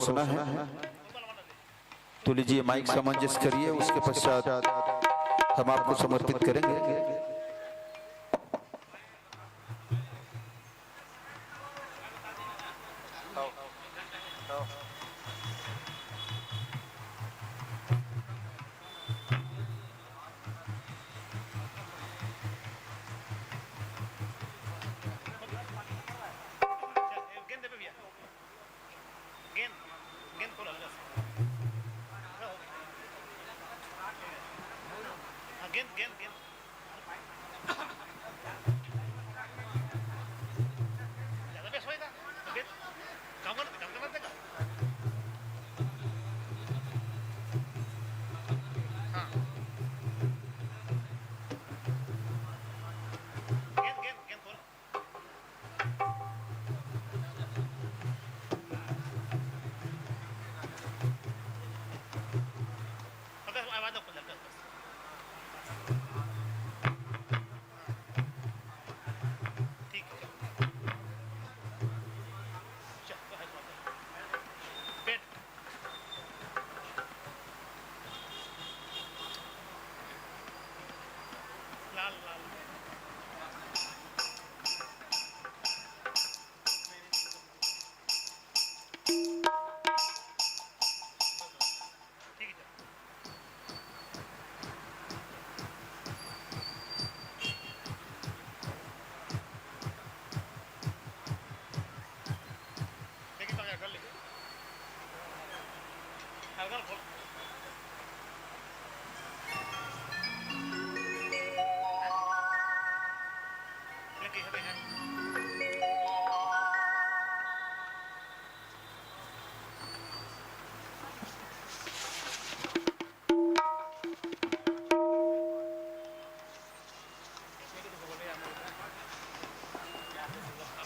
सुना है, तो लीजिए माइक सामंजस्य करिए, उसके पश्चात हम आपको समर्पित करेंगे।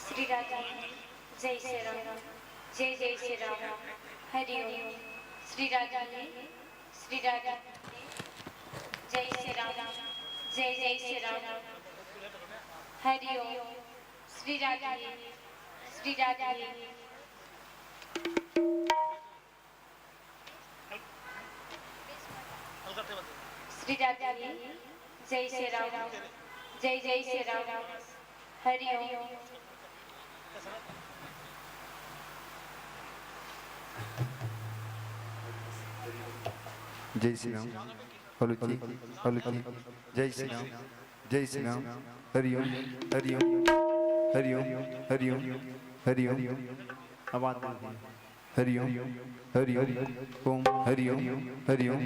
श्री राधा जय श्री राम, जय जय श्री राम, हरि ओम। श्री राधा जय श्री राम, जय जय श्री राम, हरि ओम। श्री राधा श्री राधा जय श्री राम, जय जय श्री राम, हरि ओम। जय श्री राम, हलु जय श्री राम, जय श्री राम, हरि ओम, हरि ओम, हरि ओम, हरि ओम, हरि ओम, आवाज हरि ओम, हरि ओम, ओम हरि ओम, हरि ओम,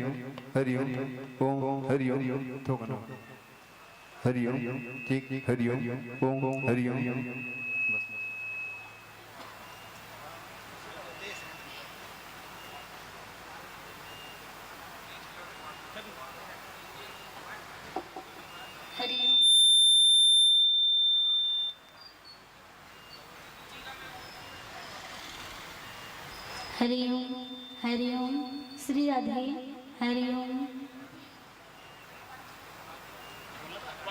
हरि ओम, ओम हरि ओम, तो करना हरि ओम, ठीक हरि ओम, ओम हरि ओम। हरि ओम, हरि ओम। श्री राधे हरि ओम,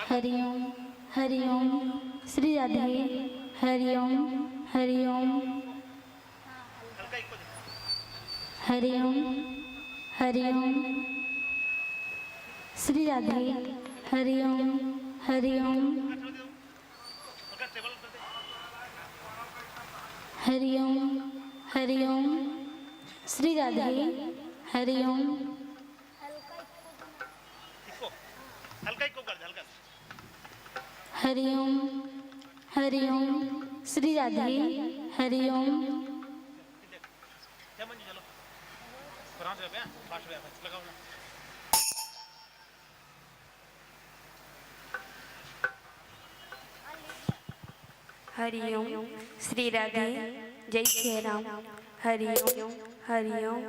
हरि ओम, हरि ओम। श्री राधे हरि ओम, हरि ओम, हरि ओम, हरि ओम। श्री राधे हरि ओम, हरि ओम, हरि ओम, हरि ओम। श्री राधे हरि ओम, हरि ओम, हरि ओम। श्री राधे हरि ओम, हरि ओम। श्री राधे जय श्री राम, हरि ओम, हरि ओम,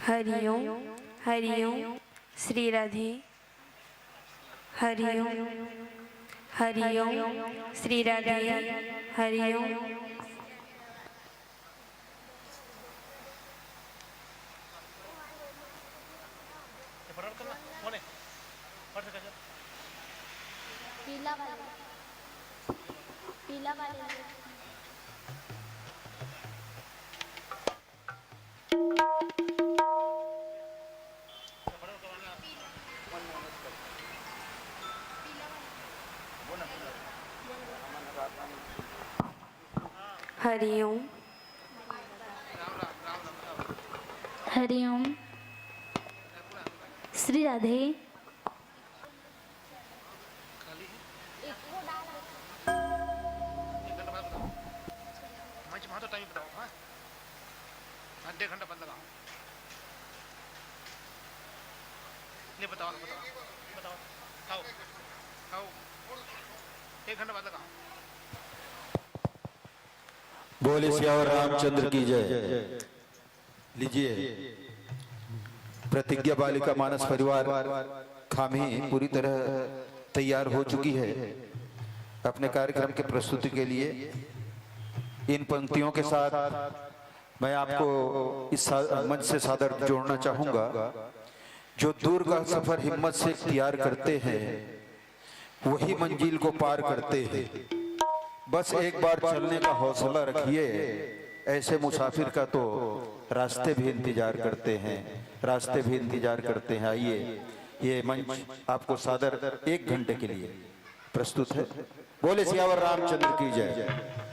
हरि ओम, हरि ओम। श्री राधे हरि ओम, हरि ओम। श्री राधे हरि ओम, पीला वाले हरिओम हरिओम। श्री राधे। टाइम बताओ। हाँ, आधे घंटा बंद लगाओ। नहीं बताओ बताओ बताओ। खाओ खाओ, 1 घंटा बाद लगाओ। बोले सियावर रामचंद्र की जय। लीजिए, प्रतिज्ञा बालिका मानस परिवार खामी पूरी तरह तैयार हो चुकी है अपने कार्यक्रम के प्रस्तुति के लिए। इन पंक्तियों के साथ मैं आपको इस मंच से सादर जोड़ना चाहूंगा। जो दूर का सफर हिम्मत से इख्तियार करते हैं वही मंजिल को पार करते हैं। बस एक बार चलने का हौसला रखिए, ऐसे मुसाफिर का तो रास्ते भी इंतजार करते हैं, रास्ते भी इंतजार करते हैं। आइए, ये मंच आपको सादर 1 घंटे के लिए प्रस्तुत है। बोले सियावर रामचंद्र की जय।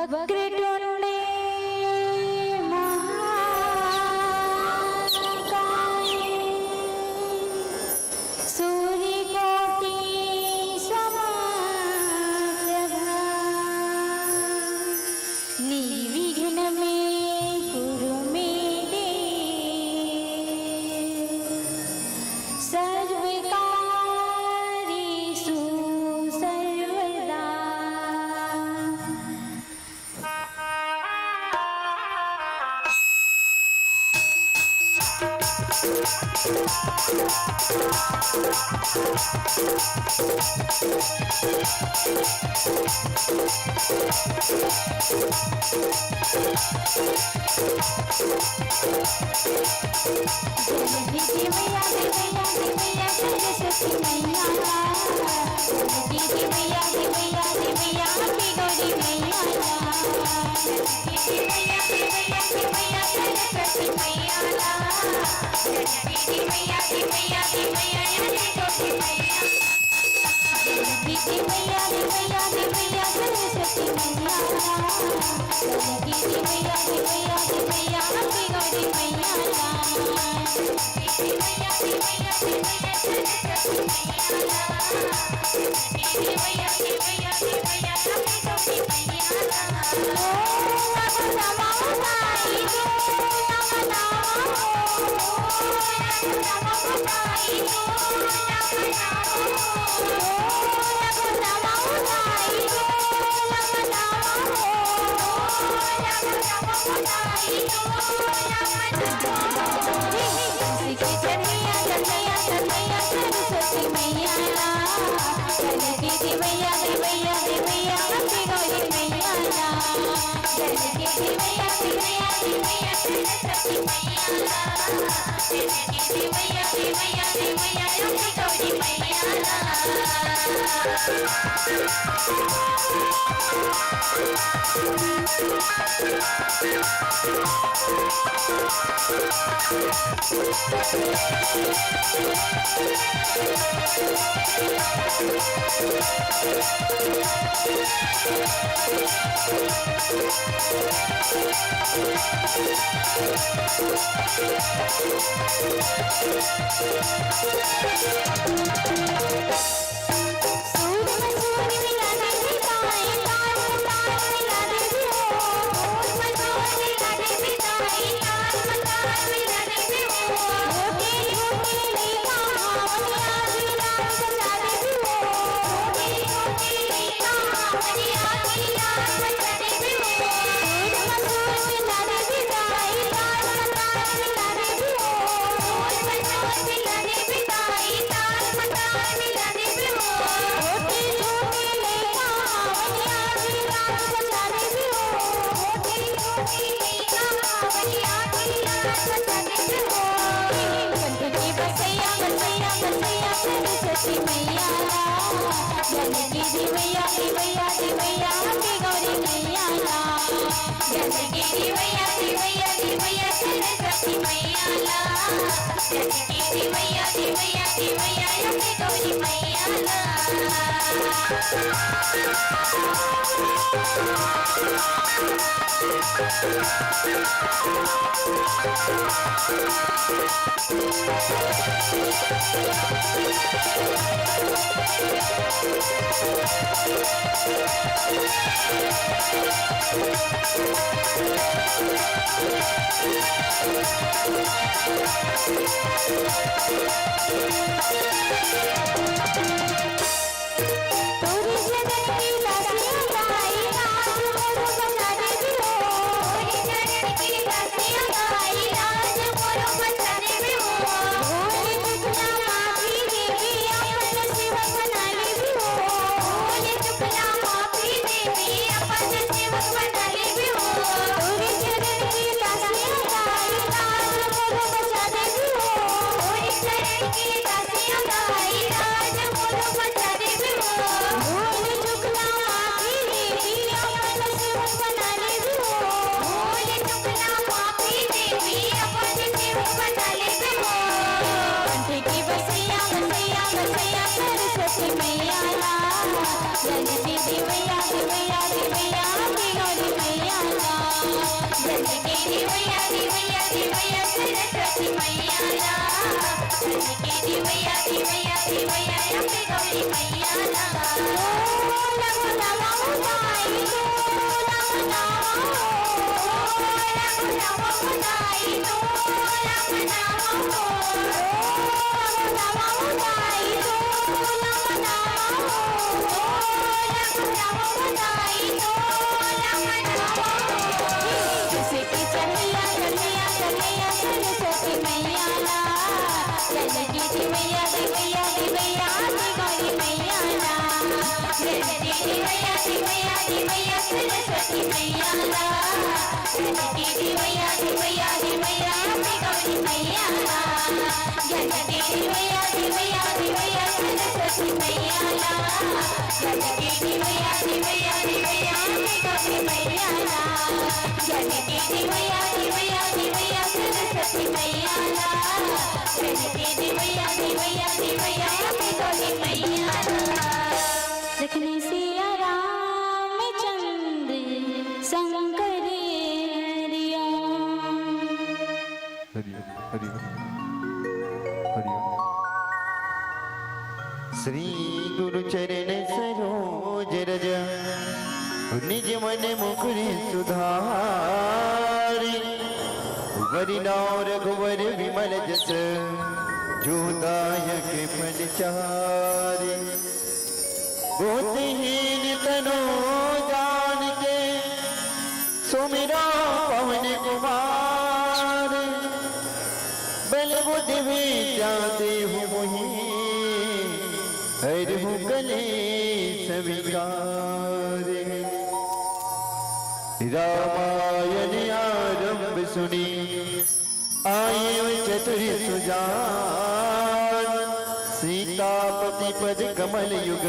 वक्रतुंडे महाकाय सूर्यकोटि समप्रभा निर्विघ्नं कुरु मे देव सर्वकार्येषु सर्वदा। राज लखनी सिया रामचंद्र शंकर हरिया। हरि हरि हरि। श्री गुरु चरण सरोज रज निज मन मुकुर सुधारी वरिनाव रघुवर विमल जस जो दायक फल चारि बुद्धिहीन तनो जान के सुमिरा पवन कुमार बल बुद्धि विद्या देहु मोहि हरहु कलेश विकार। रामायण आरंभ सुनी आये चतुर सुजान सीतापति पद कमल युग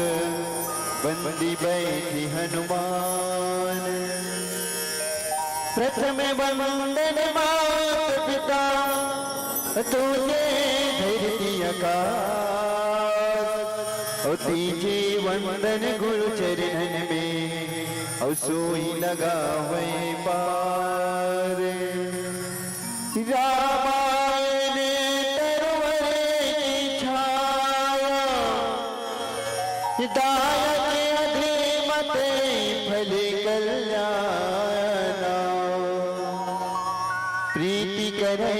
बंदी बैठी हनुमान। प्रथम वंदन मात पिता तुझे धरती आकाश और तीजे वंदन गुरु चरण में और सोई लगा हुए पार। रामायण तरवरे की छाया दायक अधिमत फल कल्याणा प्रीति करे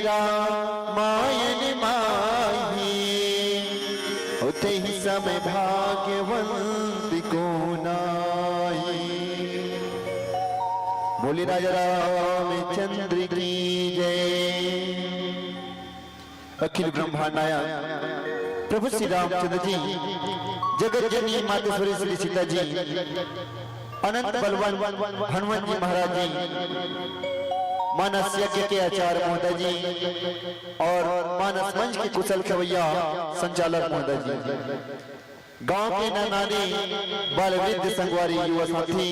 रामायण माही उते ही समय भाग्यवंत को नाई। बोले राजा रामचंद्र की जय। अखिल ब्रह्मांड नायक प्रभु श्री रामचंद्र जी जगत जननी मातेश्वरी श्री सीता जी अनंत बलवान हनुमान जी महाराज जी मानस यज्ञ के आचार्य महोदय जी और मानस मंच के कुशल खवैया संचालक महोदय जी, गांव के नानी बाल वृद्ध संगवारी युवा साथी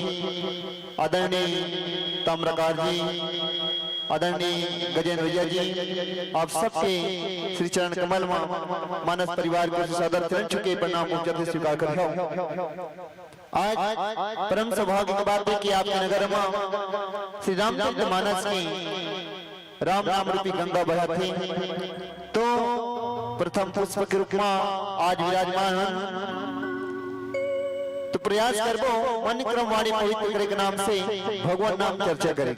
आदरणीय ताम्रकार जी, आदरणीय गजेंद्र भैया जी, आप सबके श्री चरण कमल मानस परिवार को सादर चरण चुके प्रणाम उच्चते स्वीकार कर। आज परम सौभाग्य की बात है कि आपके नगर में श्री रामचंद्र मानस की राम नाम रूपी गंगा बहा थी, तो प्रथम पुष्प के रूप में आज विराजमान तो प्रयास करबो मन क्रम वाणी पवित्र करे के नाम से भगवान नाम चर्चा करे।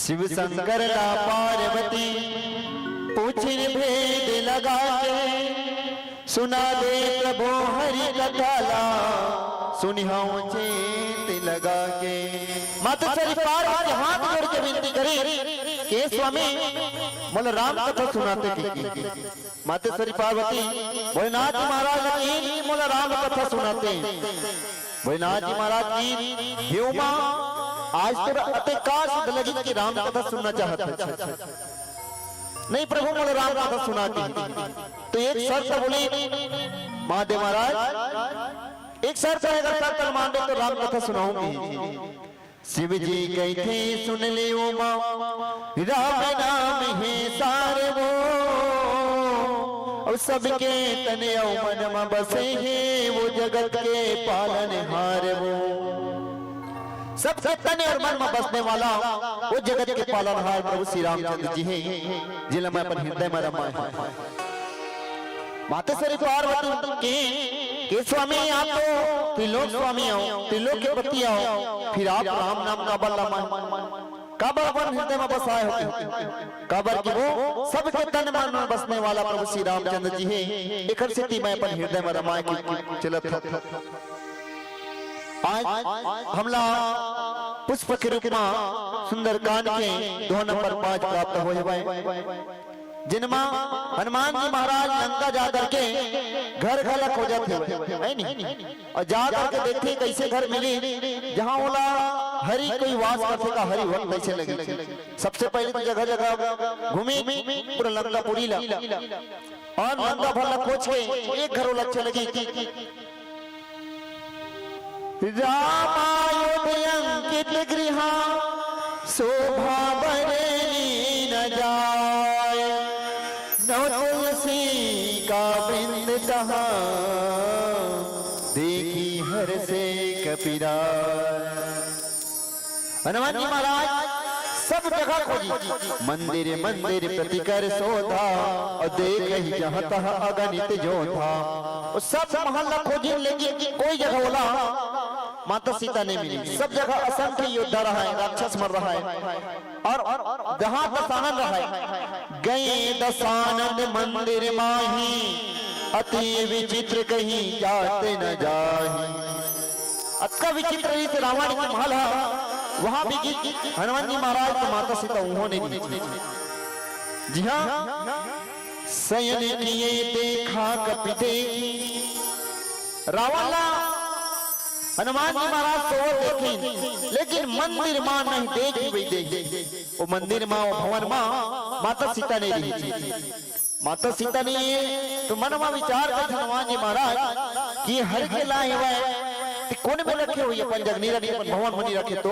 शिव शंकर ला पार्वती पूछिन भेद लगा के सुना दे प्रभु हरि कथा ला सुनिहाओ चेत लगा के। माता श्री पार्वती हाथ जोड़ के विनती करी के स्वामी मोल राम कथा सुनाते की। माता श्री पार्वती भोलेनाथ महाराज की मोल राम कथा सुनाते। भोलेनाथ जी महाराज की ह्यूमा आज तो अति काश लगी कि राम कथा सुनना चाहता नहीं, प्रभु मोले राम कथा सुनाती। तो एक शर्त बोली महादेव महाराज, एक शर्त है अगर शर्त मान दे तो राम कथा सुनाऊंगी। शिव जी कही थे सुन ले उमा राम नाम है सारे वो और सबके तने मन में बसे हैं वो जगत के पालन हार वो। सबके तन और मन में बसने वाला वो जगत के पालनहार प्रभु श्री रामचंद्र जी हैं, जिन्हें मैं अपन हृदय में रमाया। मातेश्वरी पार्वती के स्वामी आप तो त्रिलोक स्वामी हो, त्रिलोक के पति आओ, फिर आप राम नाम का बल्ला काबर अपन हृदय में बसाए होते काबर की वो सबके तन मन में बसने वाला प्रभु श्री रामचंद्र जी है। एक स्थिति में अपन हृदय में रमाए की चलत आज हमला पुष्प के रूप में सुंदरकांड के 2 नंबर 5 प्राप्त हो जाए, जिनमा हनुमान जी महाराज लंका जा करके घर खलक हो जाते है नहीं, और जा करके देखते कैसे घर मिली जहाँ ओला हरि कोई वास करते का हरि वक्त कैसे लगे। सबसे पहले तो जगह जगह घूमी पूरा लंका पूरी ला और लंका भला खोज के एक घर ओला चले गई। रामायोधयंकित गृहा शोभा बरेली न जाय, नव तुलसी का वृंद तहाँ देखी हर से कपिराय। हनुमान जी महाराज सब जगह खोजी, मंदिर मंदिर प्रति कर शोधा, और देख ही जहाँ तहाँ अगणित जोधा। और सब महल्ला खोजी लेकिन कोई जगह बोला माता सीता ने मिली। सब जगह असंख्य योद्धा रहा है, राक्षस मर रहा है, और जहाँ दशानन रहा है। गए दशानन मंदिर माही, अति विचित्र कहीं जाते न जाही। अत्का विचित्र से रावण का महल है, वहां भी हनुमान जी महाराज को माता सीता उन्होंने दी। जी हाँ, शयन किए देखा कपिते, रावण हनुमान जी महाराज सोवत देखें, लेकिन मंदिर मां नहीं देखी वही देखी। वो मंदिर मां वो भवन मां माता सीता ने दी। माता सीता ने तो मन में विचार कर हनुमान जी महाराज कि हर के लाए हुए कोने में रखे हुए अपन जगनी रखी अपन भवन बनी रखे तो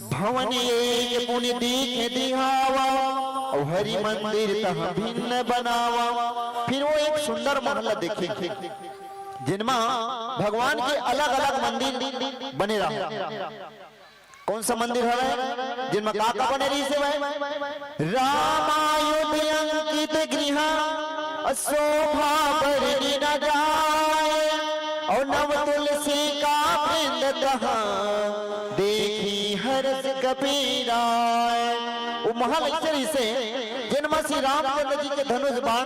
भवन एक पुण्य दीखे दिहावा, और हरि मंदिर तहाँ भिन्न बनावा। फिर वो एक सुंदर महल देखे जिनमें भगवान के अलग अलग मंदिर बने रहे। कौन सा मंदिर है जिनमें काका बने रही से रामायुध अंकित गृहा शोभा बरनी न जाए, और नव तुलसी का वृंद तहाँ देखी हर्ष कपीराय। वो महल ऐसे से जिनमें श्री रामचंद्र जी के धनुष बाण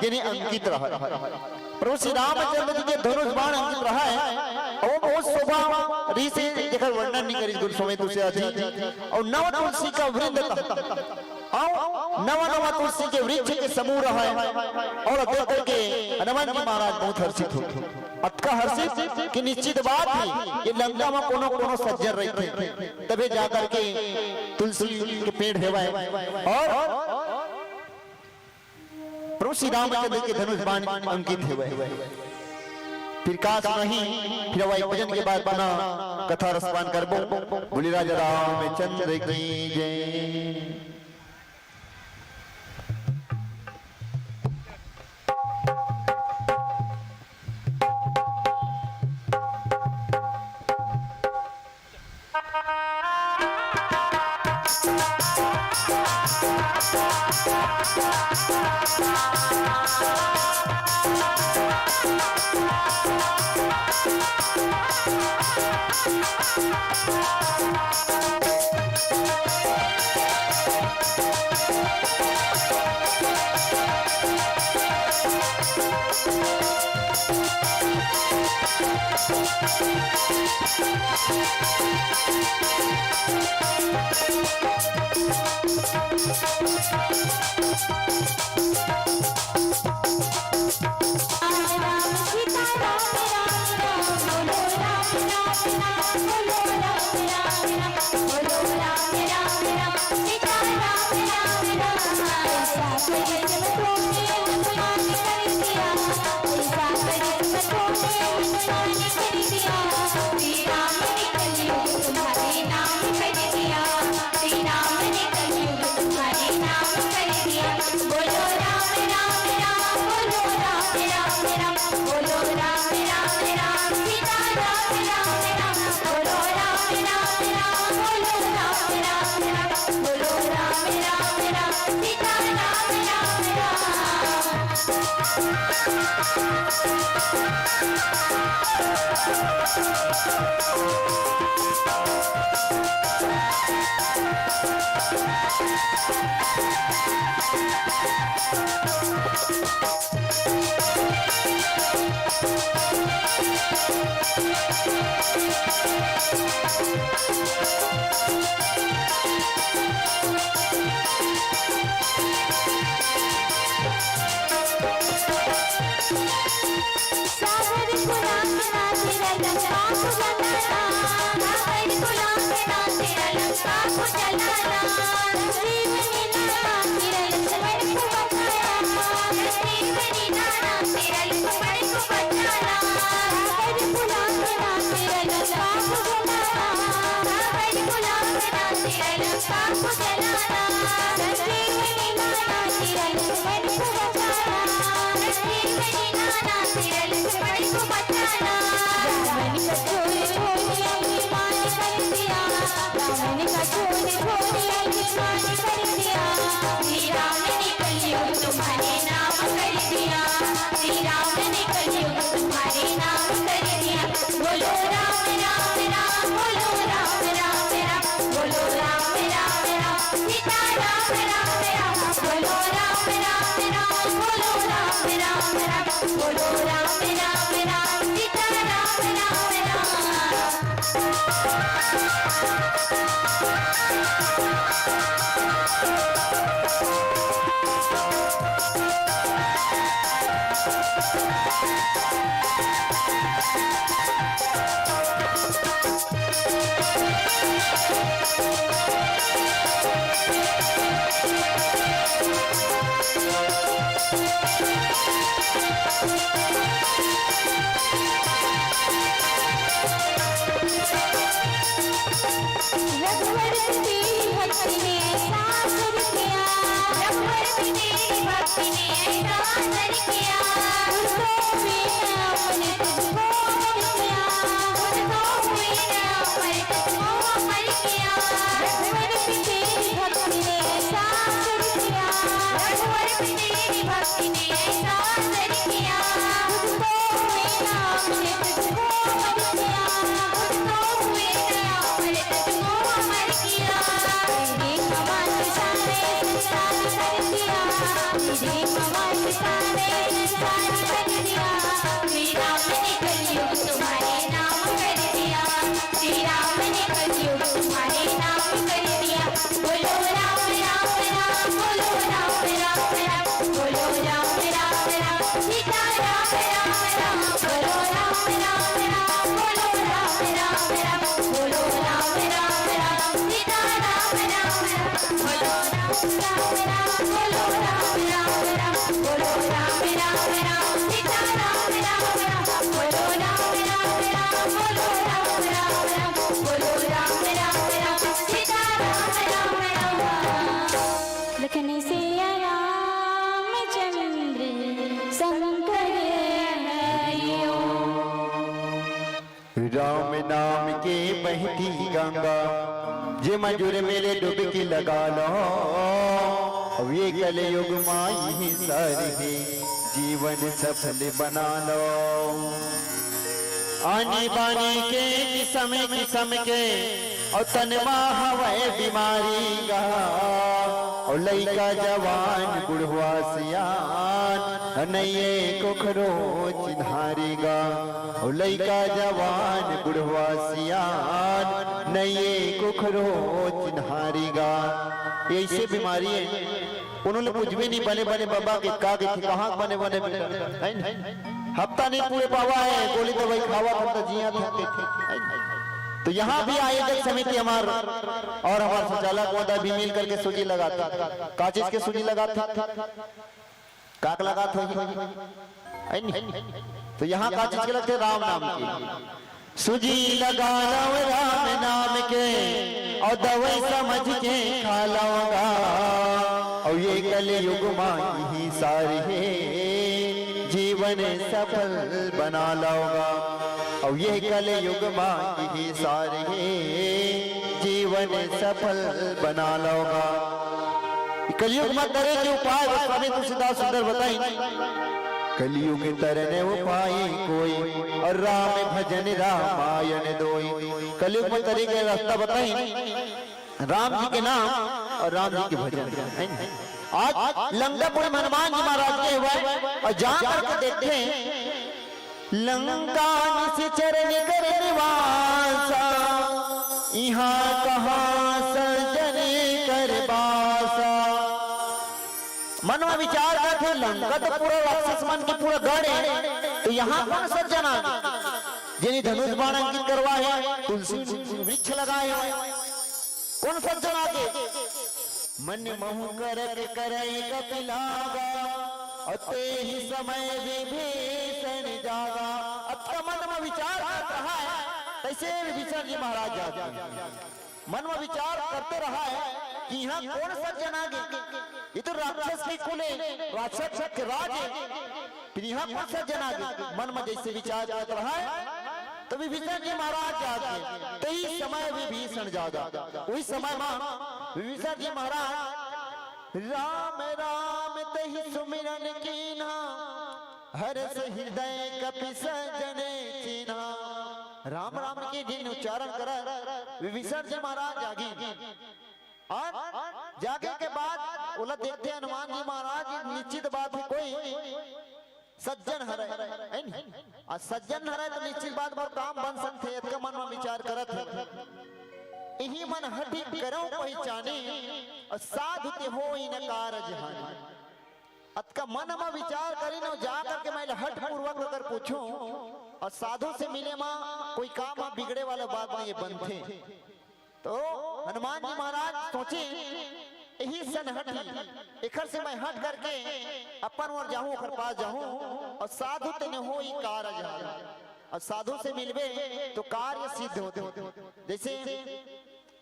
जिन्हें अंकित रहा, प्रभु श्री रामचंद्र जी के धनुष बाण अंकित रहा है। और बहुत शोभा री से देखकर वर्णन नहीं करी गुरु स्वामी तुझसे अच्छी। और नव तुलसी का वृंद नवा नवा तुलसी के वृक्ष के समूह रहा है, और देख करके हनुमान जी महाराज बहुत हर्षित हो। अतका हर्षित कि निश्चित बात है कि लंका में कोनो कोनो सज्जन रहते तबे जाकर के तुलसी के पेड़ हेवाए, और प्रभु श्री रामचंद्र के धनुष बाण अंकित हेवाए। फिर काश नहीं, फिर वही भजन के बाद बना कथा रसपान करबो। बोली राजा रामचंद्र की जय। बोलो राम राम सीता राम राम राम, बोलो राम राम राम सागर गुलाम ना तेरा लंका को जलाना, सागर गुलाम ना तेरा लंका को जलाना, जीवनी नाना तेरा लक्ष्मण को बचाना, जीवनी नाना तेरा लक्ष्मण को बचाना, सागर गुलाम ना तेरा लंका को जलाना, सागर गुलाम ना तेरा लंका को जलाना, जीवनी नाना तेरा लक्ष्मण को बचाना, जीवनी नाना तेरा लक्ष्मण को बचाना। रावण का चोर छोड़ी अभिमान कर दिया, रावण का चोर छोड़ी अभिमान कर दिया, श्री राम ने कलयुग तुम्हारे नाम कर दिया, श्री राम ने कलयुग तुम्हारे नाम कर दिया। बोलो राम राम राम, बोलो राम राम राम, बोलो राम राम राम, सीता राम राम राम, बोलो राम राम राम, बोलो राम राम राम, बोलो राम राम राम, सीता राम राम रघुवर तेरी भक्ति ने ऐसा असर किया, रघुवर तेरी भक्ति ने ऐसा असर किया, तुझको हुई न अमर तुझको अमर किया, तुझको हुई न अमर तुझको अमर किया, रघुवर तेरी भक्ति ने ऐसा असर किया, रघुवर तेरी भक्ति ने ऐसा असर किया, तुझको हुई न अमर तुझको अमर किया, तुझको हुई न अमर तुझको अमर किया। तेरे कमाल सारे संसार कर दिया, तेरे कमाल सारे संसार कर दिया, श्री राम ने कलयुग तुम्हारे नाम कर दिया, श्री राम ने कलयुग तुम्हारे नाम कर दिया। बोलो राम राम राम, बोलो राम राम राम, बोलो राम राम राम, सीता राम राम राम, बोलो राम राम राम, बोलो राम राम राम, बोलो राम राम राम, सीता राम राम राम, बोलो राम राम राम, बोलो राम राम राम, बोलो राम राम राम, सीता राम राम राम, बोलो राम राम राम, बोलो राम राम राम, बोलो राम राम राम, सीता राम राम राम। लखन सिया रामचंद्र शंकर हरिओ। राम नाम के बहती गंगा, जे मजूर मेले डुबकी लगा लो, अब ये कलयुग माई ही सारी है, जीवन सफल बना लो। आने बाने के किस्म के और तनमा हवाए बीमारी गा, और लइका जवान बुढ़वा सियान नये कोखरो चिन्हारीगा, और लइका जवान बुढ़वा सियान नये कोखरो चिन्हारीगा। ऐसे बीमारी है, उन्होंने कुछ भी नहीं बने बने बाबा के का कहाँ बने बने हफ्ता नहीं पूरे पावा है, गोली दवाई खावा तो जिया थे। तो यहाँ भी आयोजक समिति हमार और हमारे संचालक महोदय भी मिल करके सूजी लगाते, का चीज के सूजी लगाते, काक लगाते। तो यहाँ का चीज के लगते, राम नाम की सूजी लगा लो राम नाम के, और दवाई समझ के खा लूंगा, और ये कलयुग माई ही सारी है, जीवन सफल बना लूंगा, और ये कलयुग माई ही सारी है, जीवन सफल बना लूंगा। कलयुग में करे के उपाय स्वामी तुलसीदास सुंदर बताई, कलियुग तरने उपाय कोई और राम भजन रामायण दोई। कलियुग में तरीके रास्ता बताई राम जी के नाम और राम जी के भजन। आज लंकापुरी में हनुमान जी महाराज के हुए और जहां करके देखते लंका से चरण कर निवासा यहाँ कहाँ सजन कर बासा। मनवा विचार करते लंका तो पूरा राक्षस मन के पूरा गढ़ है, तो यहाँ कौन सज्जना जिन्हें धनुष बाण अंकित करवाए तुलसी वृक्ष लगाए कौन सज्जना के मन महु करक करई कपिलागा अते ही समय विभीषण जागा। अब तो मन में विचार करता रहा है कैसे विभीषण जी महाराज जाते मन में विचार करते रहा है कि यहाँ कौन सज्जना गे, ये तो राक्षस के कुले राक्षस के राज है, फिर यहाँ कौन सज्जना गे। मन में जैसे विचार करता रहा है तो विभीषण जी महाराज जाते तो ही समय विभीषण जागा। उस समय में विभीषण जी महाराज राम राम तहि सुमिरन कीन्हा हर्ष हृदय कपि सजने चिन्हा। राम राम के दिन उच्चारण कर विभीषण जी महाराज जागी और जागे के बाद बोला देखते हनुमान जी महाराज निश्चित बात है कोई सज्जन हरे और सज्जन हरे तो निश्चित बात पर काम बन सकते इसका मन में विचार करत है। यही मन हठी करो पहचाने और साधु ते हो न कारज हानि। अतका मन में विचार करी न जा करके मैं हठ पूर्वक अगर पूछूं और साधु से मिले मां कोई काम बिगड़े वाला बात नहीं बनते। तो हनुमान जी महाराज सोचे यही सन हटी एकर से मैं हट करके अपन और जाऊं ओकर पास जाऊं और साधु ते न हो कारज और साधु से मिलबे तो कार्य सिद्ध होते। जैसे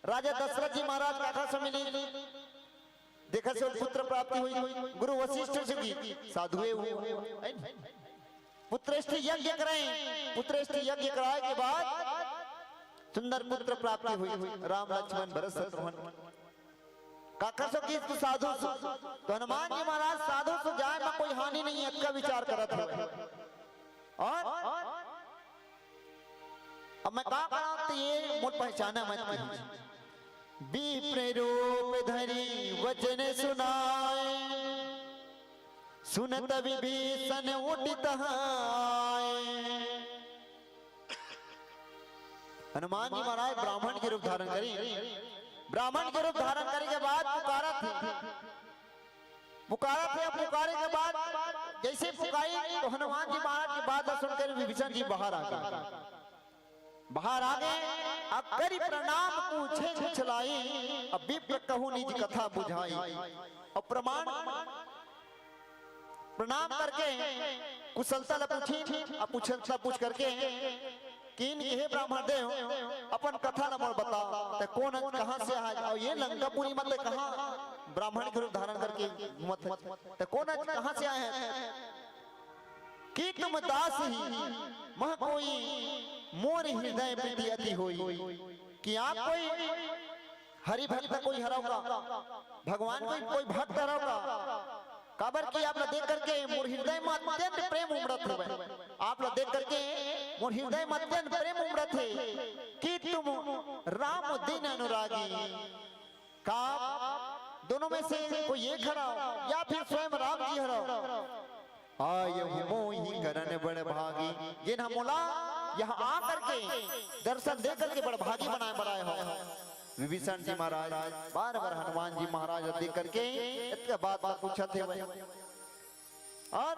राजा दशरथ जी महाराज का से मिली देखा से पुत्र प्राप्ति हुई गुरु वशिष्ठ से की साधुए हुए पुत्रेष्ठ यज्ञ कराए पुत्रेष्ठ यज्ञ कराए के बाद सुंदर पुत्र प्राप्ति हुई राम लक्ष्मण भरत शत्रुघ्न काका सो की साधु तो हनुमान जी महाराज साधु से जाए में कोई हानि नहीं है इसका विचार करत है। और अब मैं कहा करा तो ये मुझ पहचाना मत विप्र रूप धरी वचन सुनाए सुनत विभीषण उठित हनुमान जी महाराज ब्राह्मण के रूप धारण करी ब्राह्मण के रूप धारण करने के बाद पुकारा थे पुकारे के बाद जैसे पुकारी तो हनुमान जी महाराज की बात सुनकर विभीषण जी बाहर आ गए अब करी प्रणाम पूछे छुछलाई अब विप्र कहूं निज कथा बुझाई और प्रणाम करके कुशलता पूछी अब कुशलता पूछ करके किन हे ब्राह्मण देव अपन कथा न बता ते कौन कहां से आए और ये लंकापुरी मतलब कहां ब्राह्मण के रूप धारण करके मत ते कौन कहां से आए हैं कि तुम दास ही मह कोई मोर हृदय प्रीति अति होई कि आप कोई हरि भक्त कोई हराओगा भगवान कोई भक्त हराओगा काबर की आप लोग देख करके मोर हृदय में अत्यंत प्रेम उमड़त है आप लोग देख करके मोर हृदय में अत्यंत प्रेम उमड़त है कि तुम राम दिन अनुरागी का दोनों में से कोई एक हराओ या फिर स्वयं राम जी हराओ आय मोहि करन बड़ भागी जिन मोला यहाँ आ करके दर्शन दे करके बड़ भागी बनाए हो विभीषण जी महाराज बार बार हनुमान जी महाराज देख करके इसके बाद पूछा थे और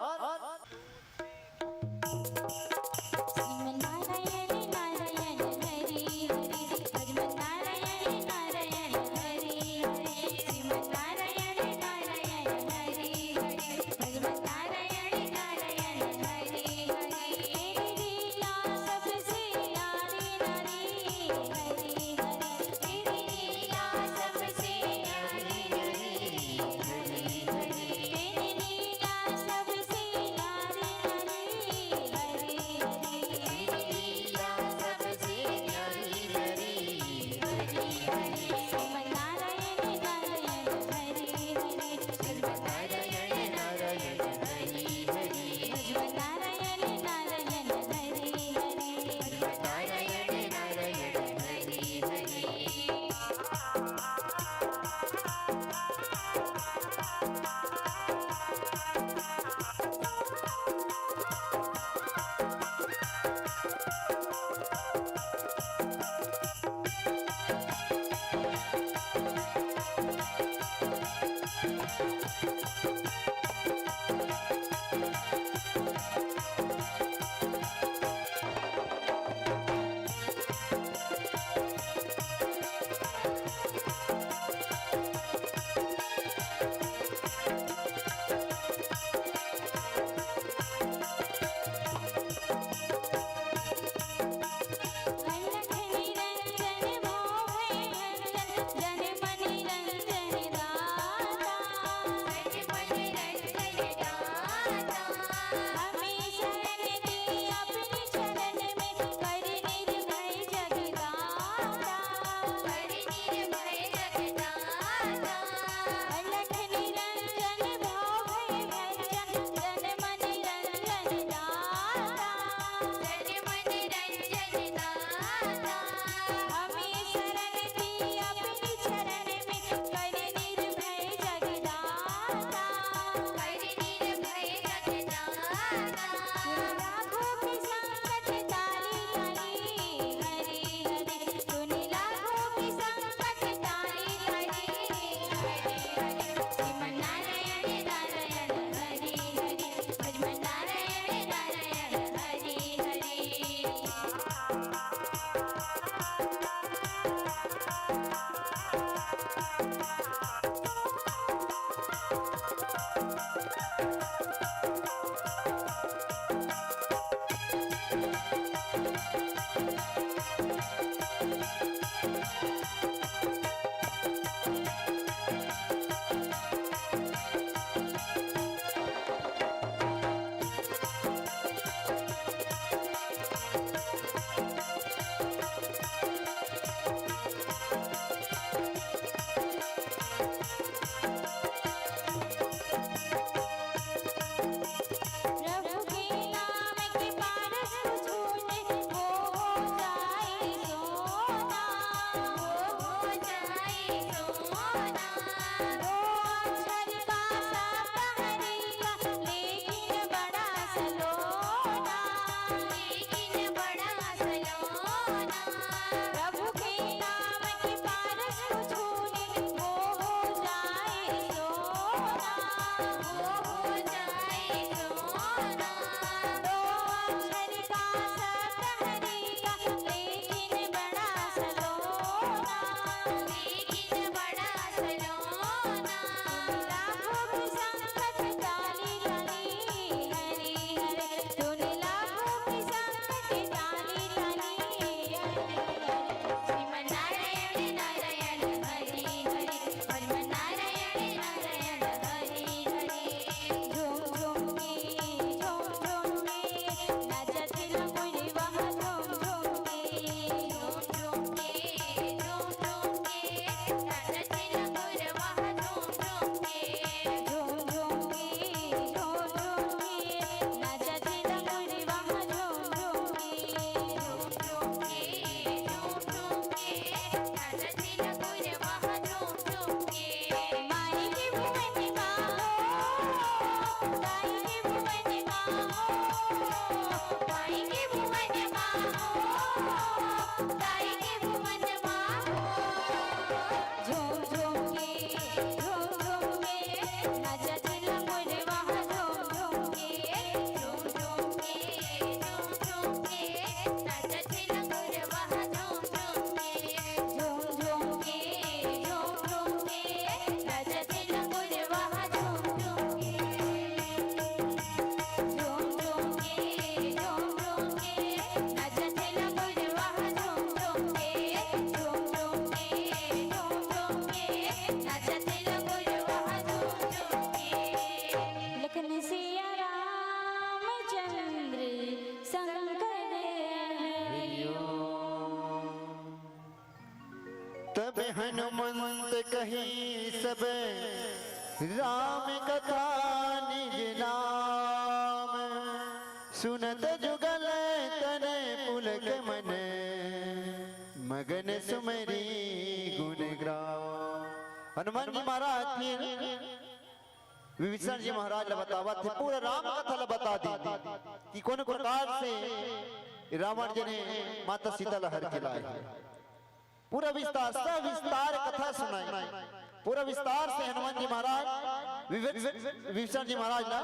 गाय के भुवन माँ झूम झूम के नाचत लंगुरवा झूम झूम के नाचत लंगुरवा झूम झूम के नाचत लंगुरवा झूम झूम लखन सिया रामचंद्र शंकर तब हनुमंत कही सब राम कथा निज नाम सुनत जुगल तन पुलक मन मगन सुमरी गुण ग्राम। हनुमान जी महाराज विभीषण जी महाराज बतावा थे पूरा राम कथा बता दी कि कौन प्रकार से रावण जी ने माता सीता लहर के लाए। पूरा विस्तार सविस्तार कथा सुनाई। पूरा विस्तार से हनुमान जी महाराज विभीषण जी महाराज ना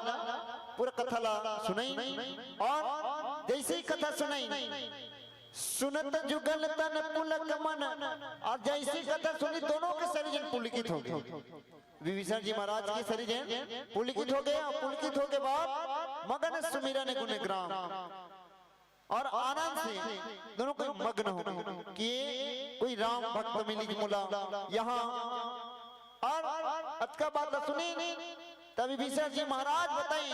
पूरा कथा ला सुनाई। और जैसे ही कथा सुनाई सुनत जुगल तन पुलक मन और जैसी कथा सुनी दोनों के शरीर पुलकित हो गए। विभीषण जी महाराज के शरीर पुलकित हो गए और पुलकित हो के बाद मगन सुमिरन गुण ग्राम और आनंद से दोनों को मग्न हो गए कि कोई राम भक्त मिली मुला यहाँ। और अटका बात सुनी तभी विभीषण जी महाराज बताए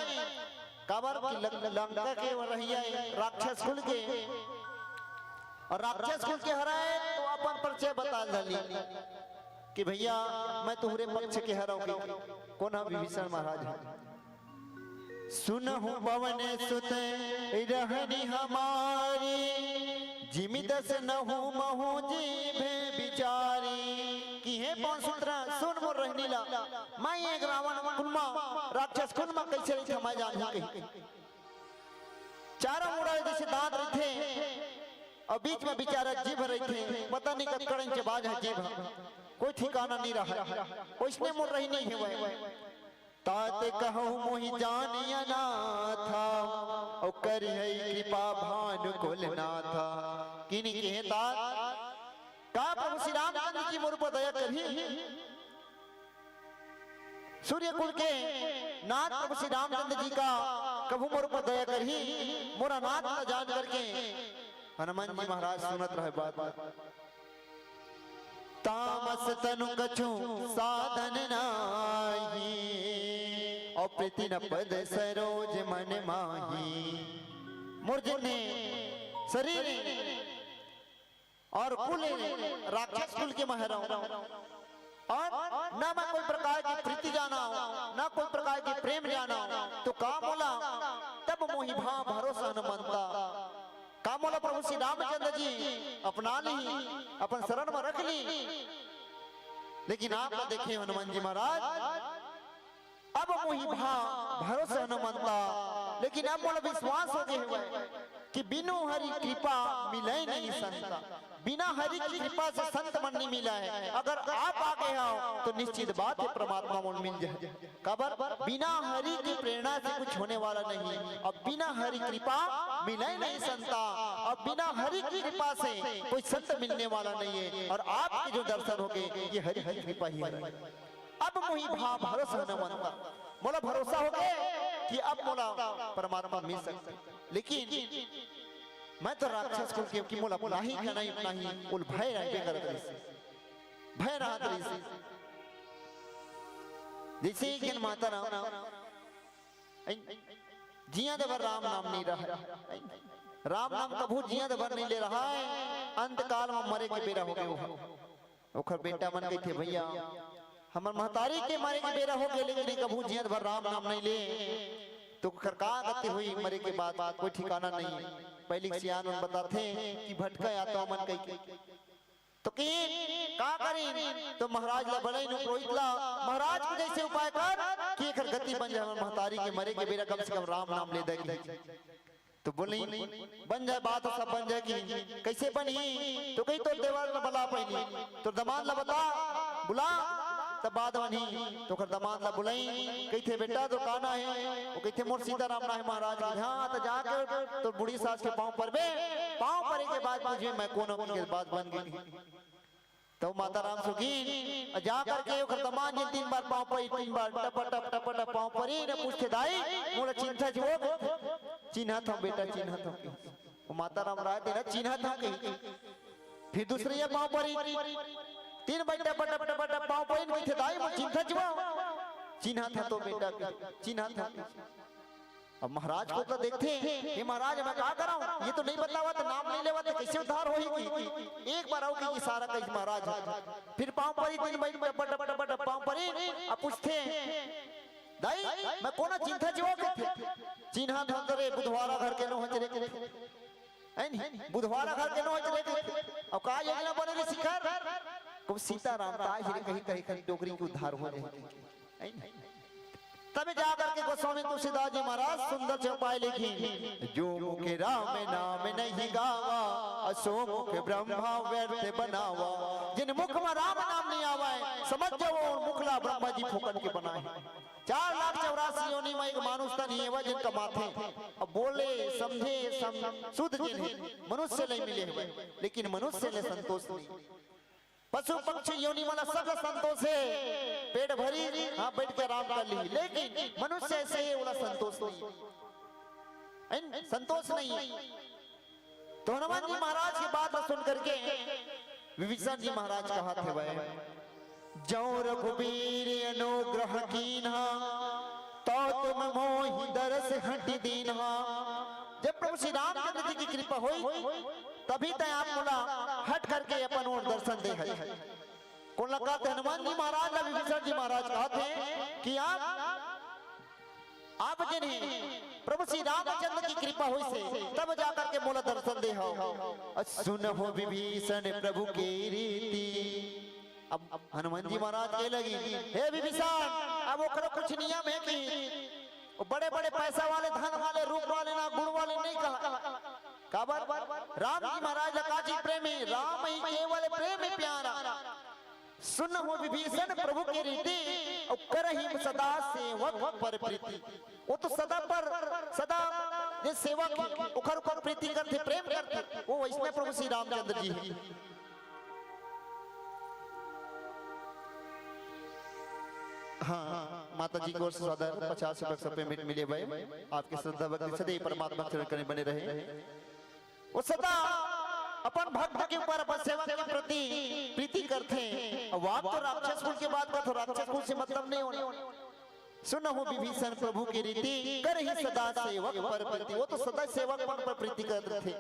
काबर की लंका के रहिया राक्षस कुल के और राक्षस कुल के हराए तो अपन परिचय बता दली कि भैया मैं तुम्हारे पक्ष के हराऊंगी। कौन है विभीषण महाराज? सुनहु पवन सुत रहनी हमारी जिमि दस नहु महु जीभे बिचारी कि हे पवन सुत्र सुन मोर रहनी ला मैं एक रावण कुलमा राक्षस कुलमा कैसे रही थमा जान चारों मुड़ा जैसे दांत रहे थे और बीच में बेचारा जीभ रही थे पता नहीं कब कड़न के बाज है जीभ कोई ठिकाना नहीं रहा। उसने मुड़ रही नहीं है ताते कहूँ मोहि जानिया ना था और कर है कृपा भानु कुल ना था किन्हीं के तात का प्रभु श्री रामचंद्र की मोर पर दया करी। सूर्य कुल के नाथ प्रभु श्री रामचंद्र जी का कभू मोर पर दया करी मोरा नाथ का जान करके हनुमान जी महाराज सुनत रहे बात। तामस तनु कछु साधन नाही और प्रीति न पद सरोज मन माही। मुर्जने शरीर और कुल राक्षस कुल के महरा और न मैं कोई प्रकार की प्रीति जाना न कोई प्रकार की प्रेम जाना तो काम बोला तब मोहि भाव भरोसा न मनता काम बोला प्रभु श्री रामचंद्र जी अपना ली अपन शरण में रख ली। लेकिन आप देखे हनुमान जी महाराज अब मोहि भाव भरोसा न मनता लेकिन अब मोला विश्वास हो गए हुए कि बिनु हरि कृपा मिले नहीं संता। बिना हरि की कृपा से संत मन नहीं मिला है। अगर आप आगे आओ तो निश्चित बात है परमात्मा मन मिल जाए। कबर बिना हरि की प्रेरणा से कुछ होने वाला नहीं। अब बिना हरि कृपा मिले नहीं संता। अब बिना हरि की कृपा से कोई संत मिलने वाला नहीं है। और आपके जो दर्शन हो गए ये हरि हरि कृपा ही है। अब मोहि भाव भरोसा न मनता मोला भरोसा हो गए कि अब मोला परमात्मा मिल सकते। लेकिन मैं तो राक्षस कुल के कि मोला नहीं का नहीं उल भय रहबे करत भय रहत रही जैसे कि माता राम जिया देवर राम नाम नहीं रहा। राम नाम कभू जिया देवर नहीं ले रहा है। अंत काल में मरे के बेरा हो गए ओखर बेटा मन गए थे भैया हमार महतारी के मारे के बेरा हो गए लेकिन कभू जिया देवर राम नाम नहीं ले तो खरका गति हुई मरे के बाद कोई ठिकाना नहीं। पहले सियान बताते कि भटका आता मन कई तो कि का करी तो महाराज ला बड़े नु रोहित ला महाराज को जैसे उपाय कर कि एकर गति बन जाए महतारी के मरे के बेरा कम से कम राम नाम ले दे। तो बोली बन जाए बात सब बन जाए कि कैसे बनी तो कही तो देवर न बला पैनी तो दमाद ला बता बुला तब बाद बनी तो कर दमाद ला बुलाई कही थे बेटा तो काना है वो कही थे मोर सीताराम ना है महाराज की हाँ तो जाके तो बूढ़ी सास के पाँव पर बे पाँव परे के बाद मुझे मैं कोनो के बात बन गई तो माता राम सुखी जा करके ओकर दमाद जी 3 बार पाँव पर 3 बार टप टप टप टप पाँव पर ही ने पूछते दाई मोला चिंता जो चिन्हा था बेटा चिन्हा था वो माता राम राय तेरा चिन्हा था कहीं फिर दूसरे ये पाँव पर 3 बार टप टप टप टप पाँव पर ही थे दाई मोला चिंता जो चिन्हा था तो बेटा चिन्हा था अब महाराज को तो देखते हैं ये महाराज मैं क्या कराऊं ये तो नहीं बदलावा तो नाम नहीं लेवा तो कैसे उद्धार होगी एक बार आओ कि सारा कहीं महाराज फिर पाँव पर ही 3 बार पाँव पर ही अब पूछते दाई मैं कोना चिंता जीवो के चिन्हा धंधरे बुधवारा घर के नो हजरे के बुधवारा घर के नो हजरे के अब का योजना बने रे शिखर को सीताराम का कहीं कहीं डोगरी की उद्धार हो रहे तभी जाकर के गोस्वामी तुलसीदास जी महाराज सुंदर चौपाई लिखी जो मुखे राम नाम नहीं गावा असो मुख ब्रह्मा व्यर्थ बनावा जिन मुख में राम नाम नहीं आवा है समझ जाओ मुखला ब्रह्मा जी फूकन के बनाए 4,84,000 योनि में एक मानुष था नहीं है जिनका माथे अब बोले समझे शुद्ध जिन मनुष्य नहीं मिले हुए लेकिन मनुष्य ने संतोष नहीं पशु पक्षी योनि वाला सब संतोष है पेट भरी हाँ बैठ के आराम कर ली लेकिन मनुष्य ऐसे ही वाला संतोष नहीं संतोष नहीं तो हनुमान जी महाराज की बात सुन करके विभीषण जी महाराज कहा थे वह जो रघुबीर अनुग्रह कीन्हा तो तुम मोहि दरस हटि दीन्हा जब प्रभु श्री रामचंद्र जी की कृपा हुई तभी तय आप बोला हट करके अपन और दर्शन दे कौन लगा हनुमान जी महाराज ने विभीषण जी महाराज कहते कि आप जिन्हें प्रभु श्री रामचंद्र की कृपा हुई से तब जाकर के मोला दर्शन दे हो सुन हो विभीषण प्रभु की रीति अब हनुमान जी महाराज के लगी हे विभीषण अब वो कुछ नियम है कि बड़े बड़े पैसा वाले धन वाले रूप वाले ना गुण वाले नहीं कहा काबर राम जी महाराज लकाजी प्रेमी राम ही केवल प्रेम प्यारा सुन हो विभीषण प्रभु की रीति और करहि सदा सेवक पर प्रीति वो तो सदा पर सदा ये सेवक उखर उखर प्रीति करते प्रेम करते वो इसमें प्रभु श्री रामचंद्र जी है हाँ माता जी को सदर 50 रुपए मिले भाई आपके श्रद्धा भक्ति सदैव परमात्मा चरण बने रहे वो सदा अपन भक्त के ऊपर अपन सेवा के प्रति प्रीति करते हैं अब आप तो राक्षस कुल के बात करते हो राक्षस कुल से मतलब नहीं होने सुन हो विभीषण प्रभु की रीति कर ही सदा सेवक पर प्रीति वो तो सदा सेवक पर प्रीति करते थे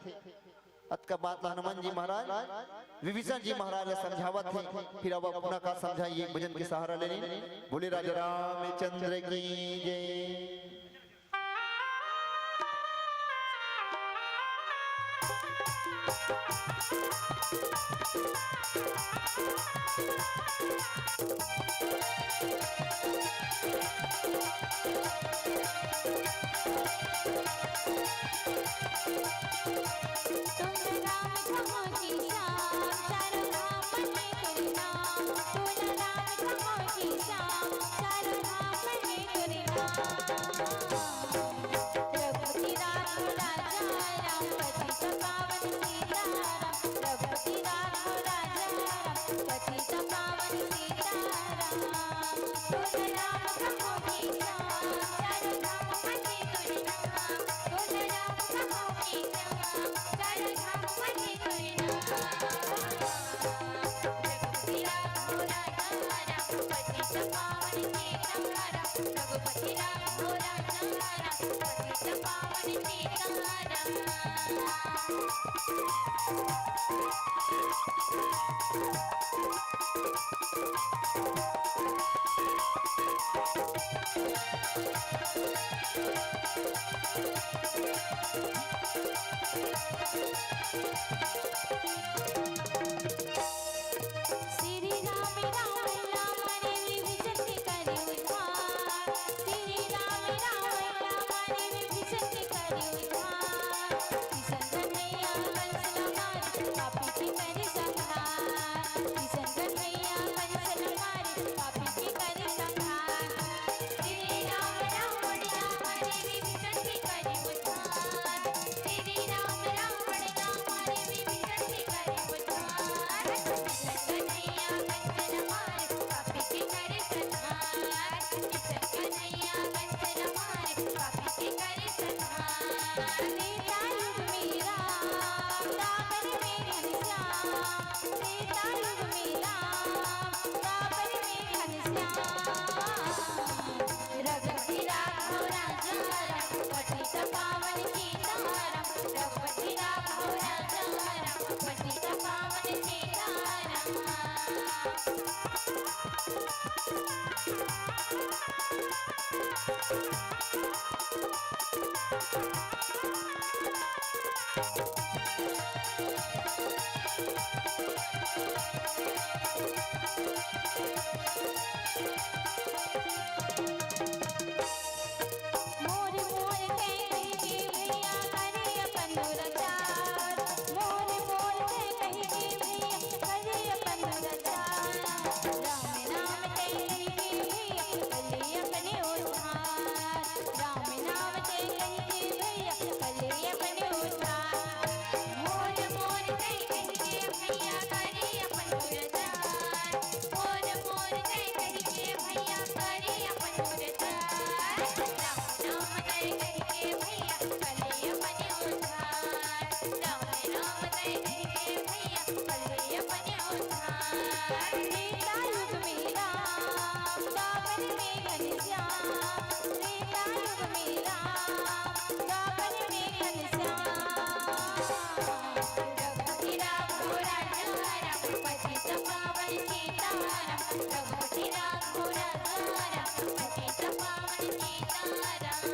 अत का बात हनुमान जी महाराज विभीषण जी महाराज ने समझावत थे फिर अब अपना का समझाइए भजन के सहारा लेने बोले राजा रामचंद्र की जय श्री राम राम राम रे विभीषण के करे उद्धार मोर मोर कहीं के भैया करे अपन रचार मोर मोर कहीं के भैया करे अपन रचार राम नाम कहीं के भैया करे अपने उद्धार राम नाम कहीं के भैया करे अपने उद्धार मोर मोर कहीं के भैया करे अपन रचार मोर मोर कहीं के भैया करे अपन रचार राम नाम कहीं के भैया करे अपने उद्धार राम नाम कहीं के भैया करे अपने उद्धार त्रेता युग में राम द्वापर में घनश्याम त्रेता युग में राम द्वापर में घनश्याम रघुपति राघव राजा राम पतित पावन सीताराम रघुपति राघव राजा राम पतित पावन सीताराम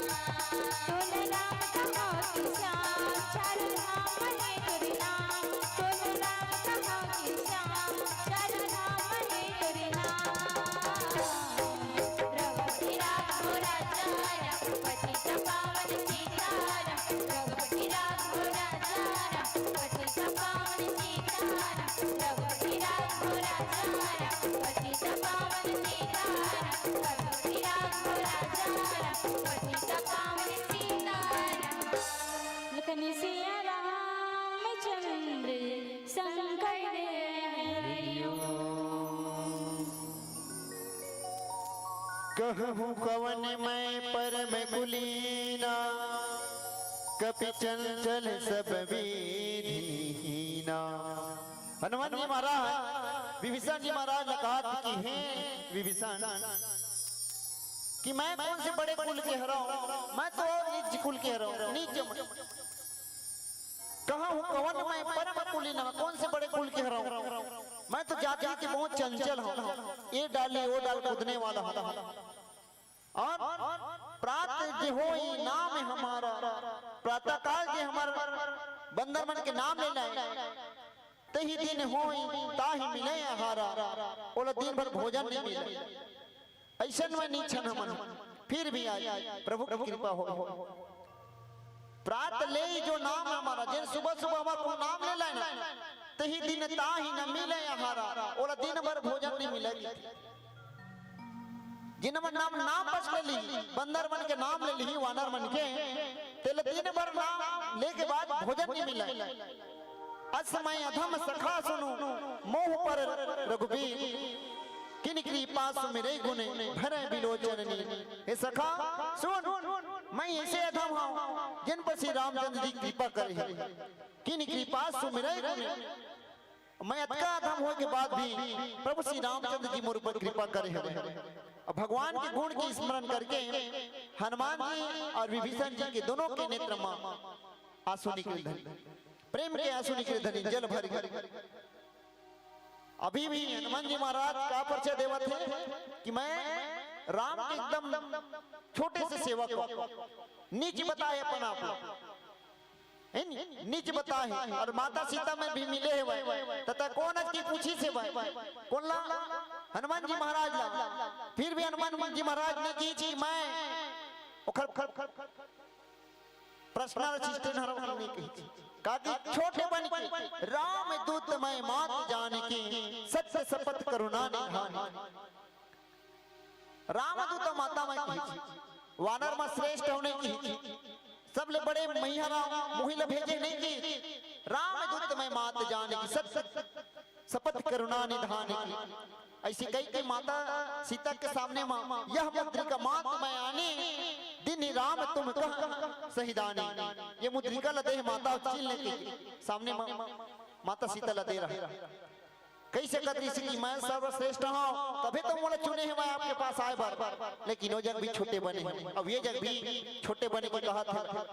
सोल राम कहो कि श्याम चारों धाम महे तुर नाम सोल राम कहो कि श्याम चारों धाम महे तुर नाम रघुपति राघव राजा राम पतित पावन सीताराम रघुपति राघव राजा राम पतित पावन सीताराम रघुपति राघव राजा राम पतित पावन सीताराम रघुपति राघव राजा राम पतित पावन सीताराम लखन सिया रामचंद्र शंकर हरिओ कहूँ कवन मैं परम कुलीना कपि चंचल सब विधीना। हनुमान जी महाराज विभीषण जी महाराज ने कहा कि हैं विभीषण कि मैं कौन से बड़े कुल के हराऊं, मैं तो नीच कुल के हराऊं, नीच कहा हूँ कवन मैं परम कुलीना, कौन से बड़े कुल के हराऊं, मैं तो जाति के बहुत चंचल हूँ, ये डाली वो डाल कूदने वाला हूँ और प्रातः जो हो नाम है हमारा प्रातः काल जो हमारा बंदर मन के नाम ले लाए तही दिन हो ताही मिले आहारा बोला दिन भर भोजन नहीं मिले ऐसा में नीचन हम फिर भी आज प्रभु की कृपा हो प्रात ले जो नाम हमारा जिन सुबह सुबह हमारा को नाम ले लाए तही दिन ताही न मिले आहारा बोला दिन भर भोजन नहीं मिलेगी जिन मन नाम बच ले ली बंदर मन के नाम ले ली वानर मन के तेल दिन भर नाम लेके बाद भोजन नहीं मिला असमय अधम सखा सुनु मोह पर रघुबीर किन कृपा सुमिरे गुण भरे बिलोचन हे सखा सुन मैं ऐसे अधम हूँ जिन पर श्री रामचंद्र जी कृपा करे किन कृपा सुमिरे गुण मैं अतका अधम होने के बाद भी प्रभु श्री रामचंद्र जी मोर पर कृपा करे हैं और भगवान के गुण की स्मरण करके हनुमान जी और विभीषण जी के दोनों के नेत्र में आंसू निकले धनी प्रेम के आंसू निकले धनी जल भर अभी भी हनुमान जी महाराज का परिचय देवा थे कि मैं राम के एकदम छोटे से सेवक नीच बताए अपना आप नीच बताए और माता सीता में भी मिले है तथा कौन की पूछी से कौन ला हनुमान जी महाराज ला फिर भी हनुमान जी महाराज ने की मैं प्रश्न छोटे बन के राम दूत मैं मात जान के सत्य शपथ करुणा निधान राम दूत माता मैं वानर में श्रेष्ठ होने की सबले बड़े मैया राम मुहिल भेजे नहीं की राम दूत मैं मात जान की सत्य शपथ करुणा निधान की ऐसी कई माता सीता के सामने यह मुद्रिका मात मैं आने दिन राम तुम कह सहिदानी ये मुद्रिका लदे माता चीलने के सामने माता सीता लदे रहा कैसे कदरी की मैं सर्वश्रेष्ठ हूँ तभी तो मुझे चुने हैं मैं आपके पास आए बार लेकिन वो जग भी छोटे बने अब ये जग भी छोटे बने को कहा था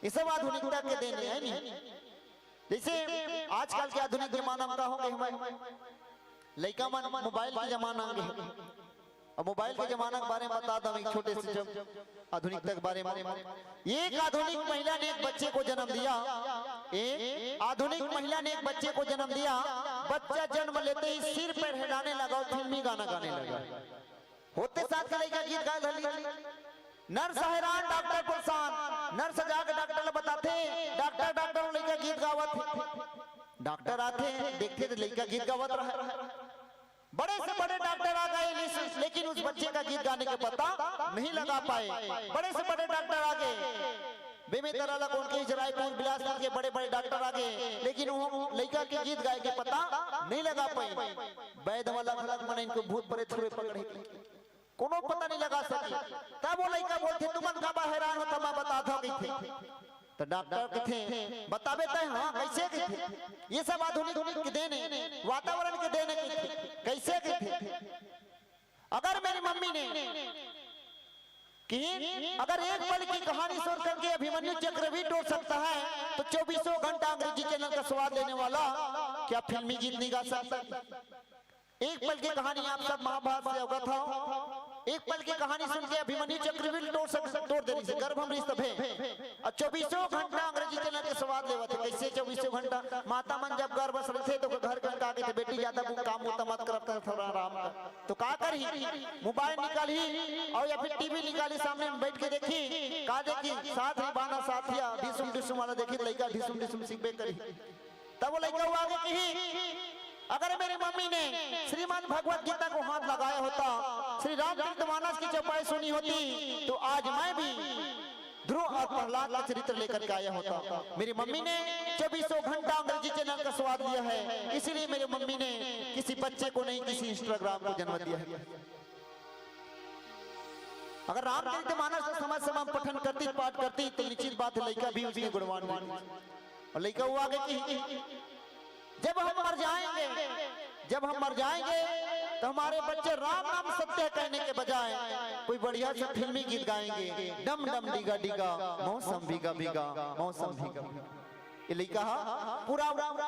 ये सब आधुनिकता के देने है नहीं जैसे आजकल के आधुनिक जमाना में कहोगे हमारे लड़का मन मोबाइल का जमाना अब मोबाइल के जमाना के बारे में बता दो एक छोटे से जब आधुनिकता के बारे में। एक आधुनिक महिला ने एक बच्चे को जन्म दिया। एक आधुनिक महिला ने एक बच्चे को जन्म दिया। बच्चा जन्म लेते ही सिर पर हिलाने लगा और फिल्मी गाना गाने लगा। होते साथ का लड़का गीत गा रही। नर्स हैरान, डॉक्टर परेशान। नर्स जाके डॉक्टर बताते, डॉक्टर लड़का गीत गावत। डॉक्टर आते देखते तो लड़का गीत गावत रहा। बड़े से बड़े डॉक्टर आ गए, लेकिन उस बच्चे का गीत गाने का पता नहीं लगा पाए। बड़े से बड़े डॉक्टर आ गए, बेमेतरा कौन के रायपुर बिलासपुर के बड़े बड़े डॉक्टर आ गए, लेकिन वो लड़का के गीत गाए के पता नहीं लगा पाए। वैद वाला खलक मन इनको भूत परे थोड़े पकड़े, कोनो पता नहीं लगा सके। तब वो लड़का बोलते तुमन का हैरान हो, मैं बता था थे। तो डॉक्टर कथे बतावे तय हाँ कैसे के थे। ये सब आधुनिक के देने, वातावरण के देने के थे, कैसे के थे। अगर मेरी मम्मी ने कि अगर एक पल की कहानी सुन करके अभिमन्यु चक्र भी तोड़ सकता है, तो 24 घंटा अंग्रेजी चैनल का स्वाद लेने वाला क्या फिल्मी गीत नहीं गा सकता। एक पल की कहानी आप सब महाभारत से अवगत हो। एक पल की कहानी सुन के अभिमन्यु चक्र भी तोड़ देने से गर्भमृत है। और 24 घंटा अंग्रेजी चैनल के स्वाद लेवा थे। कैसे 24 घंटा? माता मन जब गर्भ थे तो घर घर आगे थे, बेटी ज्यादा काम होता मत करता थोड़ा आराम का। तो का करी, मोबाइल निकाली और या फिर टीवी निकाली, सामने में बैठ के देखी। का देखी? साथ ही बाना साथिया ढिसुम ढिसुम वाला देखी, लड़का ढिसुम ढिसुम सीखबे करी। तब वो लड़का हुआ आगे कही अगर मेरी मम्मी ने श्रीमद् भगवत गीता को हाथ लगाया होता, श्री रामचरितमानस की चौपाई सुनी होती, तो आज मैं भी ध्रुव और प्रहलाद का चरित्र लेकर के आया होता। मेरी मम्मी ने 24 घंटा अंग्रेजी चैनल का स्वाद लिया है, इसीलिए मेरी मम्मी ने किसी बच्चे को नहीं, किसी इंस्टाग्राम को जन्म दिया है। अगर रामचरितमानस का समय समय पठन करती, पाठ करती, तो निश्चित बात है लड़का भी उसके गुणवान मान। और लड़का हुआ आगे की जब हम मर जाएंगे तो हमारे बच्चे राम नाम सत्य कहने के बजाय कोई बढ़िया सा फिल्मी गीत गाएंगे। डम डम डिगा डिगा मौसम भीगा भीगा मौसम भीगा। ये लिखा पूरा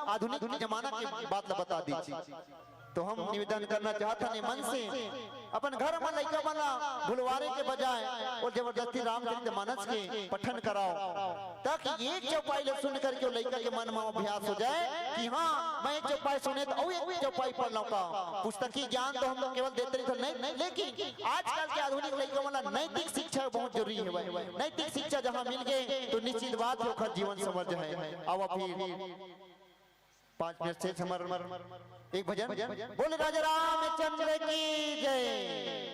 आधुनिक जमाना की बात बता दीजिए। तो हम निवेदन करना चाहते हैं मन से, अपन घर में लड़का बना भुलवारे के बजाय और जबरदस्ती रामचरितमानस के पठन कराओ, ताकि एक चौपाई सुन करके लड़का के मन में अभ्यास हो जाए कि हाँ मैं एक चौपाई सुने तो एक चौपाई पढ़ लौका। पुस्तकीय ज्ञान तो हम लोग केवल देते नहीं, लेकिन आजकल के आधुनिक लड़का वाला नैतिक शिक्षा बहुत जरूरी है। नैतिक शिक्षा जहाँ मिल गए तो निश्चित बात है जीवन समझ है। अब फिर 5 मिनट से एक भजन बोले राजा रामचंद्र की जय।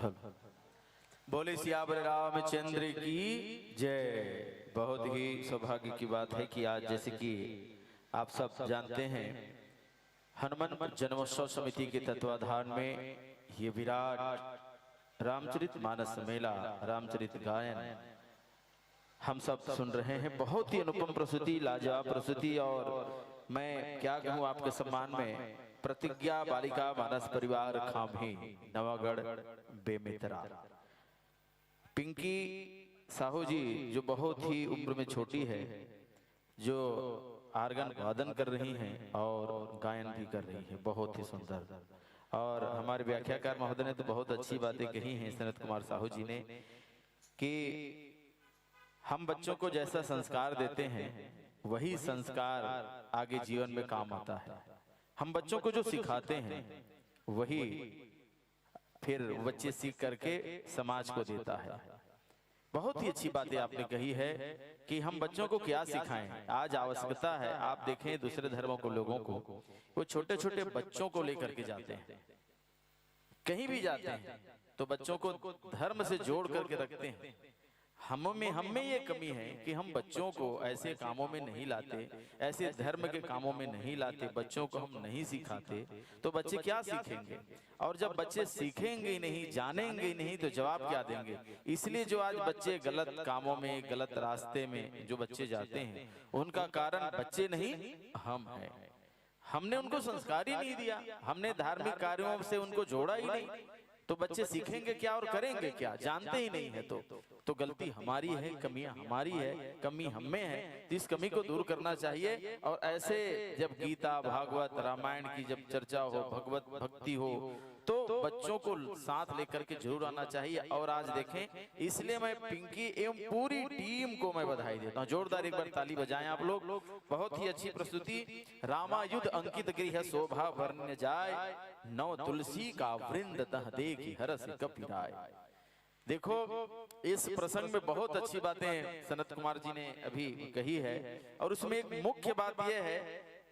बोले सियावर रामचंद्र की जय। बहुत ही सौभाग्य की बात है कि आज जैसे कि आप सब जानते हैं हनुमान जन्मोत्सव समिति के तत्वाधान में ये विराट रामचरित मानस मेला, रामचरित गायन हम सब सुन रहे हैं। बहुत ही अनुपम प्रस्तुति, लाजवाब प्रस्तुति। और मैं क्या कहूँ आपके सम्मान में, प्रतिज्ञा बालिका मानस परिवार खामी नवागढ़ बेमित्रा पिंकी साहू जी, जो बहुत ही उम्र में छोटी है, जो आर्गन वादन कर रही हैं और गायन भी कर रही हैं, बहुत ही सुंदर। और हमारे व्याख्याकार महोदय ने तो बहुत अच्छी बातें कही हैं, सनत कुमार साहू जी ने, कि हम बच्चों को जैसा संस्कार देते हैं वही संस्कार आगे जीवन में काम आता है। हम बच्चों को जो सिखाते हैं वही फिर बच्चे सीख करके समाज को देता है। बहुत ही अच्छी बातें आपने कही है कि हम बच्चों को क्या सिखाएं। आज आवश्यकता है, आप देखें दूसरे धर्मों को, लोगों को, वो छोटे छोटे बच्चों को लेकर के जाते हैं, कहीं भी जाते हैं तो बच्चों को धर्म से जोड़ करके रखते हैं। हम में ये कमी है कि हम बच्चों को ऐसे कामों में नहीं लाते, ऐसे धर्म के कामों में नहीं लाते, बच्चों को हम नहीं सिखाते, तो बच्चे क्या सीखेंगे? और जब बच्चे सीखेंगे नहीं, जानेंगे नहीं, तो जवाब क्या देंगे? इसलिए जो आज बच्चे गलत कामों में, गलत रास्ते में जो बच्चे जाते हैं, उनका कारण बच्चे नहीं हम हैं। हमने उनको संस्कार ही नहीं दिया, हमने धार्मिक कार्यों से उनको जोड़ा ही नहीं, तो बच्चे सीखेंगे क्या और करेंगे क्या? जानते ही नहीं है। तो गलती हमारी है, कमियां हमारी है, कमी हम में है, तो इस कमी को दूर करना चाहिए। और ऐसे जब गीता, भागवत, रामायण की जब चर्चा हो, भगवत भक्ति हो, तो बच्चों को साथ लेकर के जरूर आना चाहिए। और आज देखें, इसलिए मैं पिंकी एवं पूरी टीम को मैं बधाई देता हूँ। जोरदार एक बार ताली बजाएं आप लोग। बहुत ही अच्छी प्रस्तुति। रामायुध अंकित गृह शोभा वर्ण्य जाय, नौ तुलसी का वृंद तह देखि हरस कपिराय। देखो, इस प्रसंग में बहुत अच्छी बातें सनत कुमार जी ने अभी कही है, और उसमें एक मुख्य बात यह है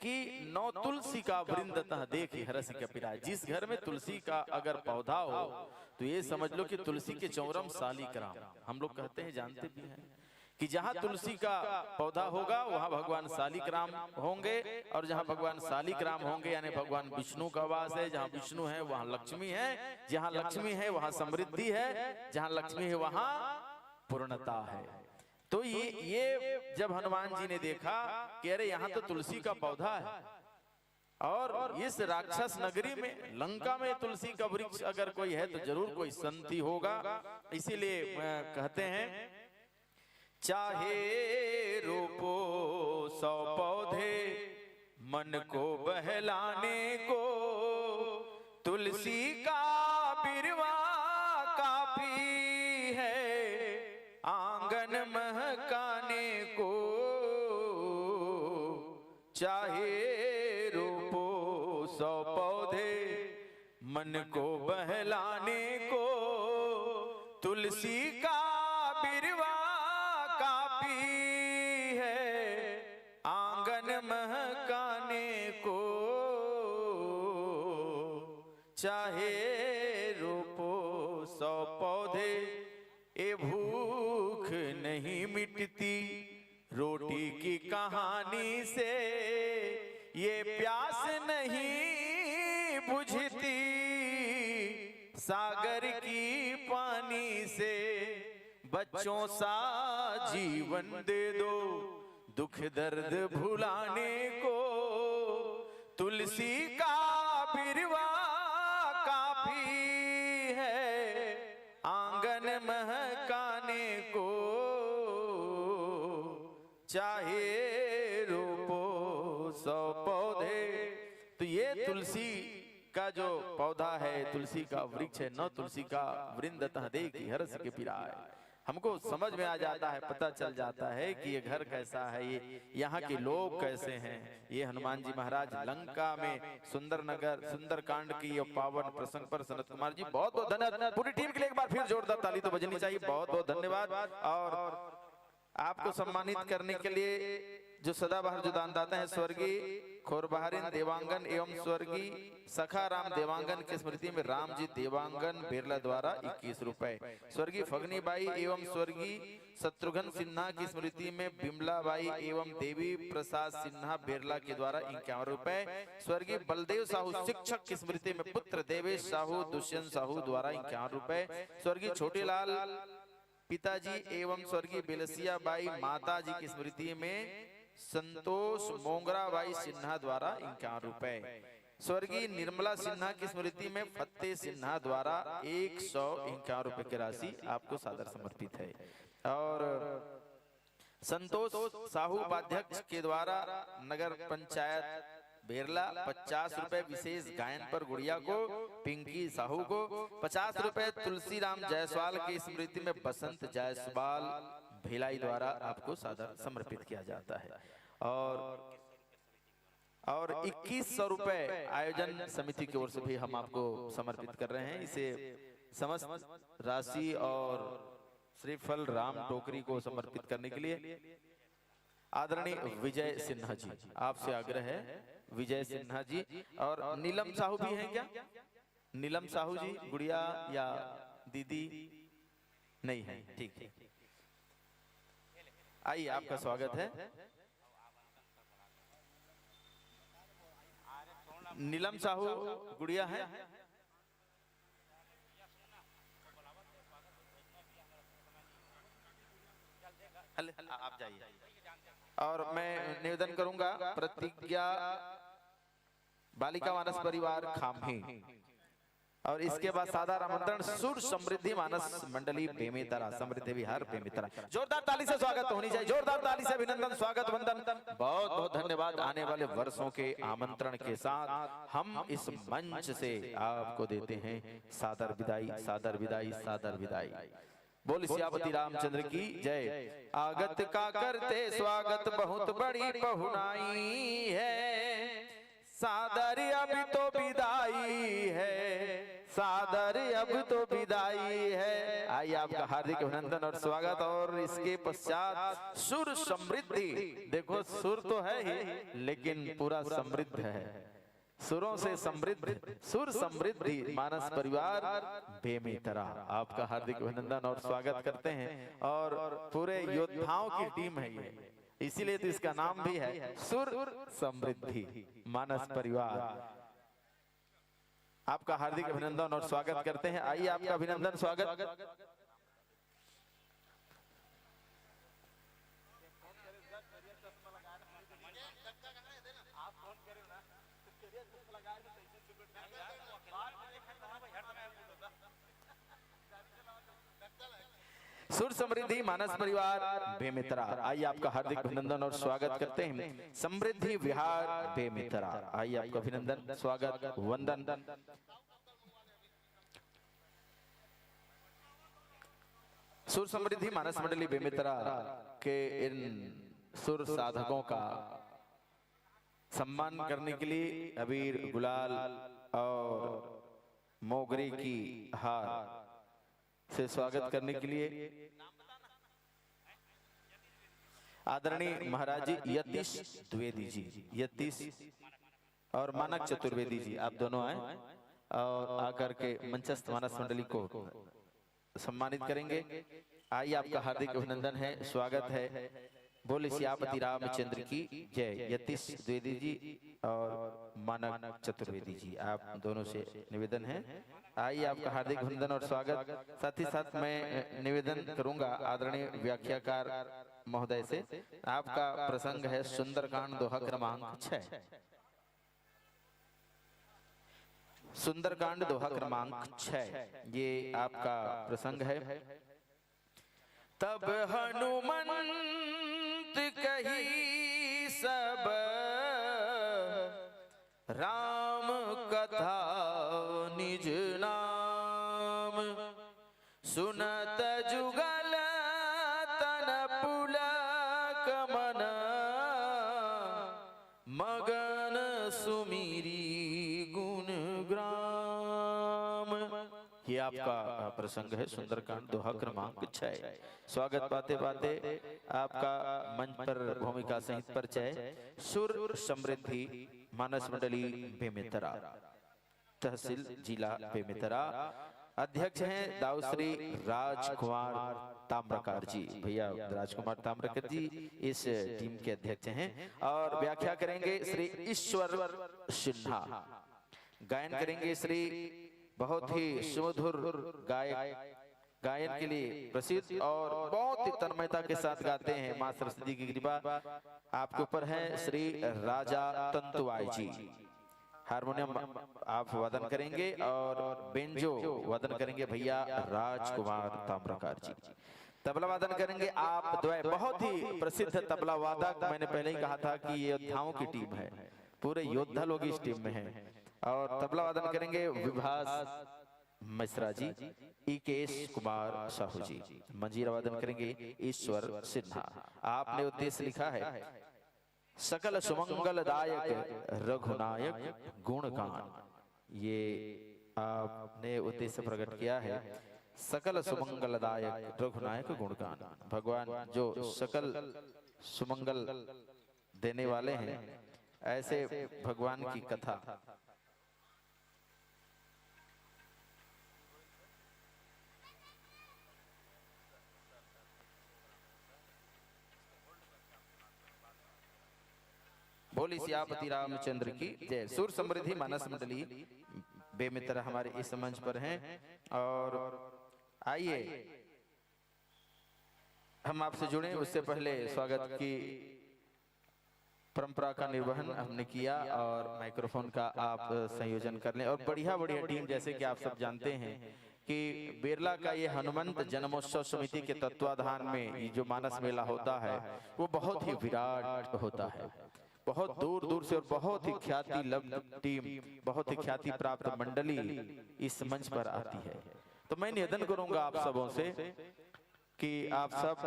कि नौ तुलसी का वृंद तह देखि हरस कपिराय। जिस घर में तुलसी का अगर पौधा हो तो ये समझ लो कि तुलसी के चौरम सालिग्राम, हम लोग कहते हैं, जानते भी हैं कि जहाँ तुलसी का पौधा होगा वहाँ भगवान सालिग्राम होंगे, और जहाँ भगवान सालिग्राम होंगे यानी भगवान विष्णु का वास है। जहाँ विष्णु है वहाँ लक्ष्मी है, जहाँ लक्ष्मी है वहाँ समृद्धि है, जहाँ लक्ष्मी है वहाँ पूर्णता है। तो ये जब हनुमान जी ने देखा कि अरे यहाँ तो तुलसी का पौधा है, और इस राक्षस नगरी में, लंका में तुलसी का वृक्ष अगर कोई है तो जरूर कोई संत ही होगा। इसीलिए कहते हैं, चाहे रोपो 100 पौधे मन को बहलाने को, तुलसी का बिरवा काफी है आंगन महकाने को। चाहे रोपो 100 पौधे मन को बहलाने को, तुलसी का बिरवा महकाने को। चाहे रोपो 100 पौधे, ए भूख नहीं मिटती रोटी की कहानी से, ये प्यास नहीं बुझती सागर की पानी से। बच्चों सा जीवन दे दो दुख दर्द भुलाने को, तुलसी का बिरवा काफी है आंगन महकाने को। चाहे रोपो 100 पौधे। तो ये तुलसी का जो पौधा है, तुलसी का वृक्ष है, न तुलसी का वृंद तह देखि हरस कपिराय। हमको समझ में आ जाता है, पता चल जाता है कि ये घर कैसा है, ये यहाँ के लोग कैसे हैं। ये हनुमान जी महाराज लंका में सुंदरनगर, सुंदरकांड की ये पावन प्रसंग पर सनत कुमार जी बहुत बहुत धन्यवाद। पूरी टीम के लिए एक बार फिर जोरदार ताली तो बजनी चाहिए। बहुत बहुत धन्यवाद। और आपको सम्मानित करने के लिए जो सदाबहार जो दानदाता है, स्वर्गीय खोरबहारिन देवांगन एवं स्वर्गीय सखाराम देवांगन की स्मृति में रामजी देवांगन बिरला द्वारा 21 रुपए। स्वर्गीय फगनीबाई एवं स्वर्गीय शत्रुघ्न सिन्हा की स्मृति में बिमलाबाई एवं देवी प्रसाद सिन्हा बिरला के द्वारा 51 रुपए। स्वर्गीय बलदेव साहू शिक्षक की स्मृति में पुत्र देवेश साहू दुष्यंत साहू द्वारा 51 रुपए। स्वर्गीय छोटेलाल पिताजी एवं स्वर्गीय बिलसिया बाई माता जी की स्मृति में संतोष मोंगराबाई सिन्हा द्वारा 51 रुपए। स्वर्गीय निर्मला सिन्हा की स्मृति में फतेह सिन्हा द्वारा 151 रुपए की राशि आपको सादर समर्पित है। और संतोष साहू उपाध्यक्ष के द्वारा नगर पंचायत बेरला 50 रुपए विशेष गायन पर गुड़िया को, पिंकी साहू को 50 रुपए, तुलसीराम जायसवाल की स्मृति में बसंत जायसवाल भिलाई द्वारा आपको सादर समर्पित किया जाता है। और 2100 रुपए आयोजन समिति की ओर से भी हम आपको समर्पित कर रहे हैं। इसे समस्त राशि और श्रीफल राम टोकरी को समर्पित करने के लिए आदरणीय विजय सिन्हा जी, आपसे आग्रह है विजय सिन्हा जी। और नीलम साहू भी हैं क्या? नीलम साहू जी गुड़िया या दीदी नहीं है, ठीक है, आइए आपका स्वागत है। नीलम साहू गुड़िया है? आप जाइए। और मैं निवेदन करूंगा प्रतिज्ञा बालिका मानस परिवार खामी, और इसके बाद सादर आमंत्रण सुर समृद्धि मानस मंडली बेमेतरा, समृद्धि विहार बेमेतरा। जोरदार ताली से स्वागत होनी चाहिए, जोरदार ताली से अभिनंदन, स्वागत, वंदन, बहुत बहुत धन्यवाद। आने वाले वर्षों के आमंत्रण के साथ हम इस मंच से आपको देते हैं सादर विदाई, सादर विदाई, सादर विदाई। बोल सियापति रामचंद्र की जय। आगत का करते स्वागत बहुत बड़ी पहुनाई है, सादर अब तो विदाई है, सादर अब तो विदाई है। आइए आपका हार्दिक अभिनंदन और स्वागत। और इसके पश्चात सुर समृद्धि, देखो सुर तो है ही लेकिन पूरा समृद्ध है, सुरों से समृद्ध सुर समृद्धि मानस परिवार बेमेतरा, आपका हार्दिक अभिनंदन और स्वागत करते हैं। और पूरे योद्धाओं की टीम है ये, इसीलिए तो इसका नाम भी है सुर समृद्धि मानस परिवार। आपका हार्दिक अभिनंदन और स्वागत करते हैं। आइए आपका अभिनंदन स्वागत। सुर समृद्धि मानस परिवार बेमेतरा, आइए आपका हार्दिक अभिनंदन और स्वागत करते हैं। समृद्धि विहार बेमेतरा, आइए आपका अभिनंदन, स्वागत, वंदन। सुर समृद्धि मानस मंडली बेमेतरा के इन सुर साधकों का सम्मान करने के लिए अबीर, गुलाल और मोगरे की हार से स्वागत करने के लिए आदरणीय महाराज जी यतीश द्विवेदी जी, यतीश और मानक चतुर्वेदी जी, आप दोनों आए और आकर के मंचस्थ मानस मंडली को सम्मानित करेंगे। आइए आपका हार्दिक अभिनंदन है, स्वागत है। बोले सियापति रामचंद्र की जय। यतीश द्विवेदी जी और मानक चतुर्वेदी जी, आप दोनों से निवेदन है, आइए आपका हार्दिक अभिनंदन और स्वागत। साथ ही साथ मैं निवेदन करूंगा आदरणीय व्याख्याकार महोदय से, आपका प्रसंग है सुंदरकांड दोहा क्रमांक 6, सुंदरकांड दोहा क्रमांक 6, ये आपका प्रसंग है। तब हनुमंत कही सब राम कथा निज नाम, सुनत जुगल तन पुलक मन, मगन सुमिरी गुण ग्राम। ये आपका प्रसंग है, सुंदरकांड दोहा क्रमांक 6। स्वागत पाते पाते आपका मंच पर भूमिका सहित परिचय। सुर समृद्धि मानस मंडली बेमेतरा, तहसील जिला बेमेतरा। अध्यक्ष हैं दाऊश्री राजकुमार ताम्रकार जी। भैया राजकुमार ताम्रकार जी इस टीम के अध्यक्ष हैं। और व्याख्या करेंगे श्री ईश्वर सिन्हा। गायन करेंगे श्री बहुत ही सुमधुर गायक, गायन के लिए प्रसिद्ध और बहुत ही तन्मयता के साथ गाते हैं। मां सरस्वती की कृपा आपके ऊपर है। श्री राजा तंतुवाई जी हारमोनियम आप वादन करेंगे और बेंजो वादन करेंगे भैया राजकुमार ताम्रकार जी। तबला वादन करेंगे आप द्वय, बहुत ही प्रसिद्ध तबला वादक। मैंने पहले ही कहा था कि ये योद्धाओं की टीम है, पूरे योद्धा लोग इस टीम में हैं। और तबला वादन करेंगे विभास मिश्रा जी, इकेश कुमार साहू जी। मंजीरा वादन करेंगे ईश्वर सिन्हा। आपने उद्देश्य लिखा है सकल सुमंगलदायक रघुनायक गुणगान। ये आपने उद्देश्य प्रकट किया है, सकल सुमंगलदायक रघुनायक गुणगान। भगवान जो सकल सुमंगल देने वाले हैं, ऐसे भगवान की कथा। बोली सियापति रामचंद्र की जय। सुर समृद्धि मानस मंडली बेमित्र हमारे इस मंच पर हैं। और आइए हम आपसे जुड़े, उससे पहले स्वागत की परंपरा का निर्वहन हमने किया और माइक्रोफोन का आप संयोजन कर लें। और बढ़िया बढ़िया टीम, जैसे कि आप सब जानते हैं कि बिरला का ये हनुमंत जन्मोत्सव समिति के तत्वाधान में ये जो मानस मेला होता है वो बहुत ही विराट होता है। बहुत दूर दूर से और बहुत ही ख्याति लब्ध टीम, बहुत ही ख्याति प्राप्त मंडली इस मंच पर आती है। तो मैं निवेदन करूंगा आप सबों से कि आप सब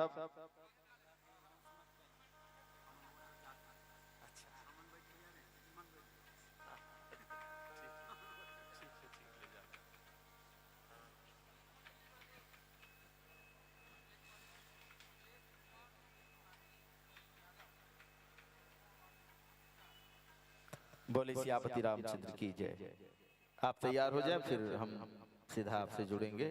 बोले सियापति रामचंद्र की जय। आप तैयार हो जाए, फिर हम सीधा आपसे जुड़ेंगे।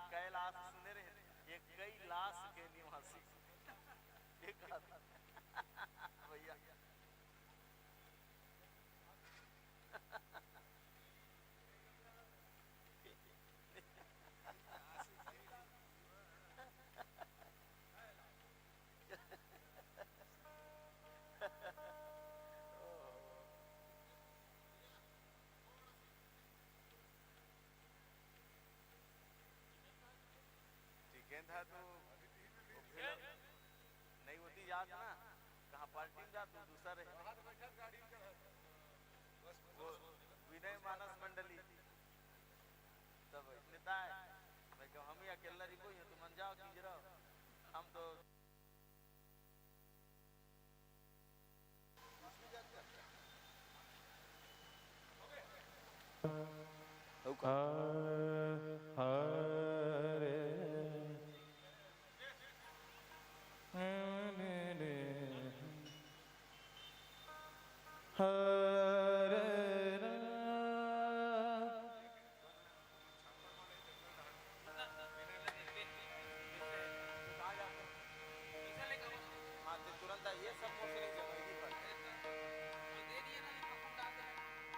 कैलाश सुने रहे, ये कैलाश के निवासी भैया था तो नहीं होती याद ना, कहाँ पार्टी में जा तू दूसरे वो विनय मानस मंडली तब नेता है। मैं कहूँ हम ही अकेला रिको ही तुम जाओ कीजिए रहो, हम तो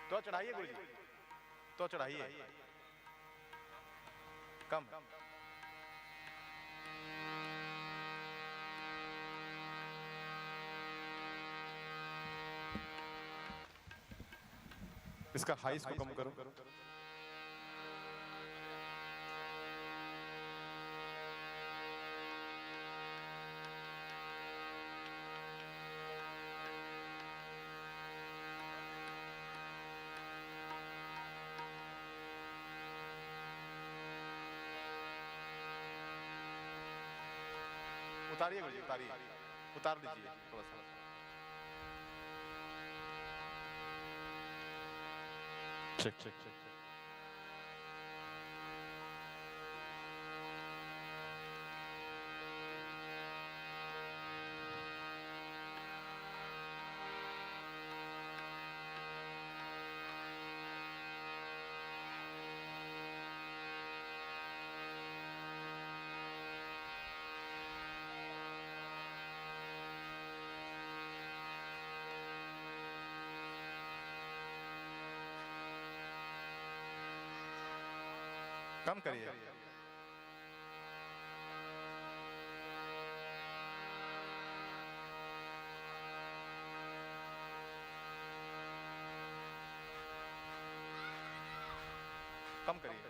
तो चढ़ाइए गुरु जी, तो चढ़ाइए कम। इसका हाइस को कम करो। उतारिए गुरु जी, उतारिए, उतार लीजिए थोड़ा सा। Check check check. कम करिए। कम करिए।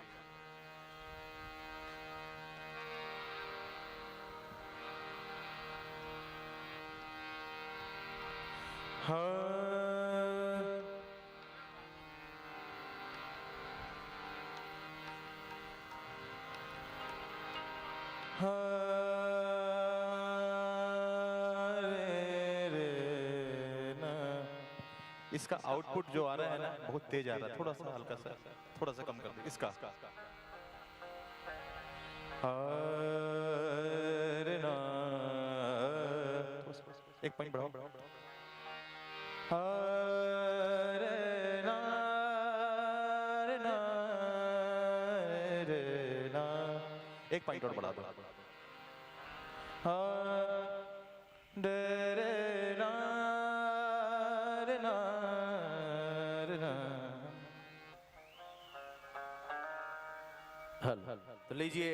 इसका आउटपुट जो आ रहा है ना बहुत तेज आ रहा है, थोड़ा सा हल्का सा, थोड़ा सा कम कर दे इसका। एक पॉइंट बढ़ाओ। एक पॉइंट और बढ़ा दो। तो लीजिए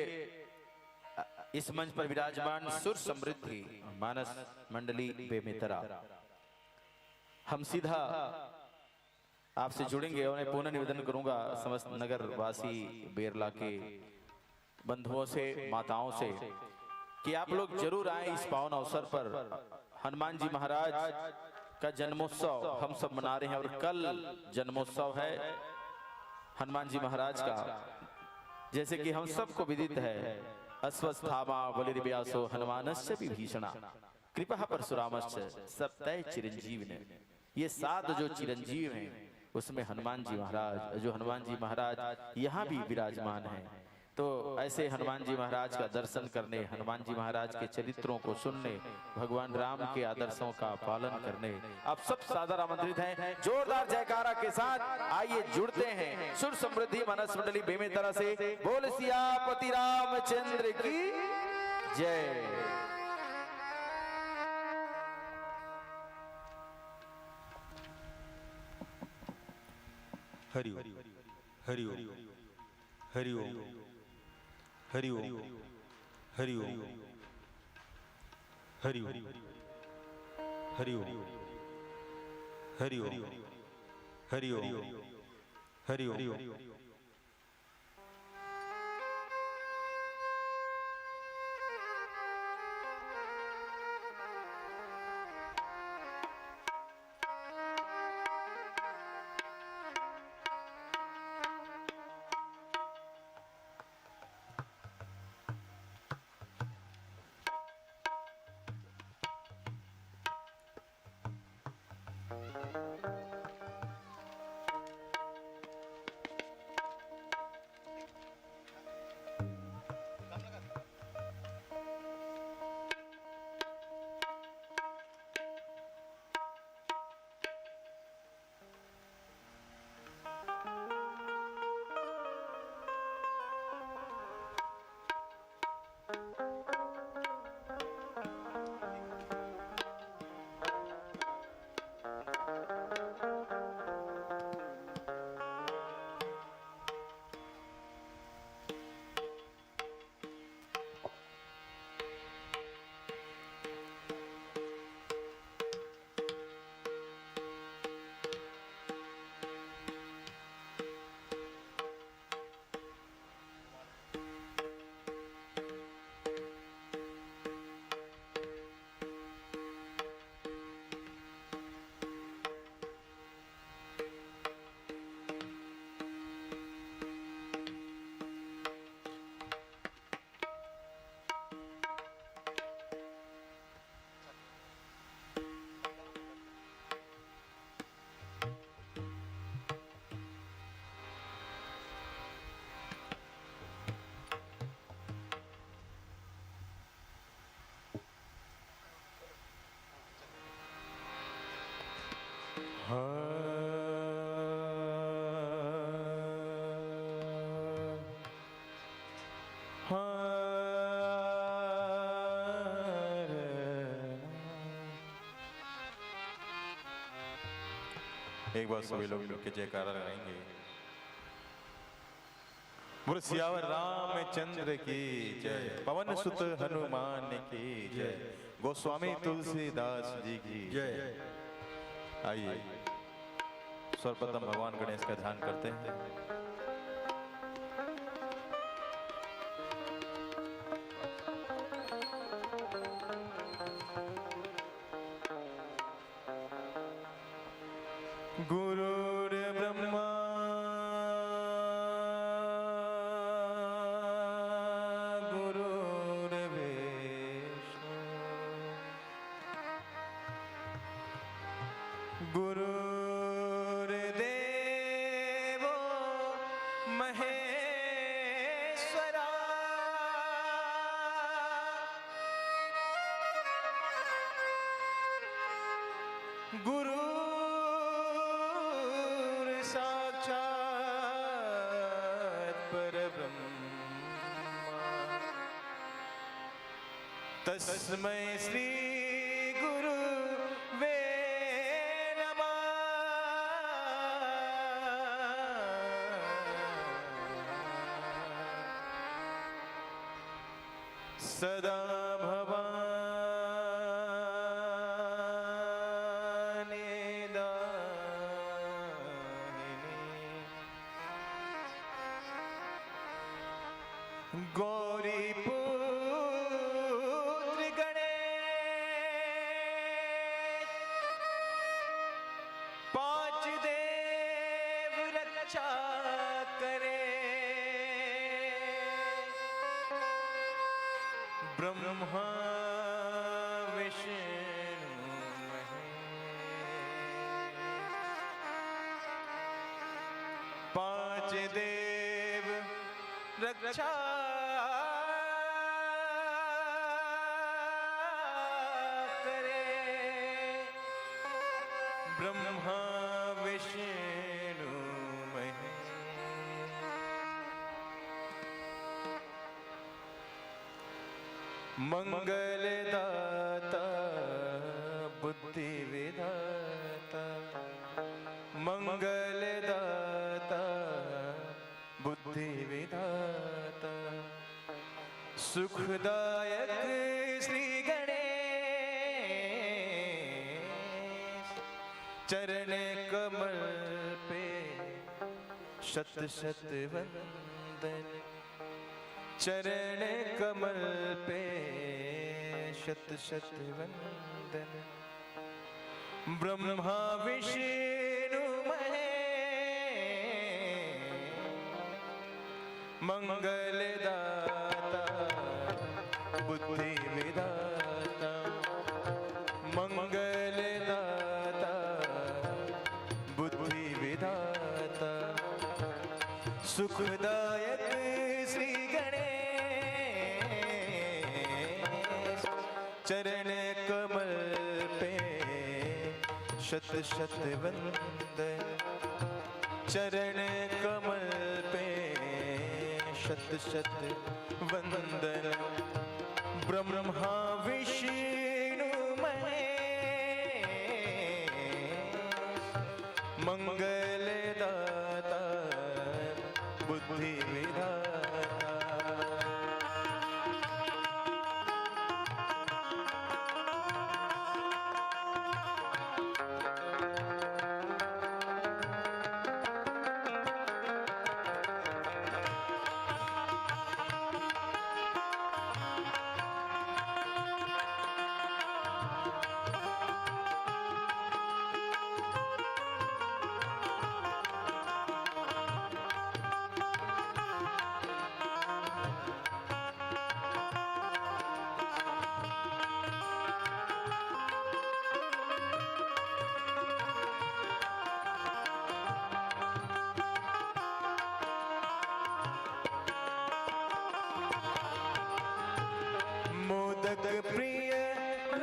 इस मंच पर विराजमान सुर समृद्धि मानस मंडली बेमेतरा, हम सीधा आपसे जुड़ेंगे और मैं पुनः निवेदन करूंगा समस्त नगर वासी बेरला के बंधुओं से, माताओं से कि आप लोग जरूर आए इस पावन अवसर पर। हनुमान जी महाराज का जन्मोत्सव हम सब मना रहे हैं और कल जन्मोत्सव है हनुमान जी महाराज का। जैसे कि हम सबको विदित है, अश्वस्थामा बलिर्व्यासो हनुमानस्य विभीषणा कृपा परशुरामश्च सप्तै चिरंजीव ने। ये 7 जो चिरंजीव हैं उसमें हनुमान जी महाराज, जो हनुमान जी महाराज यहाँ भी विराजमान हैं। तो ऐसे हनुमान जी महाराज का दर्शन करने, हनुमान जी महाराज के चरित्रों को सुनने, भगवान राम के आदर्शों का पालन करने आप सब सादर आमंत्रित हैं। जोरदार जयकारा के साथ आइए जुड़ते हैं सुर समृद्धि मानस मंडली बेमेतरा से। बोल सियापति रामचंद्र की जय। हरि ओम हरि ओम हरि ओम हरि ओम हरि ओम हरि ओम हरि ओम हरि ओम हरि ओम हरि ओम। एक बार सभी लोग मिलकर जयकारा लगाएंगे। बोल सियावर रामचंद्र की जय, पवन सुत हनुमान की जय, गोस्वामी तुलसीदास जी की जय। आइए सर्वप्रथम भगवान गणेश का ध्यान करते हैं। गुरुर्ब्रह्मा गुरुर्विष्णु गुरुर्देवो महेश्वरा गुरु तस्मै श्री गुरुवे नमः। सदा भवानी दाहिनी गौरी ब्रह्मा विष्णु महेश, पांच देव रक्षा करे। ब्रह्मा विष्णु महेश, मंगलदाता बुद्धि विधाता, मंगलदाता बुद्धि विधाता, सुखदायक श्री गणेश, चरण कमल पे शत शत वंदन, चरण कमल पे शत शत वंदन। ब्रह्मा विष्णु महेश, मंगलदाता बुद्धि विधाता, मंगलदाता सुखदायक श्री गणेश चरण कमल पे शत शत वंदन चरण कमल पे शत शत वंदन ब्रह्मा विष्णु महेश मंगलदाता बुद्धि विधाता मोदक प्रिय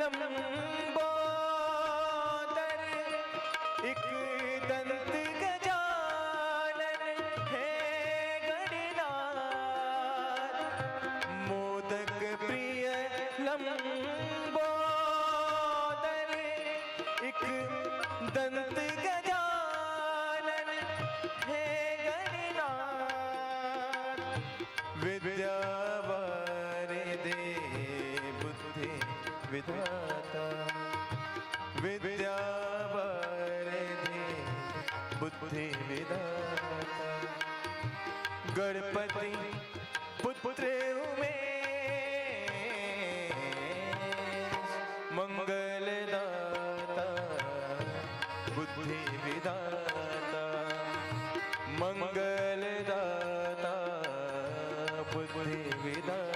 लंबोदर एक दंत गजानन है गणनाथ मोदक प्रिय लंबोदर एक दंत गजानन है गणनाथ विद्या विधाता विद्या वरदे बुद्धि विधाता गणपति पुत्र उमेश मंगलदाता बुद्धि विधाता मंगलदाता बुद्धि विधाता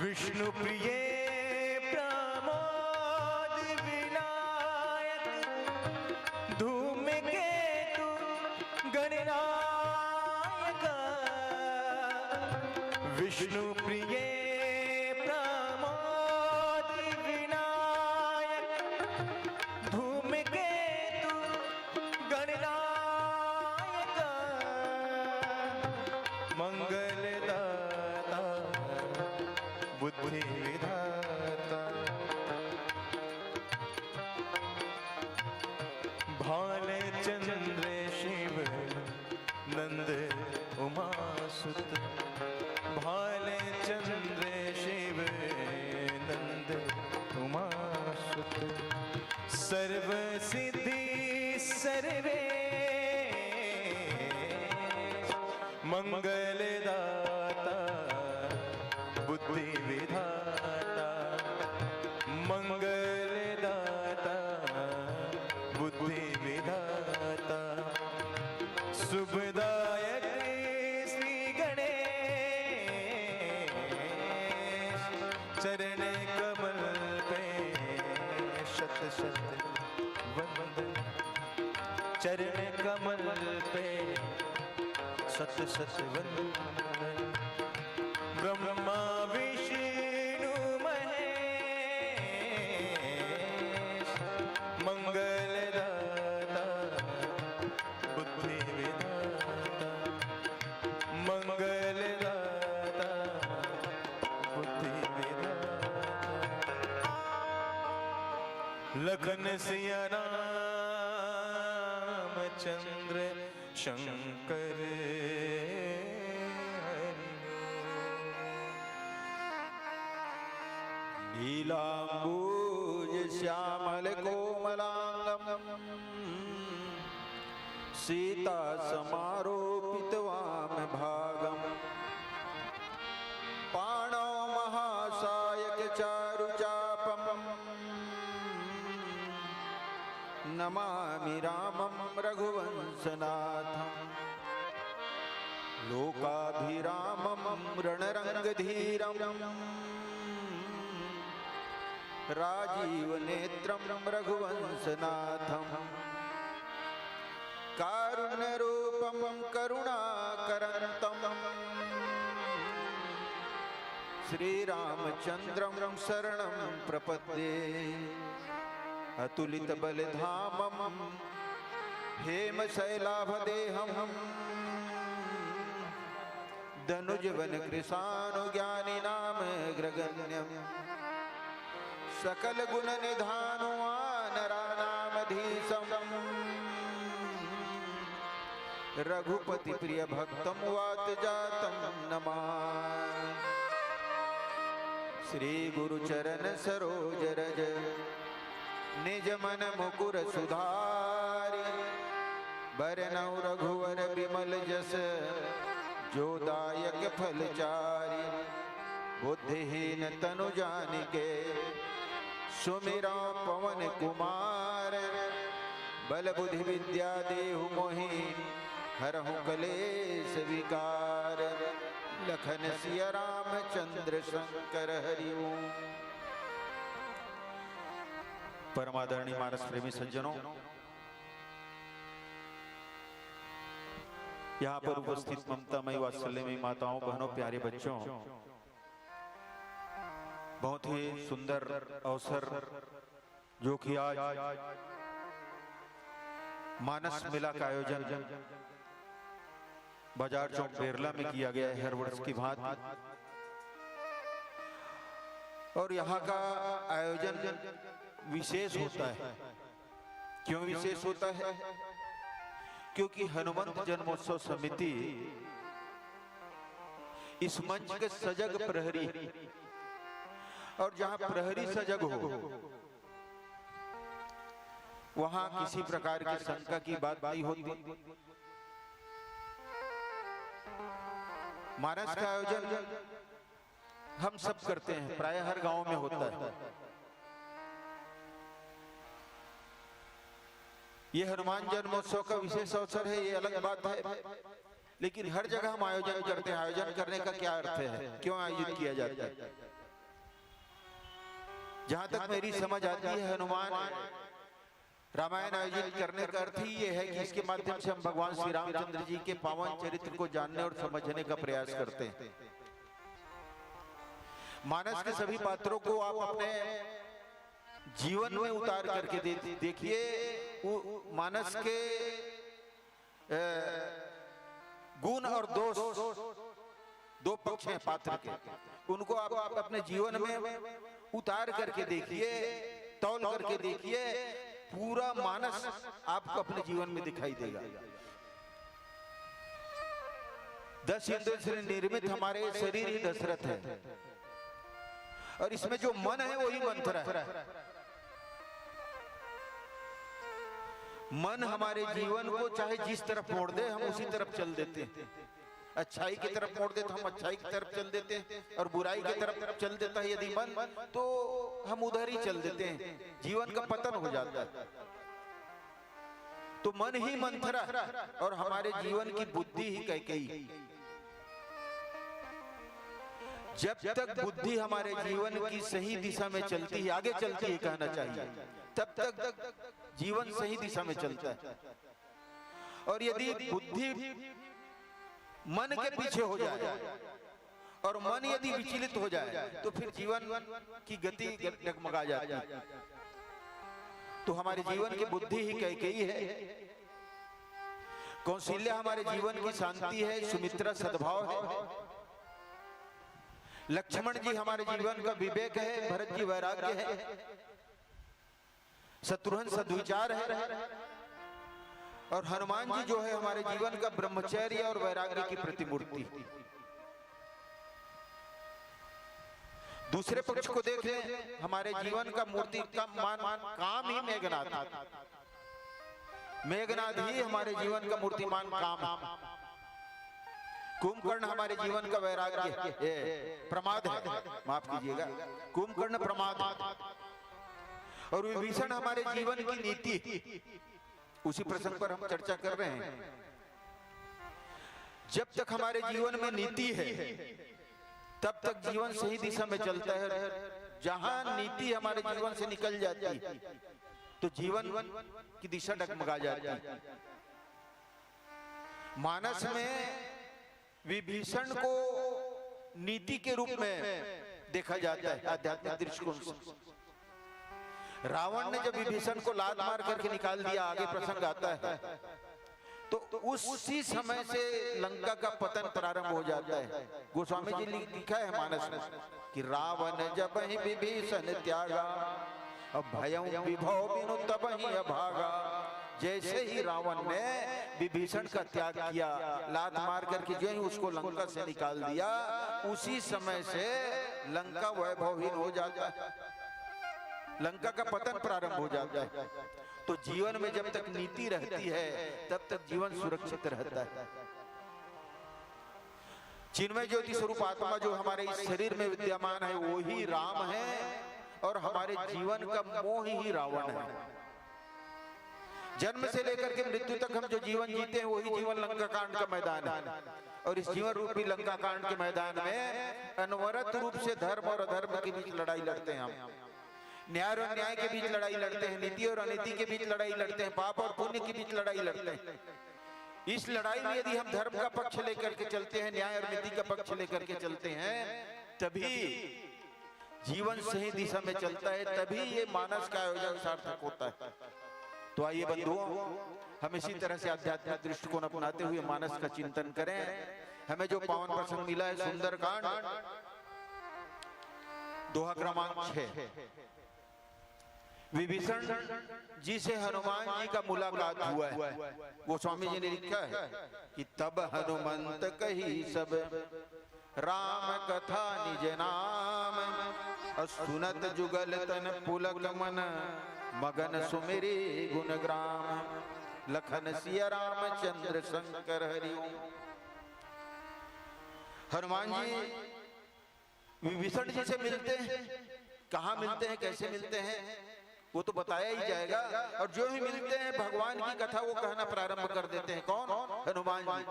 विष्णु प्रिय प्रमोद विनायक धूमकेतु गणनायक विष्णु प्रिय प्रमोद विनायक धूमकेतु गणनायक मंगलदाता बुद्धि विधाता भालचंद्र शिव नंद उमासुत भालचंद्र शिव नंद उमासुत सर्व सिद्धि सर्वे मंगलदाता बुद्धि विधाता मंगलदाता बुद्धि विधाता शुभदायक श्री गणेश चरण कमल पे शत शत वंदन चरण कमल पे शत शत वंदन ब्रह्मा विष्णु महेश मंगलदाता बुद्धि विधाता मंगलदाता बुद्धि विधाता लखन सिया राम चंद्र शंकर नीलांबूज श्यामल कोमलांगम सीता समारोपितवाम भागम पाणौ महासायक चारुचापम नमामि रामं रघुवंशनाथं लोकाभिरामं रणरंगधीरं राजीवनेत्रं रघुवंशनाथं कारुण्यरूपं करुणाकरन्तं श्रीरामचन्द्रं शरणं प्रपद्ये अतुलितबलधामं हेमशैलाभदेहं धनुजवनकृशानुज्ञानिनामग्रगण्यं सकलगुणनिधानवानरानामधीशं रघुपतिप्रियभक्तं वातजातं नमामि श्रीगुरुचरण सरोज रज निज मन मुकुर सुधारि बरनौ रघुवर बिमल जस जो दायक फलचारि बुद्धिहीन तनु जानिके सुमिरौ पवन कुमार बल बुद्धि विद्या देहु मोहि हरहु कलेश विकार लखन सिया रामचंद्र शंकर हरि ओम। परमादरणीय मानस प्रेमी सज्जनों, यहाँ पर उपस्थित ममतामयी वात्सल्यमयी माताओं, बहनों, प्यारे बच्चों, बहुत ही सुंदर अवसर जो कि आज मानस मेला का आयोजन बाजार चौक बेरला में किया गया है हर वर्ष की भांति। और यहाँ का आयोजन विशेष होता है। क्यों विशेष होता है? क्योंकि हनुमंत जन्मोत्सव समिति इस मंच के सजग प्रहरी, और जहां प्रहरी सजग हो वहां किसी प्रकार की शंका की बात नहीं होती। मानस का आयोजन हम सब करते हैं, प्राय हर गांव में होता है। ये हनुमान जन्मोत्सव का विशेष अवसर है, ये अलग बात है, लेकिन हर जगह हम आयोजन करते हैं। आयोजन करने का क्या अर्थ है? क्यों आयोजित किया जाता है? जहां तक मेरी समझ आती है, हनुमान रामायण आयोजित करने का अर्थ ही ये है कि इसके माध्यम से हम भगवान श्री रामचंद्र जी के पावन चरित्र को जानने और समझने का प्रयास करते हैं। मानस के सभी पात्रों को आप अपने जीवन में उतार करके देखिए। मानस के गुण और दोष दो पक्ष हैं पात्र के, उनको आप अपने जीवन में उतार करके देखिए, तौल करके देखिए, पूरा मानस आपको अपने जीवन में दिखाई देगा। 10 इंद्रियों से निर्मित हमारे शरीर ही दशरथ है, और इसमें जो मन है वही मंत्र है। मन हमारे जीवन को चाहे जिस तरफ मोड़ दे, हम उसी तरफ चल देते हैं। अच्छाई की तरफ मोड़ दे तो हम अच्छाई की तरफ चल देते हैं, और बुराई की तरफ चल देता है यदि मन, तो हम उधर ही चल देते हैं, जीवन का पतन हो जाता है। तो मन ही मंथरा और हमारे जीवन की बुद्धि ही कैकेयी। जब तक बुद्धि हमारे जीवन की सही दिशा में चलती है, आगे चलती है कहना चाहिए, तब तक जीवन सही दिशा में चलता है। और यदि बुद्धि मन के पीछे हो जाए और मन यदि विचलित हो जाए, तो फिर जीवन की गति डगमगा जाती है। तो हमारे जीवन की बुद्धि ही कैकेयी है, कौशल्या हमारे जीवन की शांति है, सुमित्रा सद्भाव है, लक्ष्मण जी हमारे जीवन का विवेक है, भरत जी वैराग्य है, शत्रुघ्न सद्विचार है, और हनुमान जी जो है हमारे जीवन का ब्रह्मचर्य और वैराग्य की प्रतिमूर्ति। दूसरे पक्ष को देख लें, हमारे जीवन का मूर्ति का मान काम ही मेघनाथ। मेघनाद ही हमारे जीवन का मूर्तिमान काम, कुंभकर्ण हमारे जीवन का वैराग्य प्रमाद है, माफ कीजिएगा, कुंभकर्ण प्रमाद, और विभीषण हमारे जीवन की नीति। उसी प्रसंग पर हम चर्चा कर रहे हैं। जब तक हमारे जीवन में नीति है तब तक जीवन सही दिशा में चलता है। जहां नीति हमारे जीवन से निकल जाती है तो जीवन की दिशा डगमगा जाती है। मानस में विभीषण को नीति के रूप में देखा जाता है आध्यात्मिक दृष्टिकोण से। रावण ने जब विभीषण को लात मार करके निकाल दिया, आगे प्रसंग आता है, तो उसी समय से लंका का पतन प्रारंभ हो जाता है। गोस्वामी जी लिखा है मानस में कि रावण जब ही विभीषण त्यागा, अब भयं विभव बिनु तब ही अभागा। जैसे ही रावण ने विभीषण का त्याग किया, लात मार करके जो ही उसको लंका से निकाल दिया, उसी समय से लंका वैभवहीन हो जाता है, लंका का पतन प्रारंभ हो जाता है। तो जीवन में जब तक नीति रहती है तब तक जीवन सुरक्षित रहता है। चिन्मय ज्योति स्वरूप आत्मा जो हमारे इस शरीर में विद्यमान है वो ही राम है, और हमारे जीवन का मोह ही रावण है। जन्म से लेकर के मृत्यु तक हम जो जीवन जीते हैं वही जीवन लंका कांड का मैदान है। और इस जीवन रूपी लंका कांड के मैदान में अनवरत रूप से धर्म और अधर्म के बीच लड़ाई लड़ते हैं हम, न्याय और अन्याय के बीच लड़ाई लड़ते हैं, नीति और अनीति के बीच लड़ाई लड़ते हैं, पाप और पुण्य के बीच लड़ाई लड़ते हैं। इस लड़ाई में यदि हम धर्म का पक्ष लेकर के चलते हैं, न्याय और नीति का पक्ष लेकर के चलते हैं, तभी जीवन सही दिशा में चलता है, तभी ये मानस का आयोजन सार्थक होता है। तो आइए बंधुओं, हम इसी तरह से आध्यात्मिक दृष्टिकोण अपनाते हुए मानस का चिंतन करें। हमें जो पावन प्रसंग मिला है सुंदरकांड दोहा क्रमांक 6, विभीषण जी से हनुमान जी का मुलाकात हुआ है। गोस्वामी जी ने लिखा है कि तब हनुमंत कही सब राम कथा निज नाम, सुनत जुगल तन पुलक मन मगन सुमेरे गुणग्राम, लखन सिया रामचंद्र शंकर हरिओम। हनुमान जी विभीषण जी से मिलते हैं, कहाँ मिलते हैं, कैसे मिलते हैं वो तो बताया ही जाएगा। और जो ही मिलते हैं भगवान की कथा वो कहना प्रारंभ कर देते हैं। कौन? हनुमान जी।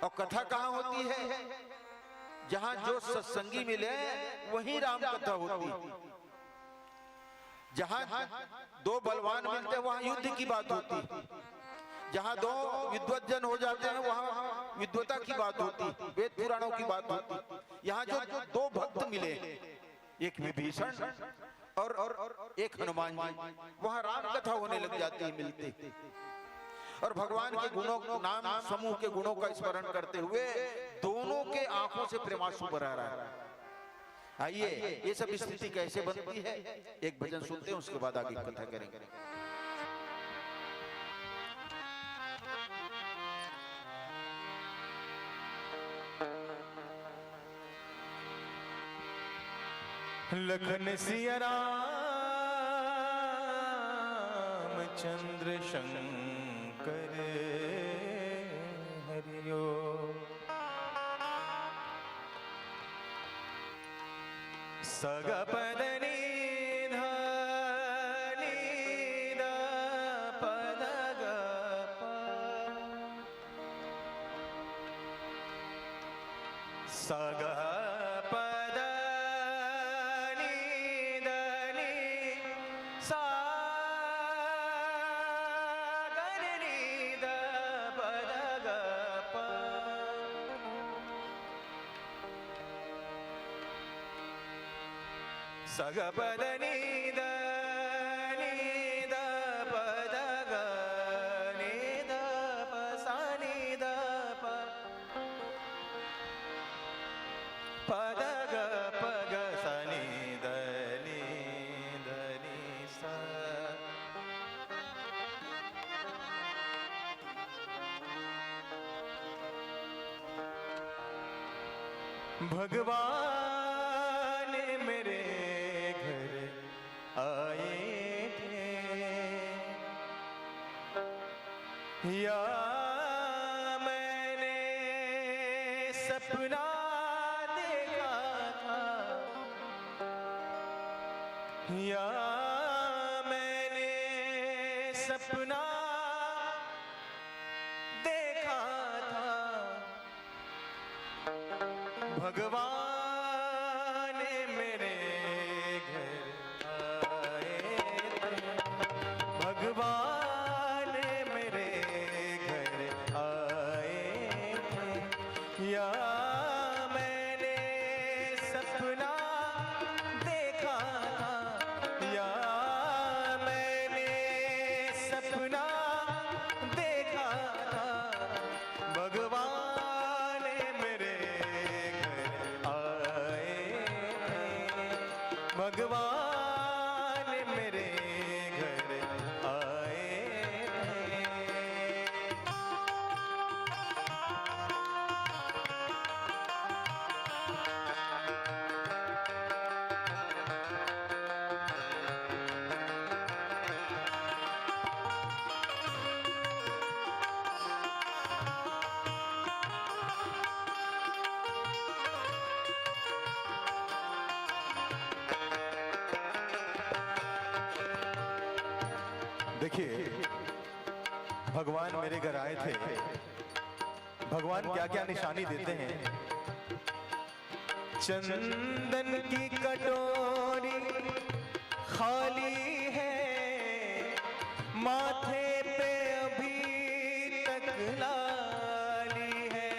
और कथा कहाँ होती है? जहां जो सत्संगी मिले वहीं राम कथा होती है। जहां दो बलवान मिलते हैं वहां युद्ध की बात होती है। जहां दो विद्वज्जन हो जाते हैं वहां विद्वता की बात होती, वेद पुराणों की बात होती। यहाँ जो दो भक्त मिले, एक विभीषण और एक हनुमान जी, वहां राम कथा होने लग जाती है मिलते। और भगवान के गुणों, नाम समूह के गुणों का स्मरण करते हुए दोनों के आंखों से प्रेमाश्रु बरह रहा है। आइए ये सब स्थिति कैसे बनती है, एक भजन सुनते हैं, उसके बाद आगे कथा करेंगे। लखन सिया रामचंद्र शंकर हरिओ, सगपदनी धनी द पदग सग सगपदनी द नी द पदग नी द प सा नी द प पदग पग सा नी द नी सा। भगवान मेरे आए थे या मैंने सपना देखा था, या मैंने सपना देखा था, भगवान मेरे घर आए थे, भगवान मेरे घर आए थे, या मैंने सपना देखा था, या मैंने सपना देखा था, भगवान मेरे घर आए थे, भगवान मेरे घर आए थे। देखिए, भगवान मेरे घर आए थे, भगवान क्या क्या निशानी देते हैं। चंदन की कटोरी खाली है, माथे पे अभी तक लाली है,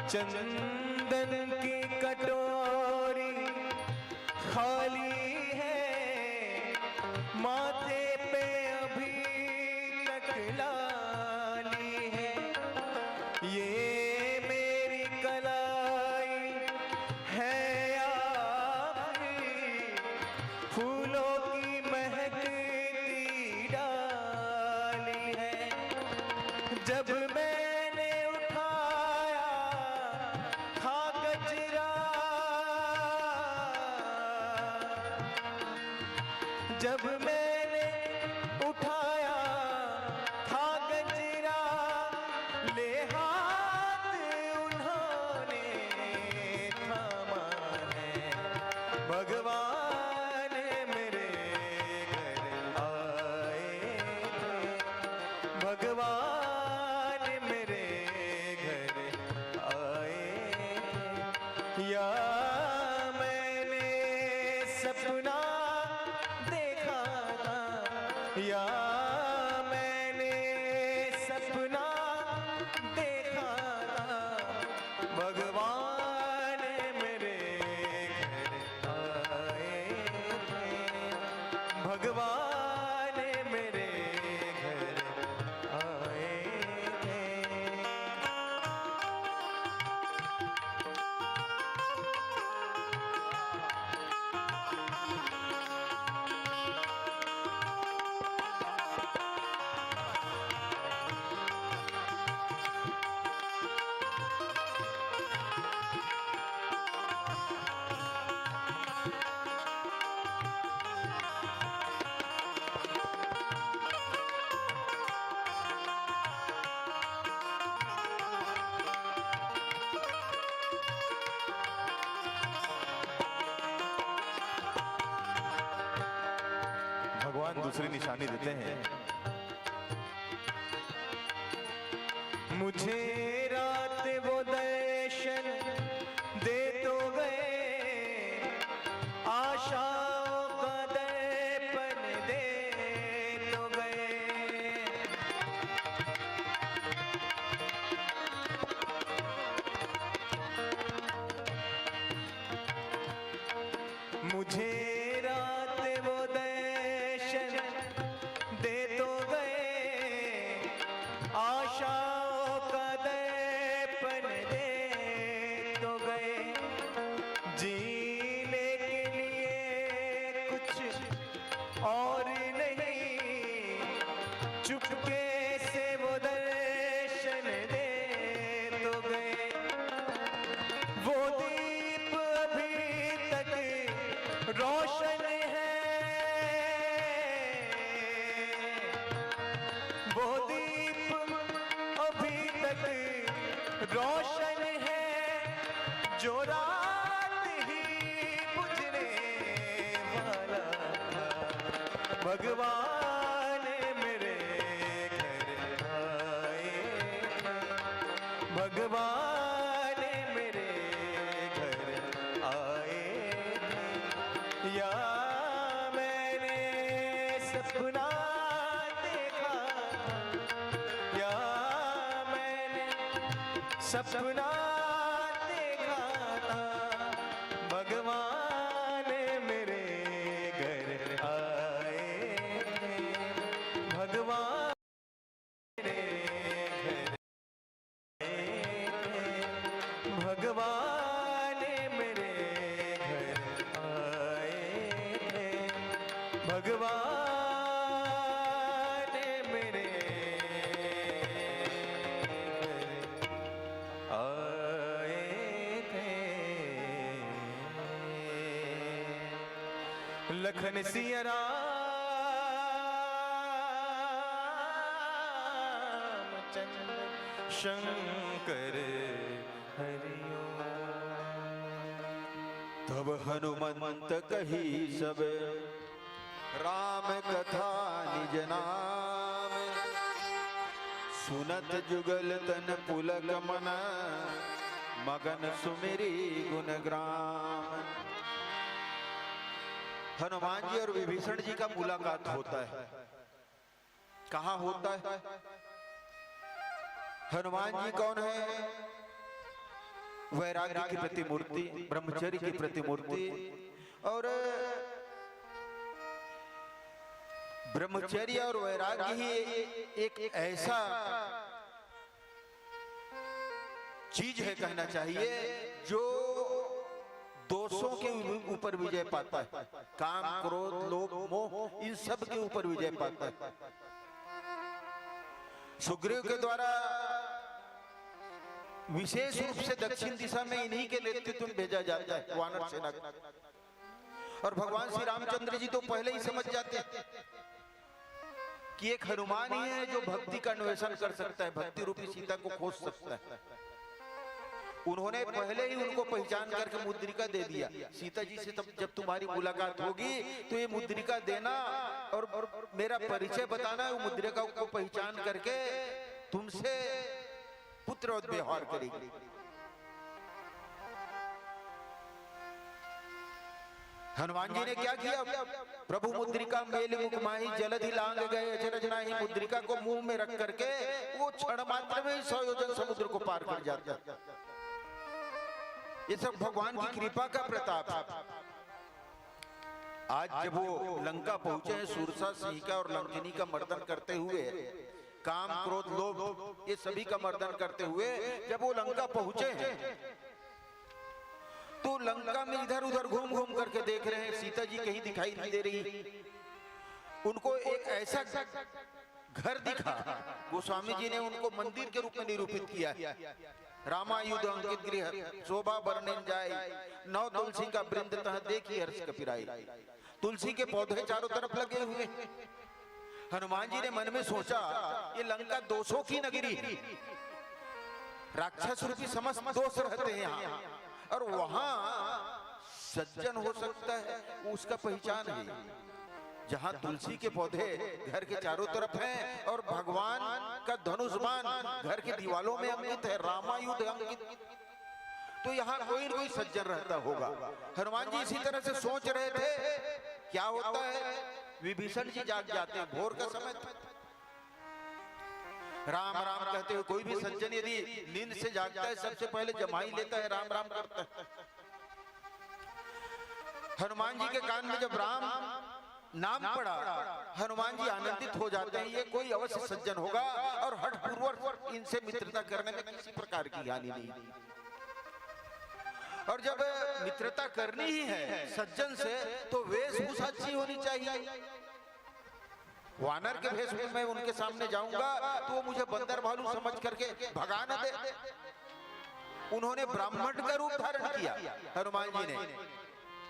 चंदन की कटोरी खाली है, माथे पे अभी तक लाली है, ये मेरी कलाई है या फिर फूलों की महकती डाली है। जब मैंने उठाया था गजरा, जब मैंने उठाया था गजरा, ले हाथ उन्होंने थामा है, भगवान मेरे घर आए थे, भगवान मेरे घर आए थे, या मैंने सपना देखा था, या मैंने सपना देखा था, भगवान मेरे घर आए थे, भगवान मेरे घर आए थे। भगवान दूसरी निशानी देते हैं। मुझे रात वो दर्शन दे तो गए, आशाओं का दर्पण दे तो गए, मुझे रात वो दर्शन दे तो गए, आशाओं का दर्पण दे तो गए, जीने के लिए कुछ और नहीं, चुपके से वो दर्शन दे तो गए, वो दीप अभी तक रोशन जो रात ही बुझने वाला था, भगवान मेरे घर आए, भगवान मेरे घर आए, या मैंने सपना देखा, या मैंने सपना देखा था, भगवान मेरे घर आए, भगवान मेरे घर आए, भगवान मेरे घर आए, भगवान मेरे आए थे। लखन सिया राम चंद्र शंकर हरिओम। तब हनुमंत कही सब राम कथा निज नाम, सुनत जुगल तन पुलक मन, मगन सुमिरी गुण ग्राम। हनुमान जी और विभीषण जी का मुलाकात होता है। कहाँ होता है? हनुमान जी कौन है? वैराग्य की प्रतिमूर्ति, ब्रह्मचर्य की प्रतिमूर्ति। और ब्रह्मचर्य और वैराग्य ही एक ऐसा चीज है, कहना चाहिए, जो दोषों के ऊपर विजय पाता है। काम, क्रोध, लोभ, मोह, इन सब के ऊपर विजय पाता है। सुग्रीव के द्वारा विशेष रूप से दक्षिण दिशा में इन्हीं के नेतृत्व में भेजा जाता है, वानर सेना। और भगवान श्री रामचंद्र जी तो पहले ही समझ जाते हैं कि एक हनुमान ही है जो भक्ति का अन्वेषण कर सकता है, भक्ति रूपी सीता को खोज सकता है। उन्होंने पहले ही उनको पहचान करके मुद्रिका दे दिया। सीता जी से जब तुम्हारी मुलाकात होगी तो ये मुद्रिका देना और मेरा परिचय बताना। वो मुद्रिका को पहचान करके तुमसे पुत्रवत व्यवहार करेगी। हनुमान जी ने क्या किया? प्रभु मुद्रिका मेल मुख माही, जलधि लांग गए अचरज नाही। मुद्रिका को मुंह में रख करके वो क्षण मात्र में 100 योजन समुद्र को पार कर जाता। ये सब भगवान की कृपा का प्रताप है। आज जब वो लंका पहुंचे हैं, सुरसा, सिंहिका और लंकिनी का मर्दन करते हुए, काम, क्रोध, लोभ, ये सभी का मर्दन करते हुए जब वो लंका पहुंचे हैं, तो लंका में इधर उधर घूम घूम करके देख रहे हैं, सीता जी कहीं दिखाई नहीं दे रही। उनको एक ऐसा घर दिखा, गोस्वामी जी ने उनको मंदिर के रूप में निरूपित किया। रामायुध अंकित गृह, शोभा वर्णन जाए, 9 तुलसी का वृंद तह देखी हर्ष कपिराई। तुलसी के पौधे चारों तरफ लगे हुए। हनुमान जी ने मन में सोचा, ये लंका दोषों की नगरी, राक्षस रूपी समस्त दोष रहते हैं यहाँ, और वहां सज्जन हो सकता है, उसका पहचान है। जहां तुलसी के पौधे घर के चारों तरफ हैं और भगवान का धनुष्मान घर की दीवालों में अंकित है, रामायुध अंकित, तो यहाँ कोई न कोई सज्जन रहता होगा। हनुमान जी इसी तरह से सोच रहे थे। क्या होता है? विभीषण जी जाग जाते हैं, भोर का समय था। राम राम कहते हुए कोई भी सज्जन यदि नींद से जागता है, सबसे पहले जमाई लेता है, राम राम करता है। हनुमान जी के कान में जब राम नाम पड़ा, हनुमान जी आनंदित हो जाते हैं। ये कोई अवश्य सज्जन होगा और हठपूर्वक इनसे मित्रता करने में किसी प्रकार की हानि नहीं। और जब मित्रता करनी ही है सज्जन से, तो वेशभूषा अच्छी होनी चाहिए। वानर के भेष में मैं उनके सामने जाऊंगा तो वो मुझे बंदर भालू समझ करके भगा न दे। उन्होंने ब्राह्मण का रूप धारण किया हनुमान जी ने।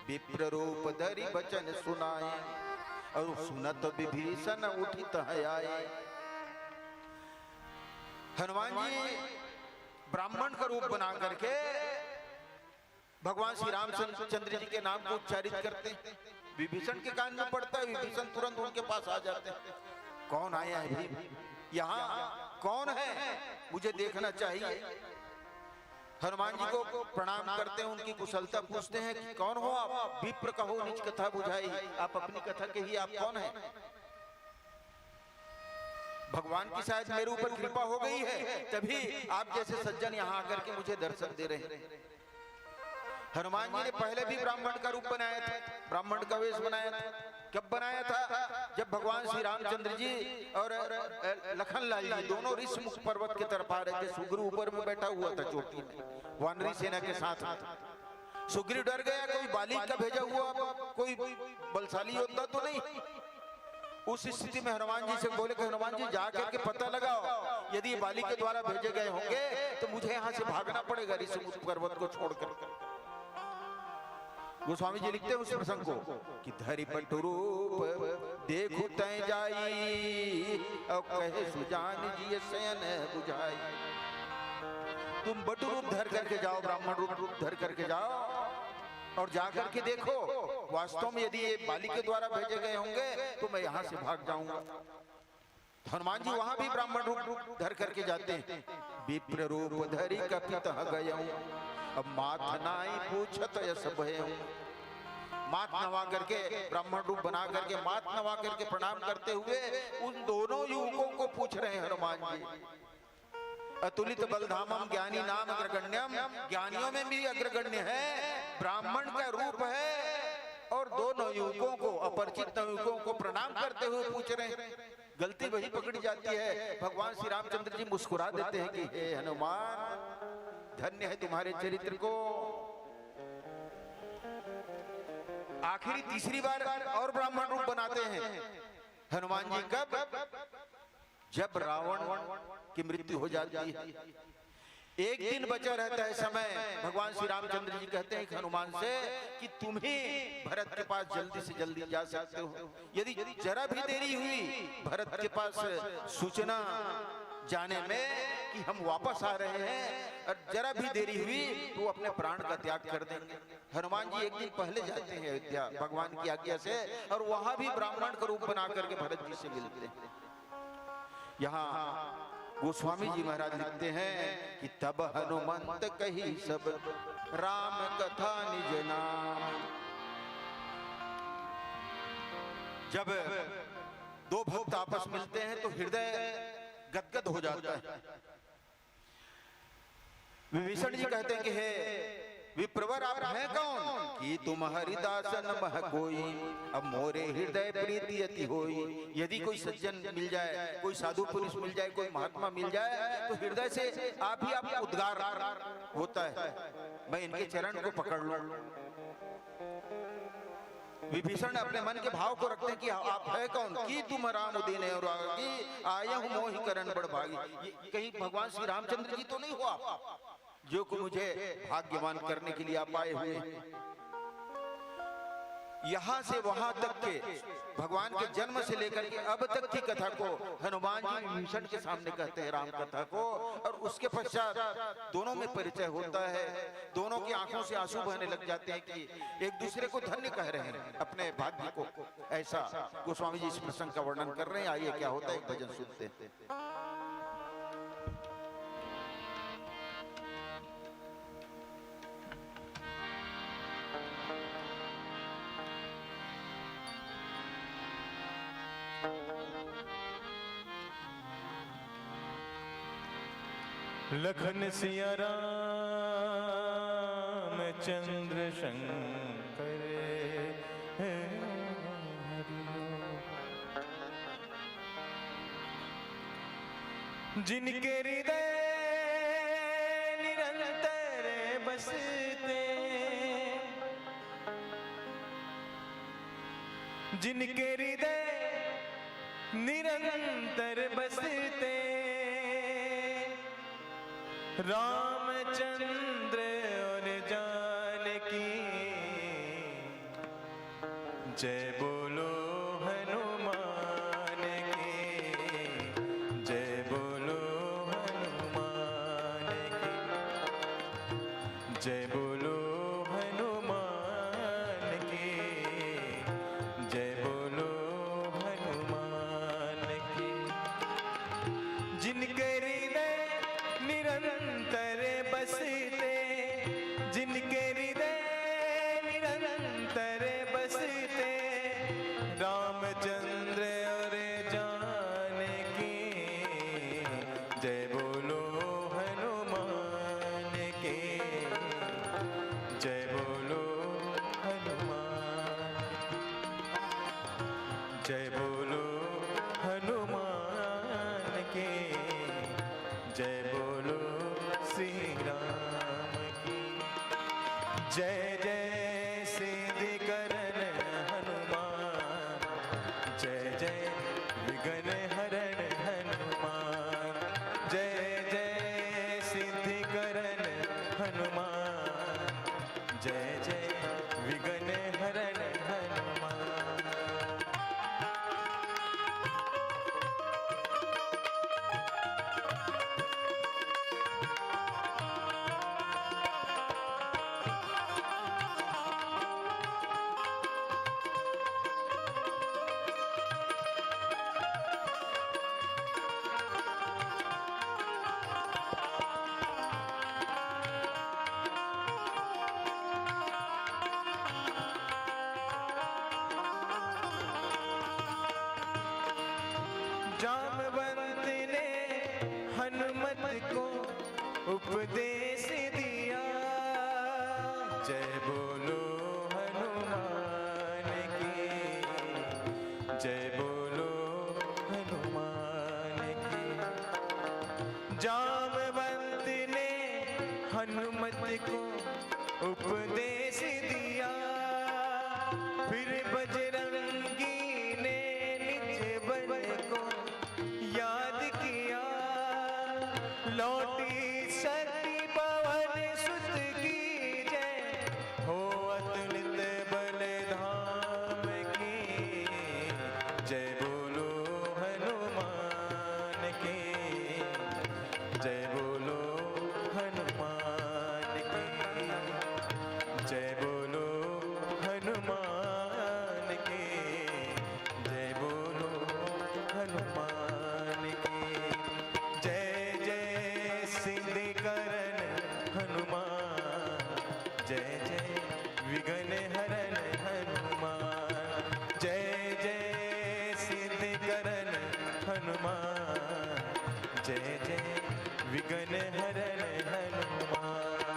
विप्र रूप धरि बचन सुनाए, और सुनत विभीषण उठित आए। हनुमान जी ब्राह्मण का रूप बना करके भगवान श्री रामचंद्र जी के नाम को उच्चारित करते हैं। विभीषण के कान में पड़ता है, विभीषण तुरंत उनके पास आ जाते हैं। कौन आया है भाई, यहाँ कौन है, मुझे देखना चाहिए। हनुमान जी को प्रणाम करते हैं, उनकी कुशलता पूछते हैं कि कौन हो आप। विप्र कहो निज कथा बुझाई, आप अपनी कथा कहिए, आप कौन है। भगवान की शायद मेरे ऊपर कृपा हो गई है, तभी आप जैसे सज्जन यहाँ आकर के मुझे दर्शन दे रहे हैं। हनुमान जी ने पहले भी ब्राह्मण का रूप बनाया था, ब्राह्मण का वेश बनाया था। कब बनाया था, जब भगवान श्री रामचंद्र जी और लखनलाल जी दोनों ऋषमुख पर्वत की तरफ आ रहे थे। सुग्रीव ऊपर में बैठा हुआ था चोटी में, वानरी सेना के साथ। सुग्रीव डर गया, कोई बाली का भेजा हुआ कोई बलशाली योद्धा तो नहीं। उस स्थिति में हनुमान जी से बोले कि हनुमान जी जाकर के पता लगाओ, यदि बाली के द्वारा भेजे गए होंगे तो मुझे यहाँ से भागना पड़ेगा ऋषमुख पर्वत को छोड़कर। गोस्वामी जी लिखते हैं उस प्रसंग को कि धरि पटु रूप देखु तय जाई, और कहे सुजान जी शयन बुझाई। तुम बटु रूप धर करके जाओ, ब्राह्मण रूप धर करके जाओ और जाकर के देखो, वास्तव में यदि ये बाली के द्वारा भेजे गए होंगे तो मैं यहाँ से भाग जाऊंगा। हनुमान जी वहां भी ब्राह्मण रूप धर करके जाते हैं। विप्र रूप धरि कपित गयऊं, अब माथ नाई पूछत यस भयऊं। माथ नवा करके, ब्राह्मण रूप बना करके माथ नवा करके प्रणाम करते हुए उन दोनों युवकों को पूछ रहे हैं हनुमान जी। अतुलित बलधामम ज्ञानी नाम अग्रगण्यम, ज्ञानियों में भी अग्रगण्य है, ब्राह्मण का रूप है। और दोनों युवकों को, अपरिचित युवकों को प्रणाम करते हुए पूछ रहे हैं। गलती वही पकड़ी जाती है। भगवान श्री रामचंद्र जी मुस्कुरा देते हैं कि हे हनुमान, धन्य है तुम्हारे चरित्र को। आखिरी तीसरी बार और ब्राह्मण रूप बनाते हैं हनुमान जी। कब, जब रावण की मृत्यु हो जाती है, एक दिन बचा रहता है समय, भगवान श्री रामचंद्र जी कहते हैं हनुमान से कि तुम ही भरत के पास जल्दी से जल्दी जा सकते हो। यदि जरा भी देरी हुई भरत के पास सूचना जाने में कि हम वापस आ रहे हैं, और जरा भी देरी हुई तो वो अपने प्राण का त्याग कर देंगे। हनुमान जी एक दिन पहले जाते हैं अयोध्या भगवान की आज्ञा से, और वहां भी ब्राह्मण का रूप बना करके भरत जी से मिलते हैं। यहाँ गोस्वामी जी महाराज लिखते हैं कि तब हनुमंत कही सब राम कथा निज नाम। जब दो भक्त आपस मिलते हैं तो हृदय गदगद हो जाता है। विभीषण जी कहते हैं कि हे विप्रवर, आप हैं कौन कि तुम हरिदासन मह कोई, अब मोरे हृदय प्रीति अति होई। यदि कोई सज्जन मिल जाए, कोई साधु पुरुष मिल जाए, कोई महात्मा मिल जाए तो हृदय से आप ही आपका उद्गार होता है, मैं इनके चरण को पकड़ लूं। विभीषण अपने मन के भाव को रखते हैं कि आप है कौन कि तुम राम उदीन आया हूं मोहि करण बड़ भागी। कहीं भगवान श्री रामचंद्र जी तो नहीं हो आप, जो को मुझे भाग्यवान करने के लिए आप आए हुए हैं। यहाँ से वहां तक के भगवान के जन्म से लेकर के अब तक की कथा को हनुमान जी विभीषण के सामने कहते हैं, राम कथा को। और उसके पश्चात दोनों में परिचय होता है, दोनों की आंखों से आंसू बहने लग जाते हैं कि एक दूसरे को धन्य कह रहे हैं अपने भाग्य को। ऐसा गोस्वामी जी इस प्रसंग का वर्णन कर रहे हैं। आइए क्या होता है, एक भजन सुनते हैं। लखन सिया राम चंद्र शंकर जिनके हृदय निरंतर बसते, जिनके हृदय निरंतर बसते, रामचंद्र और जानकी जय बोलो हनुमान की, जय बोलो हनुमान की, जय बोलो जय बोलो हनुमान के, जय बोलो श्री राम की। जय जय सिद्धिकरण हनुमान, जय जय विघ्न हरण हनुमान। जय जय सिद्धिकरण हनुमान, जय जय विघ्न हरण हनुमान। जामवंत ने हनुमत को उपदेश दिया, जय बोलो हनुमान की, जय बोलो हनुमान की। जामवंत ने हनुमत को उपदेश दिया, फिर बजरंगी ने निज बल को याद किया। लौटी शक्ति पवन सुत की जय, हो अतुलित बल धाम की। जय बोलो हनुमान के, जय बोलो हनुमान के, जय बोलो हनुमान के, जय बोलो हनुमान के। जय जय सिद्धिकरण हनुमान, जय जय विघ्न हरण हनुमान। जय जय सिद्धिकरण हनुमान, जय जय विघ्न हरण हनुमान।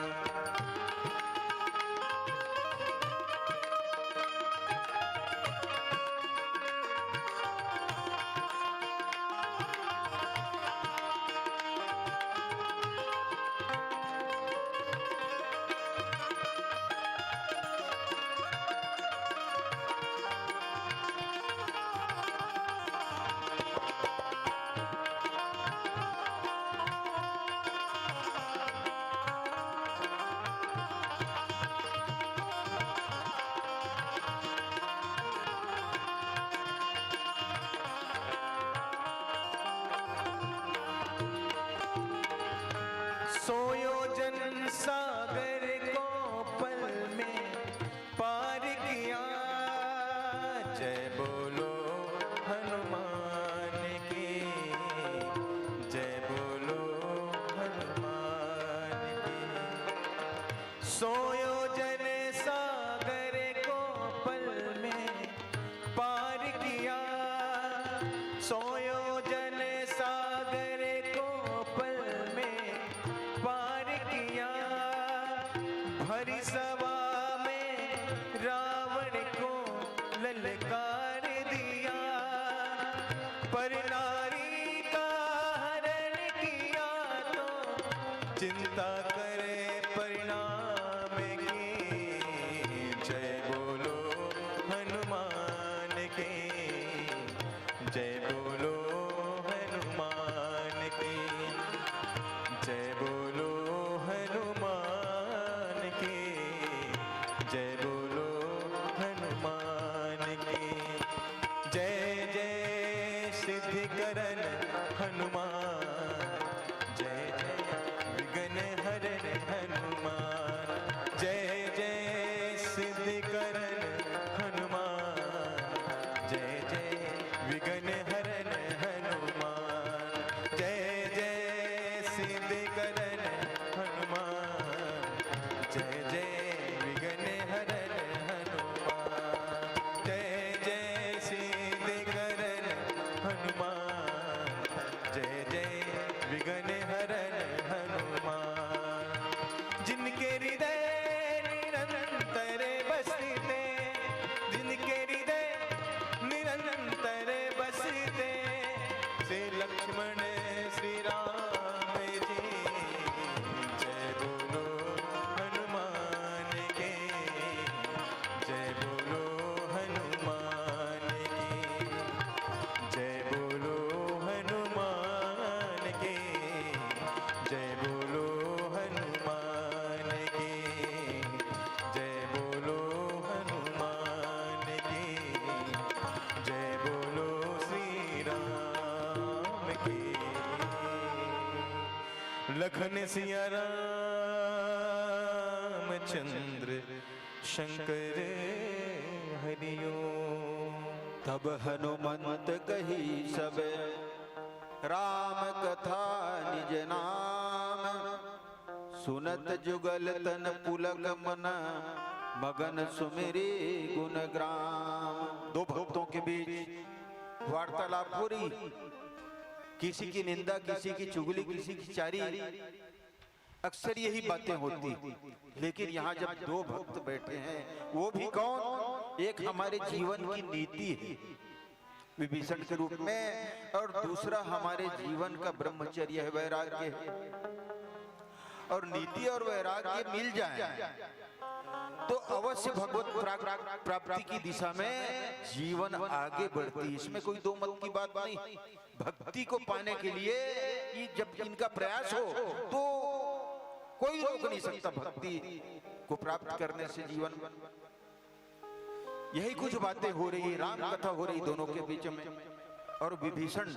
सोयोजन सागर को पल में पार किया, जय बोलो हनुमान की, जय बोलो हनुमान की। सोयोजन सागर को पल में पार किया, सोयोजन सागर को पल में पार किया। भरी सभा में रावण को ललकार दिया, पर नारी का हरण किया तो चिंता करे परिणाम की। जय बोलो हनुमान के, जय बोलो हनुमान की, जय बोलो हनुमान की, जय बोलो हनुमान की। जय जय सिद्धिकरण हनुमान, जय जय विघ्न हरण हनुमान। जय जय सिद्धिकरण हनुमान, जय जय विघ्न हरण हनुमान। जय जय सिद्धिकरण हनुमान, जय जय विघ्न हरण हनुमान। जय जय सिद्धिकरण हनुमान, जय जय विघ्न हरण हनुमान। जिनके हृदय निरंतर बसते, जिनके हृदय निरंतर लखन सिया राम चंद्र शंकर हरिओम। तब हनुमंत कही सब राम कथा निज नाम, सुनत जुगल तन पुलक मन मगन सुमिरे गुण ग्राम। दो भक्तों के बीच वार्तालाप हो रही, किसी की निंदा, किसी की चुगली, किसी की चारी, अक्सर यही बातें होती। लेकिन यहाँ जब दो भक्त बैठे हैं, वो भी कौन, एक हमारे जीवन की नीति है विभीषण के रूप में, और दूसरा हमारे जीवन का ब्रह्मचर्य है, वैराग्य है। और नीति और वैराग्य मिल जाए तो अवश्य भगवत प्राप्ति की दिशा में जीवन आगे बढ़ती। इसमें कोई दो मत की बात नहीं। भक्ति को पाने के लिए जब इनका प्रयास हो तो कोई रोक नहीं सकता भक्ति को प्राप्त करने से जीवन। यही कुछ बातें हो रही है, राम कथा हो रही दोनों के बीच में। और विभीषण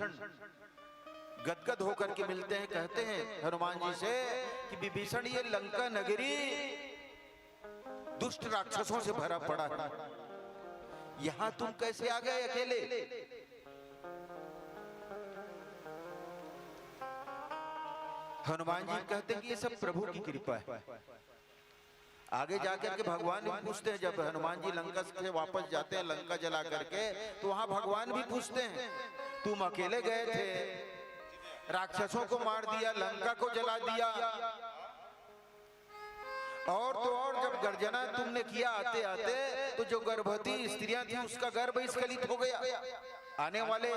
गदगद होकर के मिलते हैं, कहते हैं हनुमान जी से कि विभीषण ये लंका नगरी दुष्ट राक्षसों से भरा पड़ा है, यहां तुम कैसे आ गए अकेले? हनुमान जी कहते हैं कि ये सब प्रभु की कृपा है। आगे जाकर के भगवान भी पूछते हैं, जब हनुमान जी लंका से वापस जाते हैं लंका जला करके, तो वहां भगवान भी पूछते हैं तुम अकेले गए थे, राक्षसों को मार दिया, लंका को जला दिया, और तो और जब गर्जना तुमने किया आते आते, तो जो गर्भवती स्त्रियां थी उसका गर्भ स्खलित हो गया, आने वाले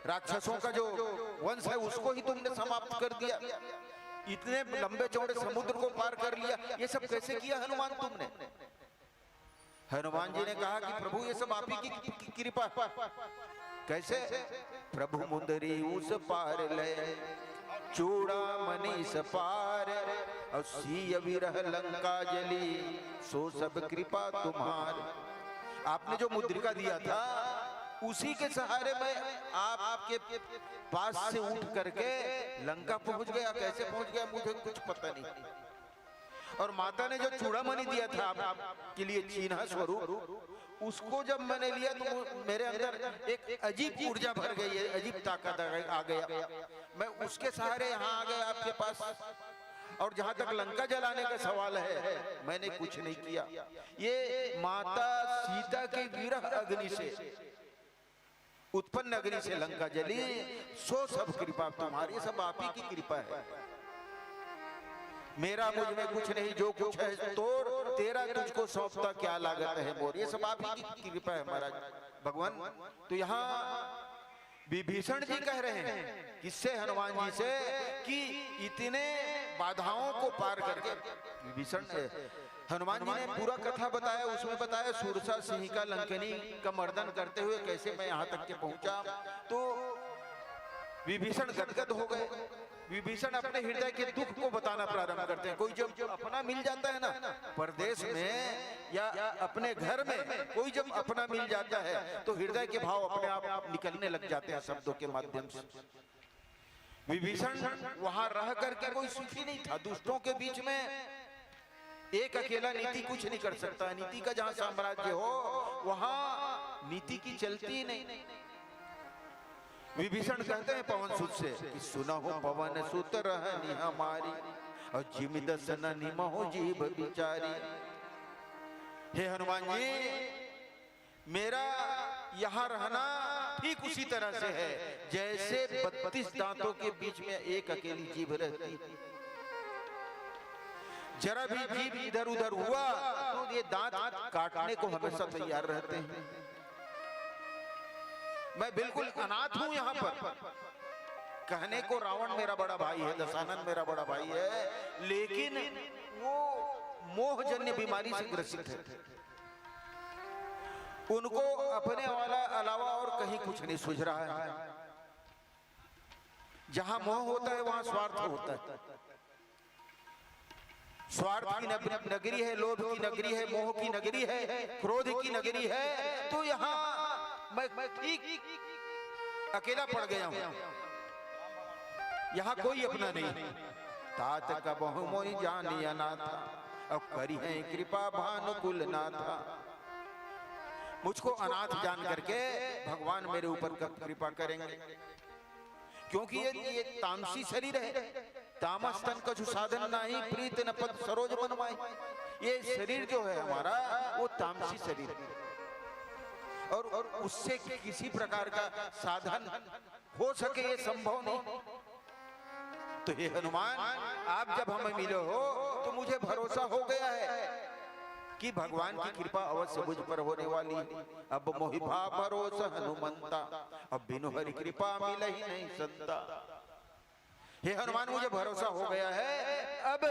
राक्षसों का जो वंश है उसको ही तुमने समाप्त कर दिया, इतने लंबे चौड़े समुद्र को पार कर लिया, ये सब कैसे किया हनुमान तुमने? हनुमान जी ने कहा कि प्रभु ये सब आप ही की कृपा। कैसे? प्रभु मुंदरी उस पार ले, चूड़ामणि सपार, और सिय विरह लंका जली, सो सब कृपा तुम्हार। आपने जो मुद्रिका दिया था उसी के सहारे में आपके पास से उठ करके लंका पहुंच गया। कैसे पहुंच गया मुझे कुछ पता नहीं। और माता ने जो चूड़ामणि दिया था आपके लिए चिन्ह स्वरूप, उसको जब मैंने लिया तो मेरे अंदर एक अजीब ऊर्जा भर गई है, अजीब ताकत आ गया। मैं उसके सहारे यहाँ आ गया आपके पास। और जहां तक लंका जलाने का सवाल है, मैंने कुछ नहीं किया। ये माता सीता के विरह अग्नि से उत्पन्न अग्नि से लंका जली, सो सब कृपा तुम्हारी, सब आप ही की कृपा है। मेरा मुझ में कुछ नहीं, जो कुछ है तोर, तेरा तुझको सौंपता क्या लागत है मोर। ये सब आप ही की कृपा है महाराज भगवान। तो यहाँ विभीषण जी कह रहे हैं किससे? हनुमान जी से, कि इतने बाधाओं को पार करके विभीषण हनुमान जी ने पूरा कथा बताया। उसमें बताया सुरसा सिंह का लंकनी का मर्दन करते हुए कैसे मैं यहाँ तक के पहुंचा। तो विभीषण गदगद हो गए। विभीषण अपने हृदय के दुख को बताना प्रारंभ करते हैं। कोई जब अपना मिल जाता है ना, परदेश में या अपने घर में कोई जब अपना मिल जाता है तो हृदय के भाव अपने आप निकलने लग जाते हैं शब्दों के माध्यम से। विभीषण वहां रह करके कोई सुखी नहीं था। दुष्टों के बीच में एक अकेला नीति कुछ नहीं कर सकता। नीति का जहां साम्राज्य हो वहां नीति की चलती नहीं। विभीषण कहते हैं पवन सुत से कि सुना हो पवन सुत रहनी हमारी, और जिमि दसन निमहो जीव बिचारी। हे हनुमान जी, मेरा यहाँ रहना ठीक उसी तरह से है जैसे 32 दांतों के बीच में एक अकेली जीभ रहती है। जरा भी जीभ इधर उधर हुआ तो ये दांत काटने को हमेशा तैयार रहते हैं। मैं बिल्कुल अनाथ हूं यहाँ पर। कहने को रावण मेरा बड़ा भाई है, दशानन मेरा बड़ा भाई है, लेकिन वो मोहजन्य बीमारी से ग्रसित है। उनको अपने वाला अलावा और कहीं कुछ नहीं सूझ रहा है। जहां मोह होता है वहां स्वार्थ होता है। स्वार्थ की नगरी है, लोभ की नगरी है, मोह की नगरी है, क्रोध की नगरी है। तो यहाँ मैं ठीक अकेला पड़ गया हूं। यहाँ कोई अपना नहीं। तात कबहु मोहि जानिया नाथा, अब करी है कृपा भानुकुल नाथा। मुझको अनाथ जान करके भगवान मेरे ऊपर कब कृपा करेंगे, क्योंकि ये तामसी शरीर है। तामस तन कछु साधन नहीं, प्रीत न पद सरोज मन माही। ये शरीर जो है हमारा वो तामसी शरीर है, और उससे किसी प्रकार का साधन हो सके ये संभव नहीं। तो हे हनुमान, आप जब हमें मिले हो तो मुझे भरोसा हो गया है कि भगवान की कृपा अवश्य मुझ पर होने वाली है। अब मोहि भाव भरोसा हनुमंता, अब बिनु हरि कृपा मिले ही नहीं संता। हे हनुमान, मुझे भरोसा हो गया है। अब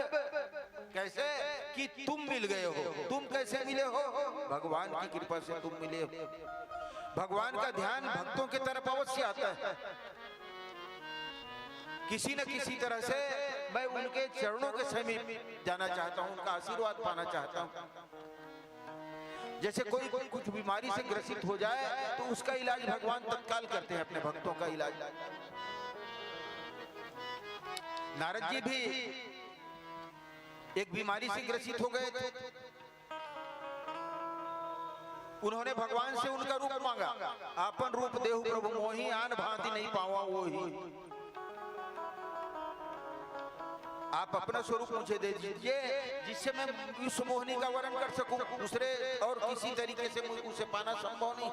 कैसे कि तुम मिल गए हो। तुम कैसे मिले हो? भगवान की कृपा से तुम मिले हो। भगवान का ध्यान भक्तों की तरफ अवश्य आता है। किसी न किसी तरह से मैं उनके चरणों के समीप जाना चाहता हूं, उनका आशीर्वाद पाना चाहता हूं। जैसे कोई कुछ बीमारी से ग्रसित हो जाए तो उसका इलाज भगवान तत्काल करते हैं, अपने भक्तों का इलाज। नारद जी भी एक बीमारी से ग्रसित हो गए थे। उन्होंने भगवान से उनका रूप मांगा। आपन रूप देहु प्रभु मोहि, आन भांति नहीं पावा वोहि। आप अपना स्वरूप मुझे दे दीजिए, जिससे मैं उस मोहिनी का वर्ण कर सकूं। दूसरे और किसी तरीके से उसे पाना संभव नहीं।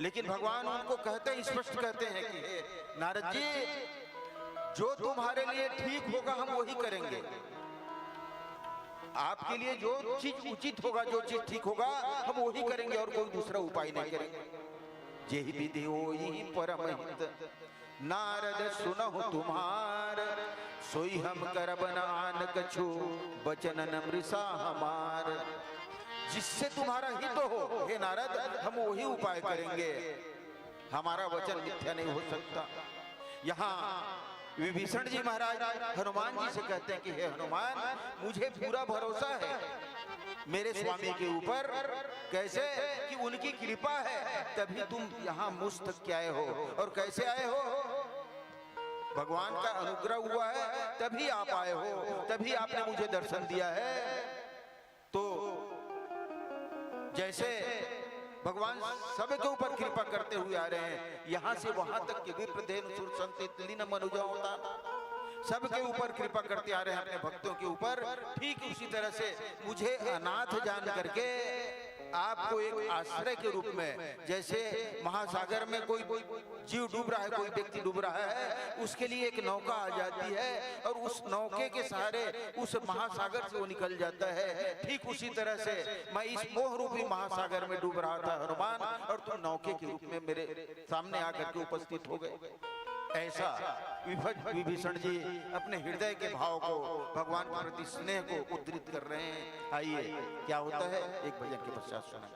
लेकिन भगवान उनको कहते, स्पष्ट कहते हैं कि नारद जी, जो तुम्हारे लिए ठीक होगा हम वही करेंगे। आपके लिए जो चीज उचित होगा, जो चीज ठीक होगा, हम वही करेंगे और कोई दूसरा उपाय नहीं करेंगे। जेहि विधि होई परम हित, नारद सुनहु तुम्हार, सोई हम करब नान कछु, बचन नमृषा हमार। जिससे तुम्हारा हित हो हे नारद, हम वही उपाय करेंगे। हमारा वचन मिथ्या नहीं हो सकता। यहाँ विभीषण जी महाराज हनुमान जी से कहते हैं कि हे हनुमान, मुझे पूरा भरोसा है मेरे स्वामी के ऊपर। कैसे कि उनकी कृपा है, तभी तुम यहाँ मुझ तक के आए हो। और कैसे आए हो? भगवान का अनुग्रह हुआ है तभी आप आए हो, तभी आपने मुझे दर्शन दिया है। तो जैसे भगवान सबके ऊपर कृपा करते हुए आ रहे हैं, यहाँ से वहां तक कि विप्रधेनु सुर संतित लीन मनुजा होता, सबके ऊपर कृपा करते आ रहे हैं अपने भक्तों के ऊपर। ठीक उसी तरह से मुझे अनाथ जान करके आपको एक आश्रय के रूप में, जैसे महासागर में कोई जीव डूब रहा है, कोई व्यक्ति डूब रहा है, उसके लिए एक नौका आ जाती है और उस नौके के सहारे उस महासागर से वो निकल जाता है। ठीक उसी तरह से मैं इस मोह रूपी महासागर में डूब रहा था हनुमान, और तुम नौके के रूप में मेरे सामने आकर के उपस्थित हो गए। ऐसा विभीषण जी अपने हृदय के भाव को, भगवान के प्रति स्नेह को उद्धृत कर रहे हैं। आइए क्या होता है एक भजन के पश्चात सुना।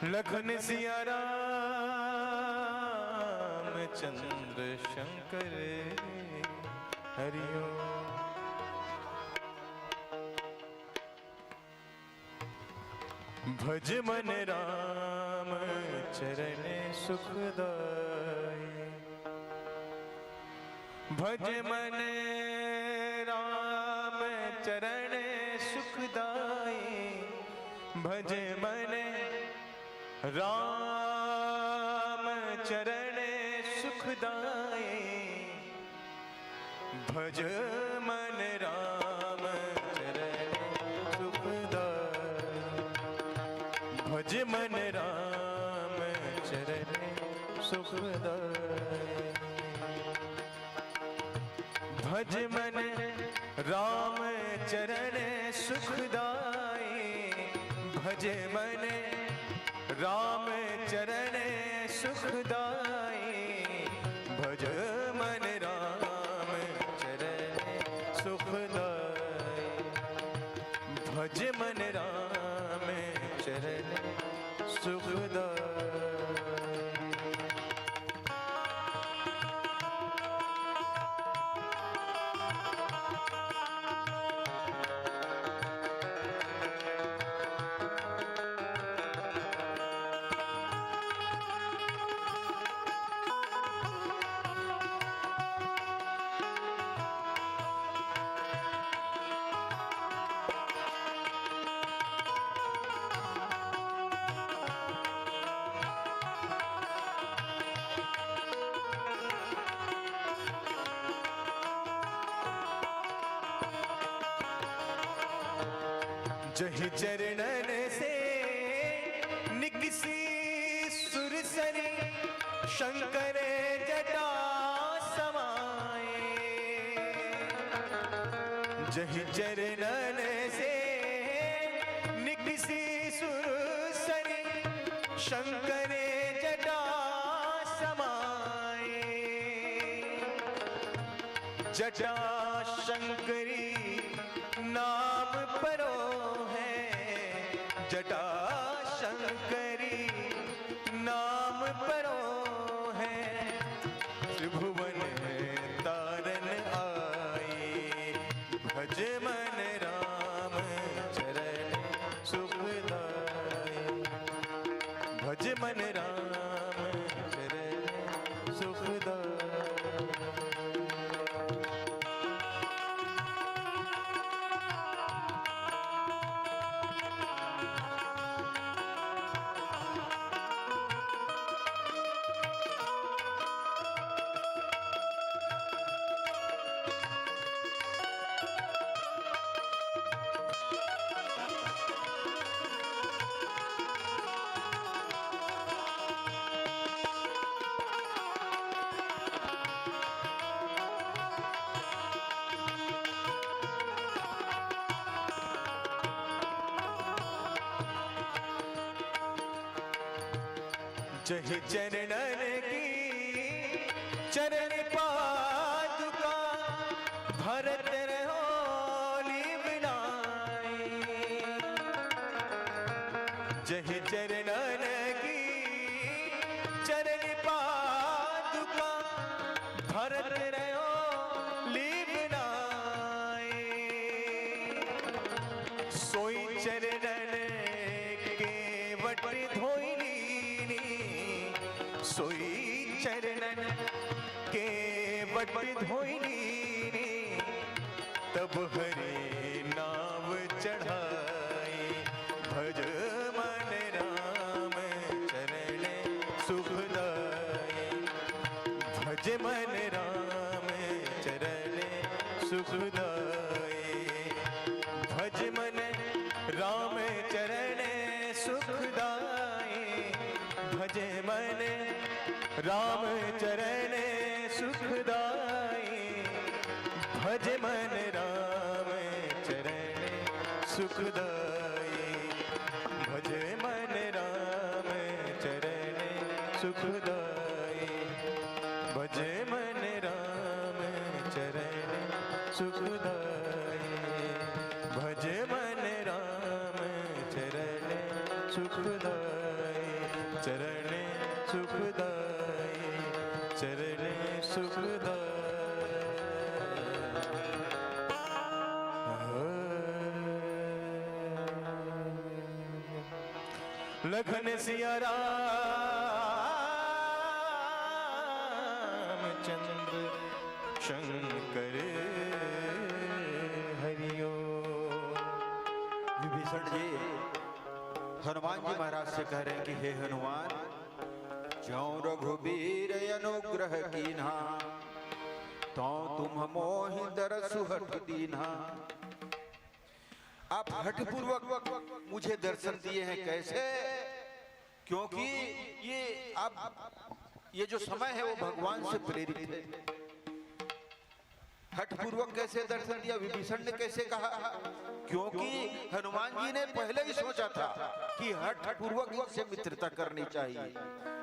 लखन सिया राम चंद्र शंकर हरिओ। भज मन राम चरण सुखदाई, भज मन राम चरण सुखदाई, भज मन राम चरण सुखदाई, भज मन राम चरण सुखदाई, भज मन राम चरण सुखदाई, भज मन राम चरण सुखदाई, भज मन राम चरण सुखदाई, भज मन राम चरण सुखदाई, भज मन राम जही चरणन से निकसी सुरसरी शंकर जटा समाए। जही चरणन से निकसी सुरसरी शंकर जटा समाए। जटा शंकरी नाम परो है, जटा शंकरी नाम परो है। त्रिभुवन तारन आए, भज मन राम चरण सुखदाय। भज मन राम चरण सुखदाय। जही चरणन की चरण पादुका भरत रहोली बनाई। जही चरणन की चरण पादुका भरत रहोली बनाई। सोई चरणन के वट धोइली, सोई चरणन के वट धोइली। तब हरि नाम चढ़ाई, भज मन राम चरण सुखदाई। भज मन राम चरण सुखदाई। भज मन राम चरण सुखदाई। भज मन राम चरण सुखदाई। भज मन राम चरण सुखदाई। भज मन राम चरण सुखदाई। भज मन राम चरण सुखदाई। भज मन राम चरण सुखदाई। चरण सुखदाई, चरण सुखदाई। लखन सिया राम चंद्र शंकर हरिओ। विभीषण जी हनुमान जी महाराज से कह रहे हैं कि हे हनुमान, ज्यों रघुबीर अनुग्रह कीन्हा, त्यों तुम मोहि दरसु हठ दीन्हा। आप हठ पूर्वक मुझे दर्शन दिए हैं। कैसे? क्योंकि ये जो समय है वो भगवान से प्रेरित है। हठ पूर्वक कैसे दर्शन दिया? विभीषण ने कैसे कहा? क्योंकि हनुमान जी ने पहले ही सोचा था कि हठ पूर्वक इससे मित्रता करनी चाहिए।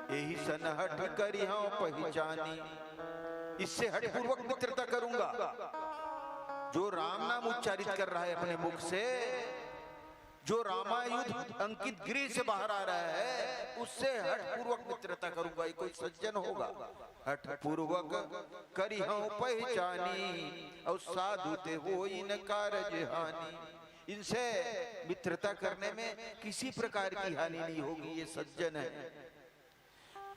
यही सन हठ करी हूं पहचानी, इससे हठ पूर्वक मित्रता करूंगा। जो राम नाम उच्चारित कर रहा है अपने मुख से, जो रामायुध अंकित गृह से बाहर आ रहा है, उससे हठ पूर्वक मित्रता करूंगा। ये कोई सज्जन होगा। हठ पूर्वक करी हूं पहचानी, और साधु ते हो इन कारज हानि। इनसे मित्रता करने में किसी प्रकार की हानि नहीं होगी। ये सज्जन है।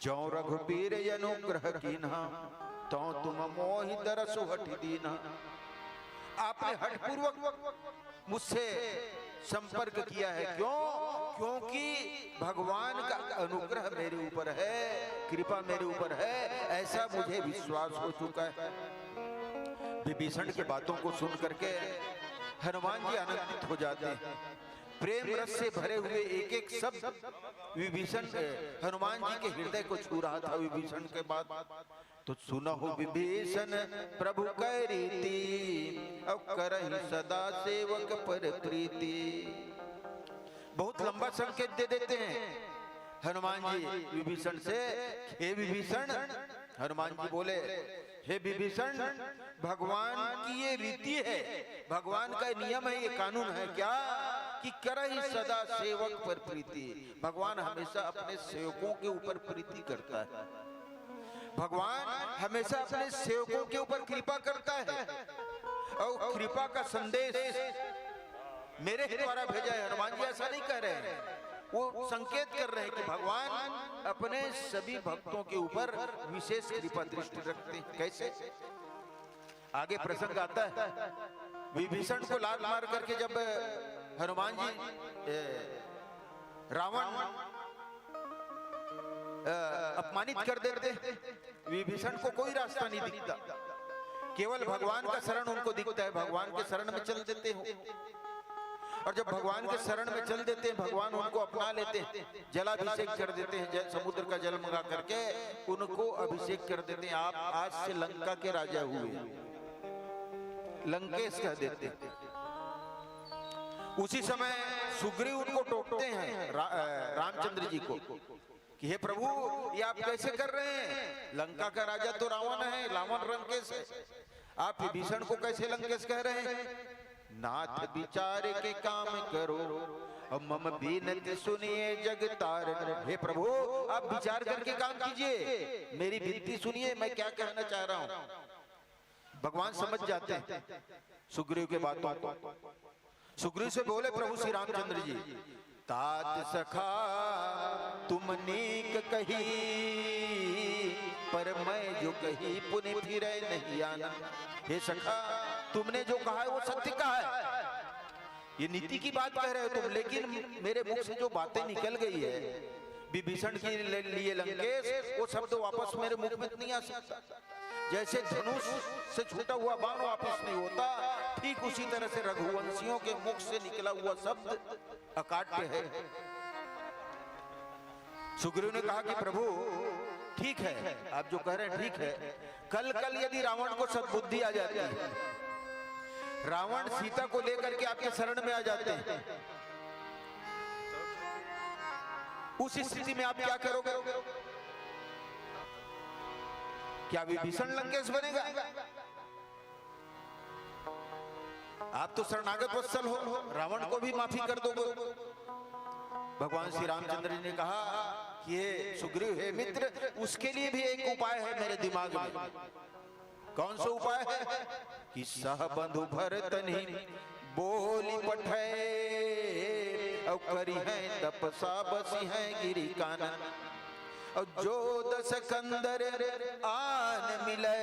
ज्यों रघुबीर अनुग्रह कीन्हा, त्यों तुम मोहि दरसु हठ दीन्हा। आपने हठ पूर्वक मुझसे संपर्क किया है। क्यों? क्योंकि भगवान का अनुग्रह मेरे ऊपर है, कृपा मेरे ऊपर है, ऐसा मुझे विश्वास हो चुका है। विभीषण की बातों को सुन करके हनुमान जी आनंदित हो जाते हैं। प्रेम रस से भरे हुए एक एक शब्द विभीषण हनुमान जी के हृदय को छू रहा था। विभीषण के बाद तो सुनो विभीषण प्रभु कै रीति, अब करहि सदा सेवक पर प्रीति। बहुत लंबा संकेत दे देते हैं हनुमान जी विभीषण से। हे विभीषण, हनुमान जी बोले, हे विभीषण, भगवान की ये रीति है, भगवान का नियम है, ये कानून है क्या कि करहि सदा सेवक पर प्रीति। भगवान हमेशा अपने सेवकों के ऊपर प्रीति करता है, भगवान हमेशा अपने सेवकों के ऊपर कृपा करता है। और कृपा का संदेश मेरे द्वारा भेजा है। हनुमान जी ऐसा नहीं कह रहे हैं, वो संकेत कर रहे हैं कि भगवान अपने सभी भक्तों के ऊपर विशेष कृपा दृष्टि रखते हैं। कैसे? आगे प्रसंग आता है। विभीषण को लात मार करके जब हनुमान जी रावण अपमानित कर देते, विभीषण को कोई रास्ता नहीं दिखता, केवल भगवान का शरण उनको दिखता है। भगवान के शरण में चल देते हो, और जब भगवान के शरण में चल देते हैं, भगवान उनको अपना लेते हैं, जलाभिषेक कर देते हैं, समुद्र का जल मंगा करके उनको अभिषेक कर देते हैं। आप आज से लंका के राजा हुए, लंकेश कह देते हैं। उसी समय सुग्रीव उनको टोकते हैं रामचंद्र जी को कि हे प्रभु, ये आप कैसे कर रहे हैं? लंका का राजा तो रावण है, रावण लंकेश है, आप विभीषण को कैसे लंकेश कह रहे हैं? नाथ विचार के काम करो, अब मम बीनती सुनिए जग तारण। हे प्रभु, आप विचार करके काम कीजिए, मेरी विनती सुनिए, मैं क्या कहना चाह रहा हूं। भगवान समझ जाते हैं सुग्रीव के बातों को। सुग्रीव से बोले प्रभु श्री रामचंद्र जी, तात सखा तुम नीक कही, पर मैं जो कही पुण्य फिर नहीं आना। हे सखा, तुमने जो कहा है वो सत्य कहा है, ये नीति की बात कह रहे हो तुम, लेकिन मेरे मुख से जो बातें निकल गई है विभीषण के लिए लंकेश, वो शब्द वापस मेरे मुख में नहीं आ सकता। जैसे धनुष से छूटा हुआ बाण वापस नहीं होता, ठीक उसी तरह से रघुवंशियों के मुख से निकला हुआ शब्द अकाट्य है। सुग्रीव ने कहा कि प्रभु ठीक है, आप जो कह रहे हैं ठीक है, कल यदि रावण को सद्बुद्धि आ जाती है, रावण सीता को लेकर के आपके शरण में आ जाते हैं, उस स्थिति में आप क्या करोगे? क्या विभीषण लंकेश बनेगा? आप तो शरणागत वत्सल हो, रावण को भी माफी कर दोगे। भगवान श्री रामचंद्र जी ने कहा कि ये सुग्रीव है मित्र, उसके लिए भी एक उपाय है मेरे दिमाग में। कौन सा उपाय है? कि सह बंधु भरतनि बोली पठे, और करी है तपसा बसी है गिरी कानन, और जो दस कंदर आन मिले,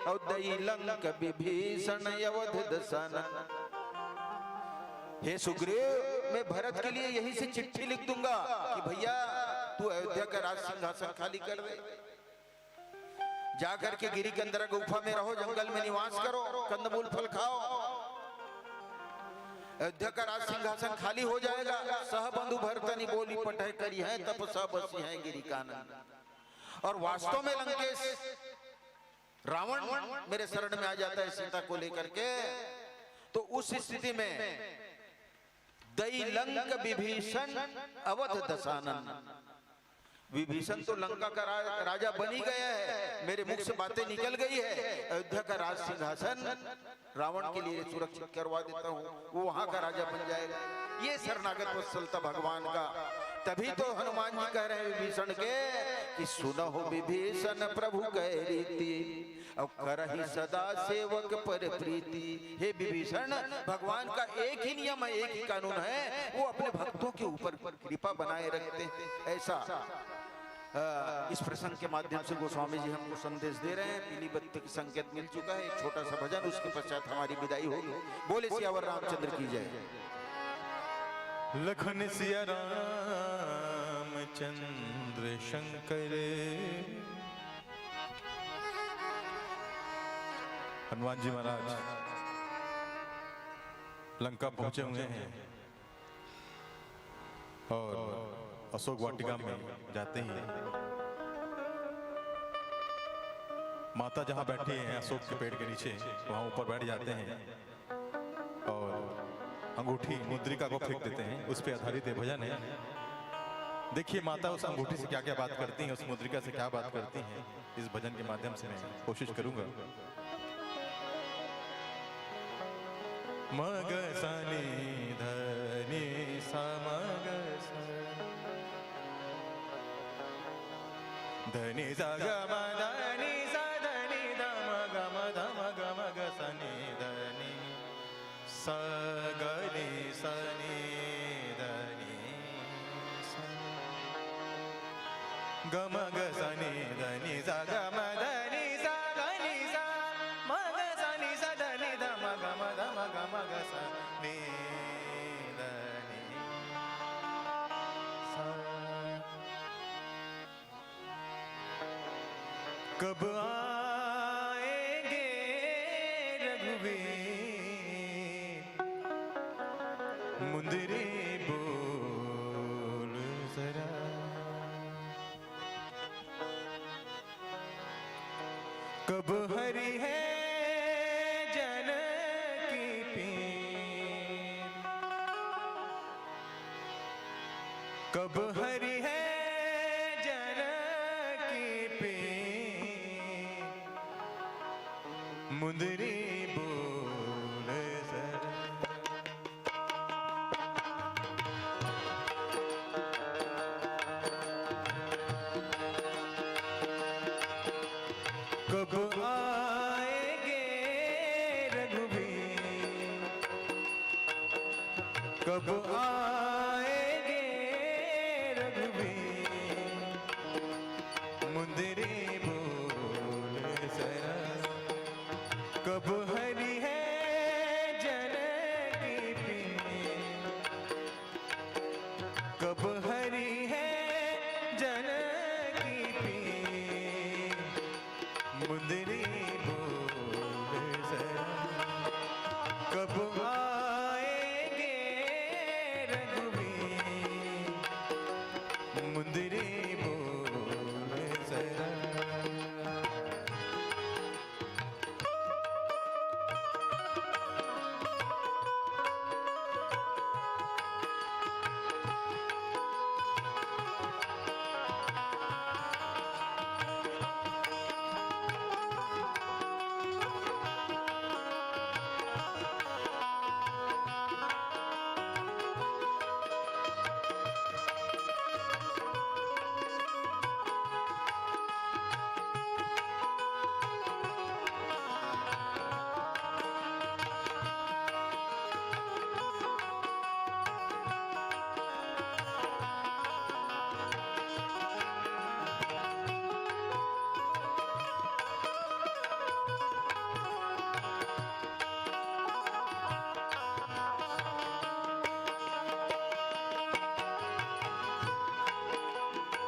और दई लंक विभीषण अवध दसानन। हे सुग्रीव, मैं भरत के लिए यही से चिट्ठी लिख दूंगा कि भैया तू अयोध्या का राज सिंहासन खाली कर दे, जाकर के गिरी के अंदर गुफा में रहो, जंगल में निवास करो, कंदमूल फल खाओ, अयोध्या का राज सिंहासन खाली हो जाएगा। सह बंधु भरतनि बोली पठय करी है तपसा बसी है गिरी कानन। और वास्तव में लंकेश रावण मेरे शरण में आ जाता है सीता को लेकर के, तो उस स्थिति में दई लंक विभीषण अवध दसानन। विभीषण तो लंका का राजा बन ही गया है, मेरे मुख से बातें निकल गई है, अयोध्या का राज सिंहासन रावण के लिए सुरक्षित करवा देता हूँ, वो वहां का राजा बन जाएगा। ये शरणागत वत्सलता भगवान का। तभी तो हनुमान जी कह रहे हैं विभीषण के कि सुनहो विभीषण प्रभु कह रीति, अब करहि सदा सेवक पर प्रीति। हे विभीषण, भगवान का एक ही नियम है, एक ही कानून है, वो अपने भक्तों के ऊपर कृपा बनाए रखते हैं। ऐसा इस प्रसंग के माध्यम से गोस्वामी जी हमको संदेश दे रहे हैं। पीली बत्ती की संकेत मिल चुका है, एक छोटा सा भजन, उसके पश्चात हमारी विदाई होगी। बोले सियावर रामचंद्र की जय। लखन सिया राम चंद्र शंकर। हनुमान जी महाराज लंका पहुंचे हुए हैं। और अशोक वाटिका में जाते ही माता जहाँ बैठी हैं अशोक के पेड़ के नीचे, वहाँ ऊपर बैठ जाते हैं और अंगूठी मुद्रिका को फेंक देते हैं। उस पर आधारित भजन है। देखिए माता उस अंगूठी से क्या क्या बात करती हैं, उस मुद्रिका से क्या बात करती हैं, इस भजन के माध्यम से मैं कोशिश करूंगा। मग सनी धनी सा मग धनी सा ग म धनी सा धनी ध म ग म ध म ग म ग सनी धनी सा ग नि सनी धनी सा ग म ग सनी धनी सा ग म धनी सा ग नि सा म ग सनी सा धनी ध म ग म ध म ग म ग सनी धनी सा। कब आएंगे रघुवीर मुंदरी बोल जरा, कब हरि है जनकी पीर, कब हरि है मुंदरी बोल जरा। कब आएंगे रघुवीर, कब आएंगे रघुवीर मुंदरी बोल जरा, कब हरि है जनकी पीर, कब हरि है जनकी पीर मुंदरी बोल जरा, कब आएंगे रघुवीर मुंदरी बोल जरा।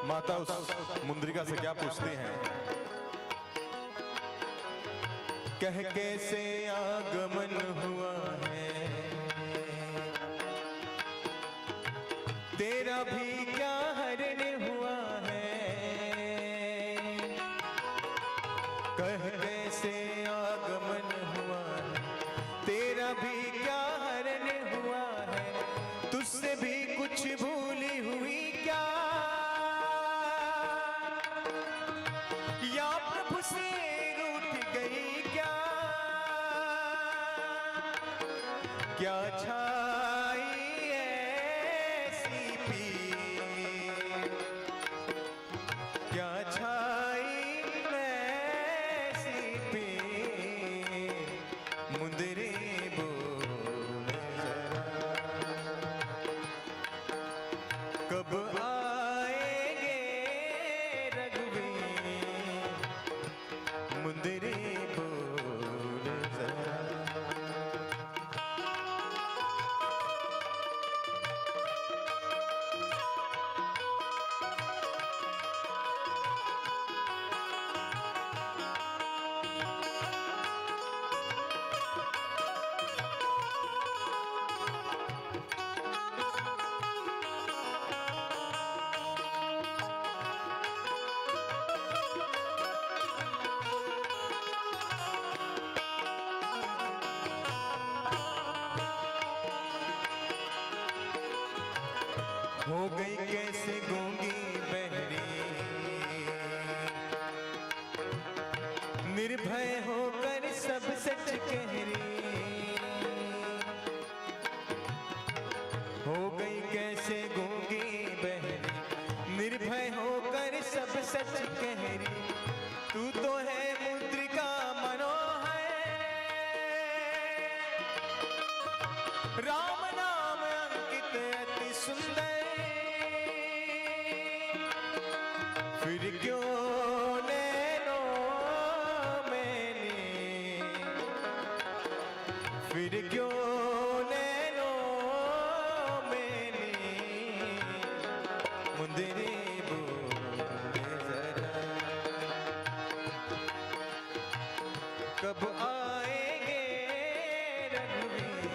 माता उस मुंद्रिका से क्या पूछते हैं, कह कैसे आगमन हुआ है तेरा भी क्या हरण हुआ है, कह कैसे आगमन हुआ है तेरा भी क्या हरण हुआ है, तुझसे भी कुछ भूली हुई क्या, या प्रभु से रूठ गई क्या, क्या छाई ऐसी पीर, क्या छाई ऐसी पीर मुंदरी बोल जरा, कब आएंगे रघुवीर मुंदरी बोल जरा। फिर क्यों नैनों मैंने, फिर क्यों नैनों मैंने मुंदरी बोले जरा, कब आएंगे रघुवीर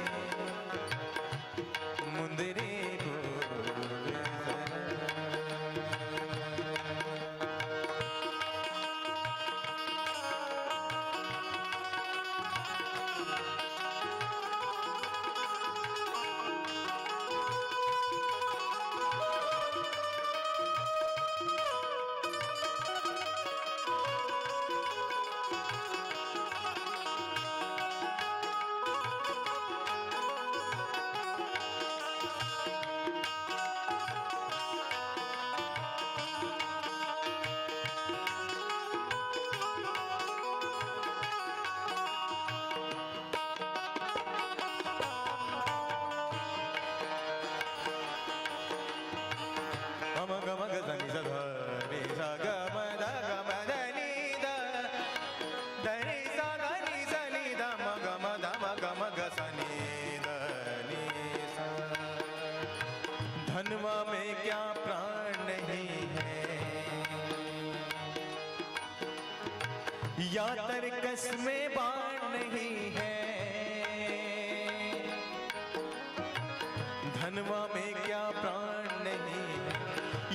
मुंदरी बोले जरा। धनवा में क्या प्राण नहीं है, या तरकस में बाण नहीं है। धनवा में क्या प्राण नहीं है,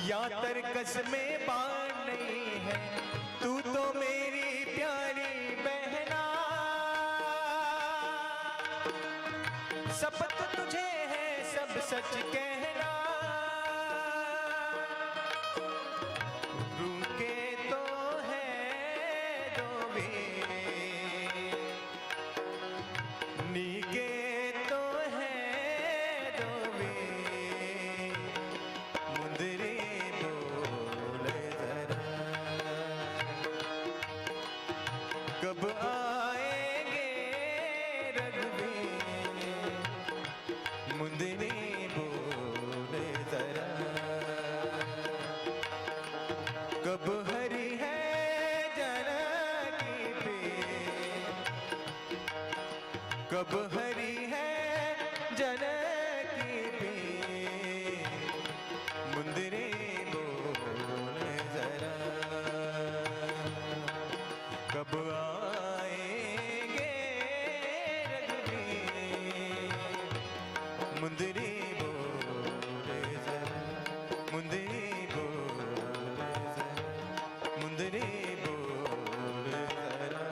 या तरकस में बाण नहीं है। तू तो मेरी प्यारी बहना, शपथ तुझे है सब सच कहना। रुके तो है दो वीर, नीके तो है दो वीर मुंदरी बोले जरा, कब आएंगे रघुवीर मुंदरी बोले जरा, कब हरि है जनकी पीर, कब हरि है जनकी पीर मुंदरी बोले जरा, कब आएंगे रघुवीर मुंदरी बोले जरा, मुंदरी बोले जरा, मुंदरी बोले जरा।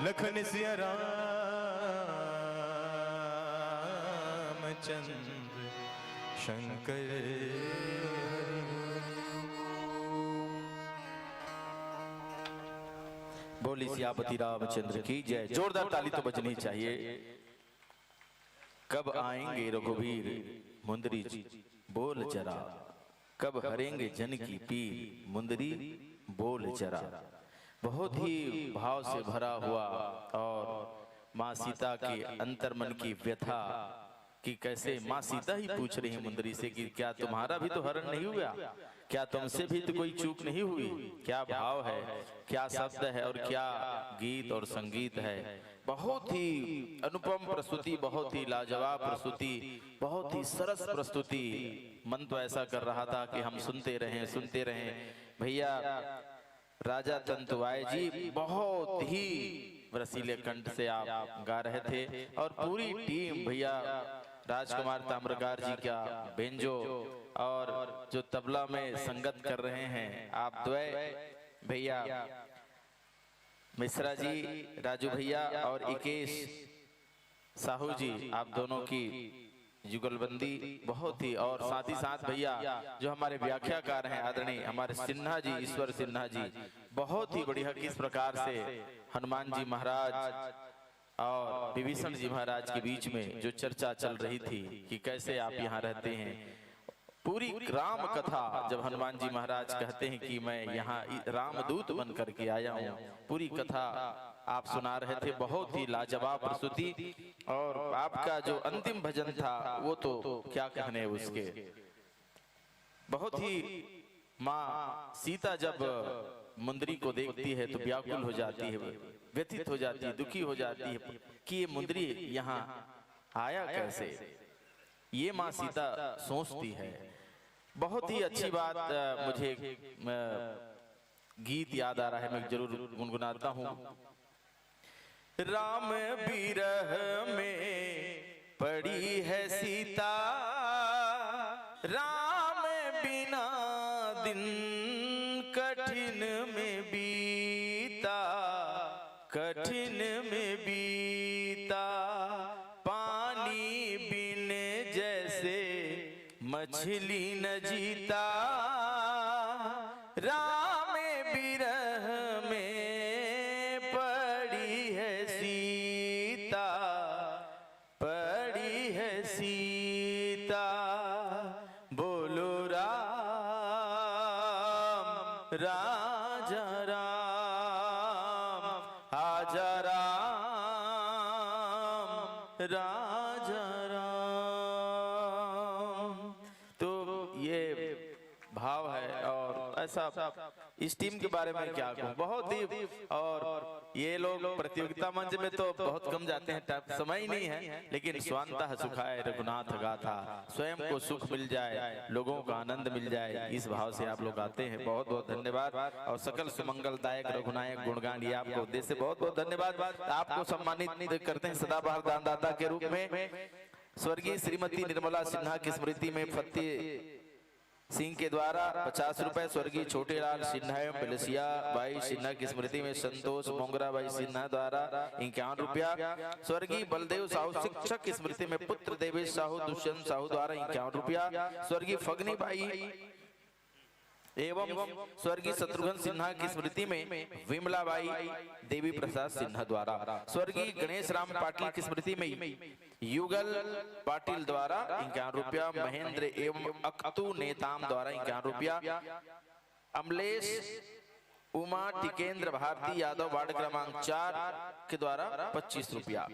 लखन सिया रामचंद्र शंकर, बोली सियापति रामचंद्र की जय। जोरदार ताली तो बजनी चाहिए। कब आएंगे रघुवीर मुंदरी बोल जरा, कब हरेंगे जन की पीर मुंदरी बोल जरा। बहुत ही भाव से भरा हुआ और माँ सीता के अंतर्मन की व्यथा कि कैसे माँ सीता ही पूछ रही है मुंदरी से कि क्या तुम्हारा भी तो हरण नहीं हुआ, क्या तुमसे भी तो कोई चूक नहीं हुई। क्या भाव है, क्या शब्द है और क्या गीत और संगीत है। बहुत ही अनुपम प्रस्तुति, बहुत ही लाजवाब प्रस्तुति, बहुत ही सरस प्रस्तुति। मन तो ऐसा कर रहा था कि हम सुनते रहें। भैया राजा तंतुवाय जी बहुत ही रसीले कंठ से आप गा रहे थे और पूरी टीम भैया राजकुमार ताम्रकार जी का बेंजो और जो तबला में संगत कर रहे हैं आप द्वय भैया मिश्रा जी, राजू भैया और इकेश साहू जी, आप दोनों की जुगलबंदी बहुत ही, और साथ ही साथ भैया जो हमारे व्याख्याकार हैं आदरणीय हमारे सिन्हा जी, ईश्वर सिन्हा जी, बहुत ही बढ़िया किस प्रकार से हनुमान जी महाराज और विभीषण जी महाराज के बीच में जो चर्चा चल रही थी कि कैसे आप यहाँ रहते हैं। पूरी राम कथा जब हनुमान जी महाराज कहते हैं कि मैं यहाँ रामदूत बन करके आया हूँ, पूरी कथा आप सुना रहे थे। बहुत ही लाजवाब प्रस्तुति और आपका जो अंतिम भजन था वो तो क्या कहने उसके। बहुत ही माँ सीता जब मुंदरी को देखती है तो व्याकुल हो जाती है, व्यथित हो जाती है, दुखी हो जाती है कि ये मुंदरी यहाँ आया कैसे। ये माँ सीता सोचती है। बहुत ही अच्छी बात मुझे गीत याद आ रहा है, मैं जरूर गुनगुनाता हूँ। राम विरह में पड़ी है सीता, राम बिना दिन कठिन में बीता, कठिन में बीता। पानी बिन जैसे मछली न जीता, राम विरह में पड़ी है सीता, पड़ी है सीता। बोलो राम राजा राम, आजा राम राजा राम। तो ये भाव है। और ऐसा इस टीम के बारे में क्या कहूँ, बहुत ही। और ये लोग प्रतियोगिता मंच में तो बहुत कम जाते हैं, समय ही नहीं है, लेकिन स्वांतः सुखाय रघुनाथ गाथा, स्वयं को सुख मिल जाए, लोगों का आनंद मिल जाए, इस भाव से आप लोग आते हैं। बहुत बहुत धन्यवाद। और सकल सुमंगलदायक रघुनायक गुणगान ये आपको उद्देश्य से बहुत बहुत धन्यवाद। आपको सम्मानित करते हैं सदाबहार दानदाता के रूप में स्वर्गीय श्रीमती निर्मला सिन्हा की स्मृति में फतेह सिंह के द्वारा 50 रुपए, स्वर्गीय छोटे लाल सिन्हा एवं बिलसिया भाई सिन्हा की स्मृति में संतोष मोंगरा भाई सिन्हा द्वारा 51 रुपया, स्वर्गीय बलदेव साहू शिक्षक की स्मृति में पुत्र देवेश साहू दुष्यंत साहू द्वारा 51 रुपया, स्वर्गीय फगनी भाई एवं स्वर्गीय शत्रुघ्न सिन्हा की स्मृति में विमलाबाई देवी प्रसाद सिन्हा द्वारा, स्वर्गीय गणेश राम पाटिल की स्मृति में युगल पाटिल द्वारा 51 रुपया, महेंद्र एवं अक्तु नेताम द्वारा 51 रुपया, अमलेश उमा टिकेंद्र भारती यादव वार्ड क्रमांक 4 के द्वारा 25 रुपया,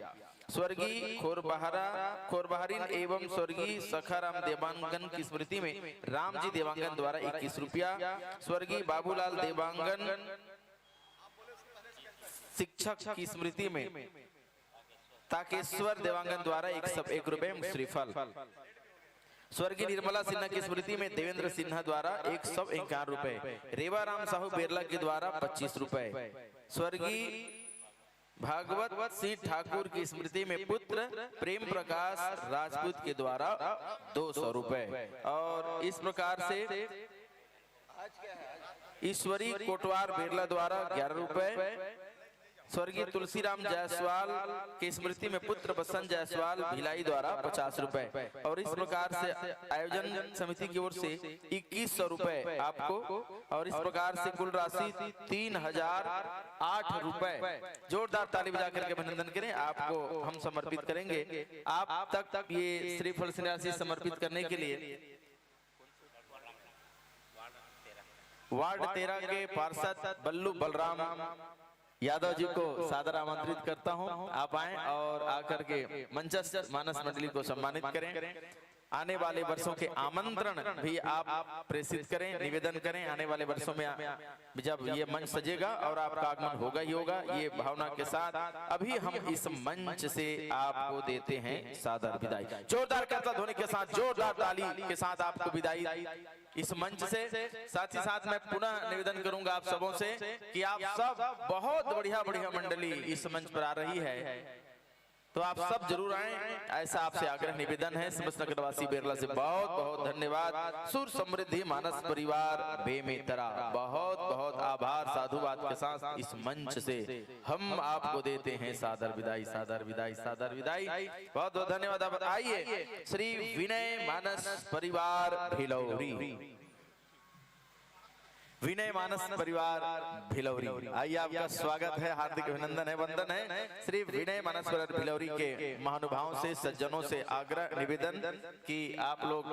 स्वर्गीय खोरबहारीन एवं स्वर्गीय सखाराम देवांगन की स्मृति में रामजी देवांगन द्वारा 21 रुपया, स्वर्गीय बाबूलाल देवांगन शिक्षक की स्मृति में ताकेश्वर देवांगन द्वारा 101 रुपये श्रीफल, स्वर्गीय निर्मला सिन्हा की स्मृति में देवेंद्र सिन्हा द्वारा 151 रुपए, रेवा राम साहू बेरला के द्वारा 25 रुपए, स्वर्गीय भागवत सिंह ठाकुर की स्मृति में पुत्र प्रेम प्रकाश राजपूत के द्वारा 200 रुपए। और इस प्रकार से ईश्वरी कोटवार बेरला द्वारा 11 रुपए, स्वर्गीय तुलसीराम जायसवाल की स्मृति में पुत्र बसंत जायसवाल भिलाई द्वारा 50 रुपए। और इस प्रकार से आयोजन समिति की ओर से 2100 रुपए आपको, और इस प्रकार से कुल राशि 3008 रुपए। जोरदार ताली बजा करके अभिनंदन करें। आपको हम समर्पित करेंगे। आप तक ये श्रीफल से राशि समर्पित करने के लिए वार्ड 13 के पार्षद बल्लू बलराम यादव जी को सादर आमंत्रित करता हूं। आप आएं और आकर के मंचस्थ मानस मंडली को सम्मानित करें। आने वाले वर्षों के आमंत्रण भी आप प्रेषित करें, निवेदन करें। आने वाले वर्षों में जब ये मंच सजेगा और आपका आगमन होगा ही होगा, ये भावना के साथ अभी हम इस मंच से आपको देते हैं सादर विदाई। जोरदार करता ध्वनि के साथ, जोरदार ताली के साथ आपको विदाई इस मंच से। साथ ही साथ मैं पुनः निवेदन करूंगा आप सबों से कि आप सब बहुत बढ़िया बढ़िया मंडली इस मंच पर आ रही है, तो आप सब जरूर आएं, ऐसा आपसे आग्रह निवेदन है। समस्त नगरवासी बेरला से बहुत बहुत धन्यवाद। सुर समृद्धि मानस परिवार बेमेतरा बहुत बहुत आभार साधुवाद के साथ इस मंच से हम आपको देते हैं सादर विदाई, सादर विदाई, सादर विदाई। बहुत बहुत धन्यवाद। अब आइए श्री विनय मानस परिवार भिलौरी, विनय मानस परिवार भिलौरी, आइए आपका स्वागत है, हार्दिक अभिनंदन है, वंदन है। श्री विनय मानस परिवार भिलौरी के महानुभावों से, सज्जनों से आग्रह निवेदन कि आप लोग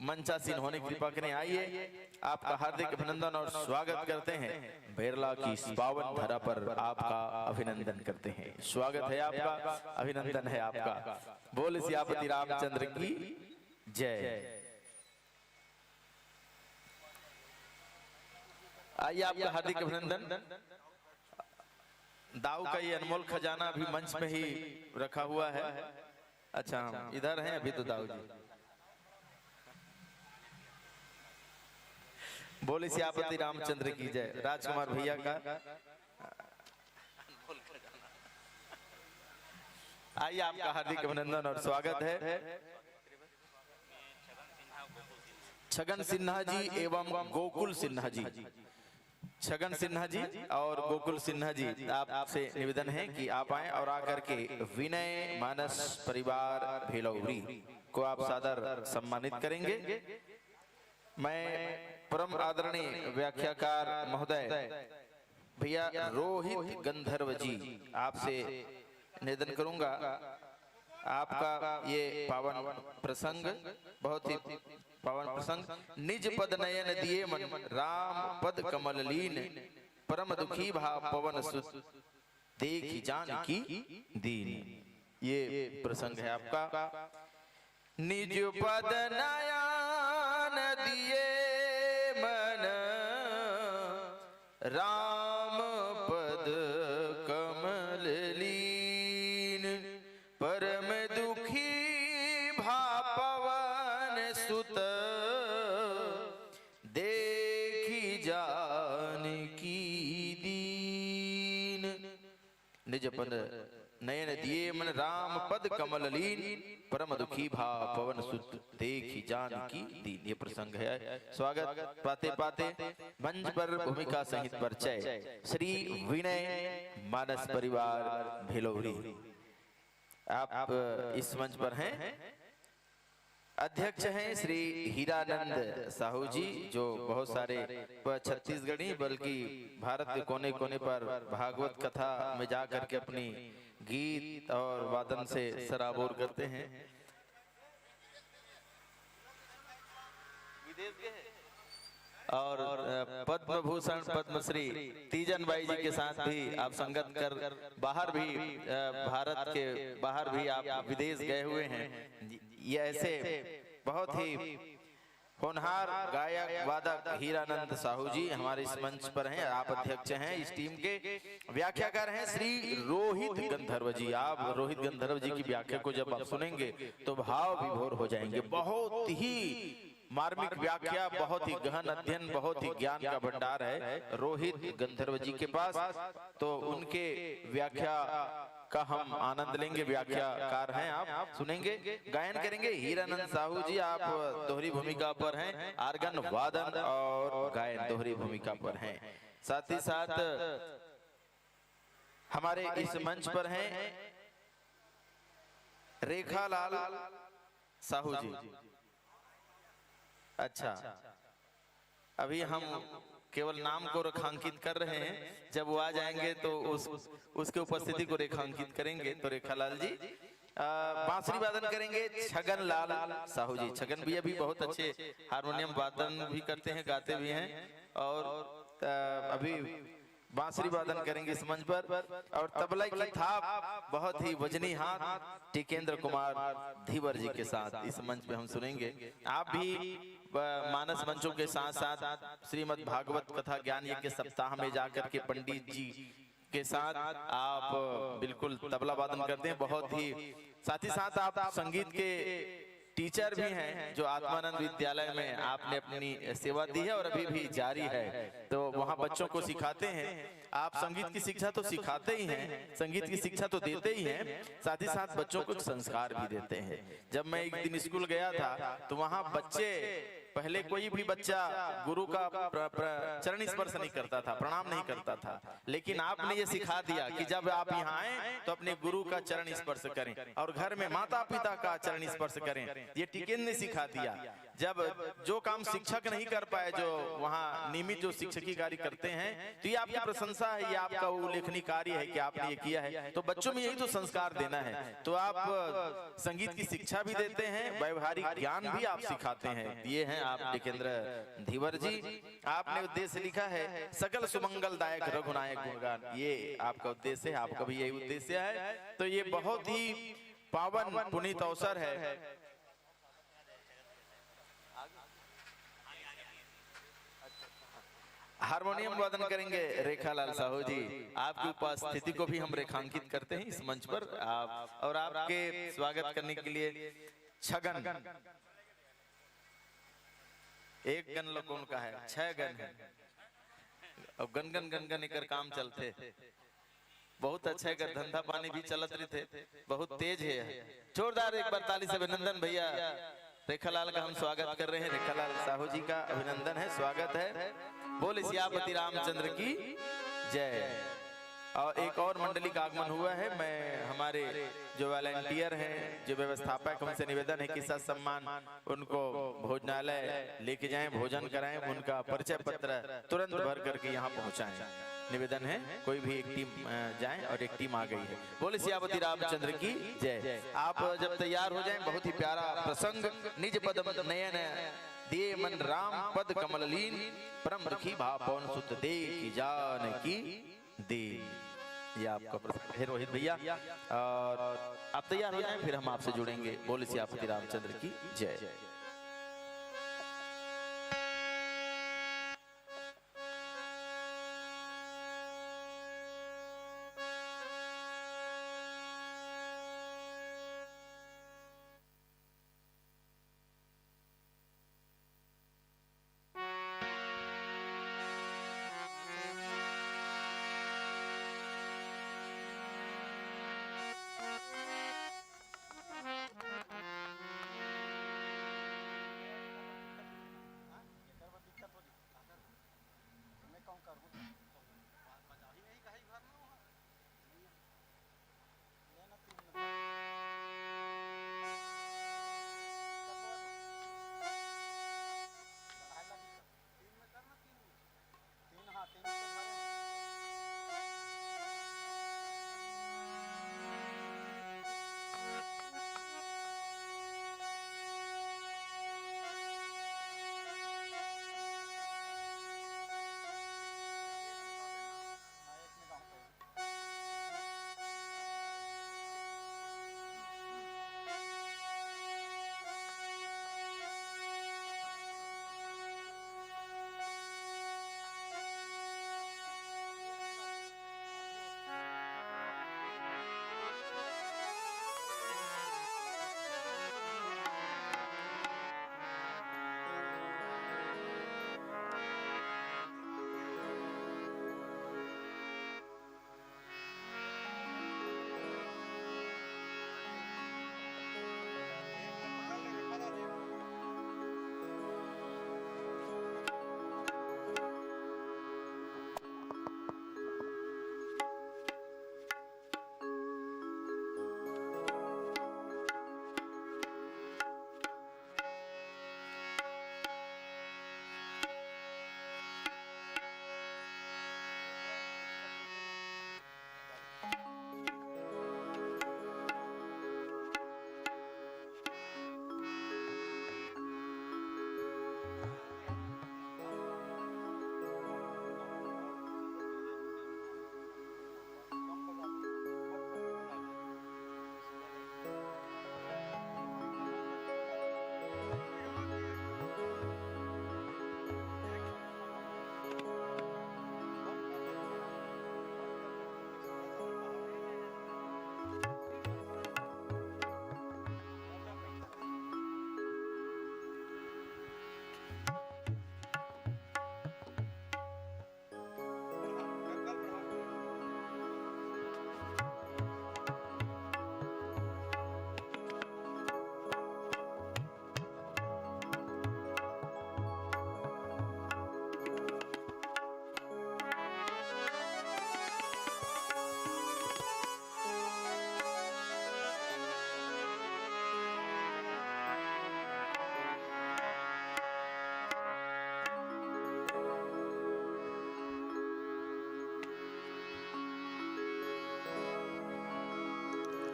मंचासीन होने की कृपा करें। आइए आपका हार्दिक अभिनंदन और स्वागत करते हैं। बेरला की इस पावन धरा पर आपका अभिनंदन करते हैं। स्वागत है आपका, अभिनंदन है आपका। बोल सियापति रामचंद्र की जय। आइए, आपका हार्दिक अभिनंदन। दाऊ का ये अनमोल खजाना अभी मंच में ही रखा हुआ है। अच्छा, इधर हैं अभी तो दाऊ जी। बोले सियापति रामचंद्र की जय। राजकुमार भैया का आइए, आपका हार्दिक अभिनंदन और स्वागत है। छगन सिन्हा जी एवं गोकुल सिन्हा जी, छगन सिन्हा जी और गोकुल सिन्हा जी, आपसे निवेदन है कि आप आएं और आकर के विनय मानस परिवार भेलौरी को आप सादर सम्मानित करेंगे। मैं परम आदरणीय व्याख्याकार महोदय भैया रोहित गंधर्व जी आपसे निवेदन करूंगा, आपका ये पावन प्रसंग, बहुत ही पावन प्रसंग, निज पद नयन दिए मन राम पद कमल लीन, परम दुखी भाव पवन सुत देखी जान की दीन। ये प्रसंग है आपका। निज पद नयन दिए मन राम पद कमल लीन, परम दुखी भाव पवन सुत देखी जान की दीन। निज पद नयन दिए मन राम पद कमल लीन, परम दुखी भाव पवन सुत देखी जान की दीन। ये प्रसंग है। स्वागत पाते पाते मंच पर भूमिका सहित परिचय श्री विनय मानस परिवार भेलौरी। आप इस मंच पर हैं। अध्यक्ष हैं श्री हीरानंद साहू जी, जो बहुत सारे छत्तीसगढ़ी बल्कि भारत के कोने कोने पर भागवत कथा में जाकर के अपनी गीत और वादन से सराबोर करते हैं। और पद्म भूषण पद्मश्री तीजन बाई जी के साथ भी आप संगत कर बाहर भी भारत के बाहर भी आप विदेश गए हुए हैं। ये ऐसे बहुत ही होनहार गायक वादक हीरानंद साहू जी हमारे इस मंच पर हैं। आप अध्यक्ष हैं इस टीम के। व्याख्याकार हैं श्री रोहित गंधर्व जी। आप रोहित गंधर्व जी की व्याख्या को जब आप सुनेंगे तो भाव विभोर हो जाएंगे। बहुत ही मार्मिक व्याख्या, बहुत ही गहन अध्ययन, बहुत ही ज्ञान का भंडार है रोहित गंधर्व जी के पास। तो उनके व्याख्या का हम आनंद लेंगे। व्याख्याकार हैं, आप सुनेंगे। गायन करेंगे हीरानंद साहू जी। आप दोहरी भूमिका पर हैं, आर्गन वादन और गायन दोहरी भूमिका पर हैं। साथ ही साथ हमारे इस मंच पर हैं रेखा लाल साहू जी। अच्छा, अभी हम केवल नाम को रेखांकित कर रहे हैं, जब वो आ जाएंगे तो उसके उपस्थिति को रेखांकित करेंगे। तो रेखालाल जी बांसुरी वादन करेंगे छगन लाल साहू जी। छगन भी अभी बहुत अच्छे हारमोनियम वादन भी करते हैं, गाते भी हैं, और अभी बांसुरी वादन करेंगे इस मंच पर। और तबला की थाप बहुत ही वजनी हाथ टिकेंद्र कुमार धीवर जी के साथ इस मंच पे हम सुनेंगे। आप भी मानस मंचों के साथ साथ श्रीमद् भागवत कथा ज्ञान यज्ञ सप्ताह में जाकर के पंडित जी के साथ आप बिल्कुल तबला वादन करते हैं। बहुत ही साथ ही साथ आप संगीत के टीचर भी हैं, जो आत्मानंद विद्यालय में आपने अपनी सेवा दी है और अभी भी जारी है। तो वहाँ बच्चों को सिखाते हैं। आप संगीत की शिक्षा तो सिखाते ही हैं, संगीत की शिक्षा तो देते ही हैं, साथ ही साथ बच्चों को संस्कार भी देते हैं। जब मैं एक दिन स्कूल गया था तो वहाँ बच्चे, पहले कोई भी बच्चा गुरु का चरण स्पर्श नहीं करता था, प्रणाम नहीं करता था, लेकिन आपने ये सिखा दिया कि जब आप यहाँ आए तो अपने गुरु का चरण स्पर्श करें और घर में माता पिता का चरण स्पर्श करें। ये टिकेंद्र ने सिखा दिया। जब जो काम शिक्षक नहीं कर पाए, जो वहाँ नियमित जो शिक्षकी कार्य करते हैं, तो ये आपकी प्रशंसा है, ये आपका उल्लेखनीय कार्य है कि आपने ये किया है। तो बच्चों में यही तो संस्कार देना है। तो आप संगीत की शिक्षा भी देते हैं, व्यवहारिक ज्ञान भी आप सिखाते हैं। ये हैं आप टिकेंद्र धीवर जी। आपने उद्देश्य लिखा है सकल सुमंगलदायक रघुनायक गुणगान। ये आपका उद्देश्य है, आपका भी यही उद्देश्य है। तो ये बहुत ही पावन पुनीत अवसर है। हारमोनियम वादन करेंगे रेखालाल साहू जी। आपकी उपस्थिति को भी हम रेखांकित करते हैं इस मंच पर। आप और आपके स्वागत करने के लिए छगन, एक गन लोग कौन का है, 6 गन है। अब गन गन गन गन कर काम चलते, बहुत अच्छा कर धंधा पानी भी चलत रहे थे, बहुत तेज है। जोरदार एक बार ताली से अभिनंदन भैया। रेखालाल का हम स्वागत कर रहे हैं, रेखालाल साहू जी का अभिनंदन है, स्वागत है। बोले सियापति रामचंद्र की जय। और एक और मंडली का आगमन हुआ है। मैं हमारे जो वॉलंटियर हैं, जो व्यवस्थापक, उनसे निवेदन है कि सम्मान उनको भोजनालय लेके जाएं, भोजन कराएं, उनका परिचय पत्र तुरंत भर करके यहाँ पहुँचाएं। निवेदन है कोई भी एक टीम जाए, और एक टीम आ गई है। बोले सियापति रामचंद्र की जय। आप जब तैयार हो जाएं, बहुत ही प्यारा प्रसंग, निज पद नयन दिए मन राम पद कमल लीन, परम रखी भा पवन सुत दे की जान की दे। ये आपका प्रसंग है रोहित भैया, और आप तैयार हो जाएं, फिर हम आपसे जुड़ेंगे। बोले सियापति रामचंद्र की जय।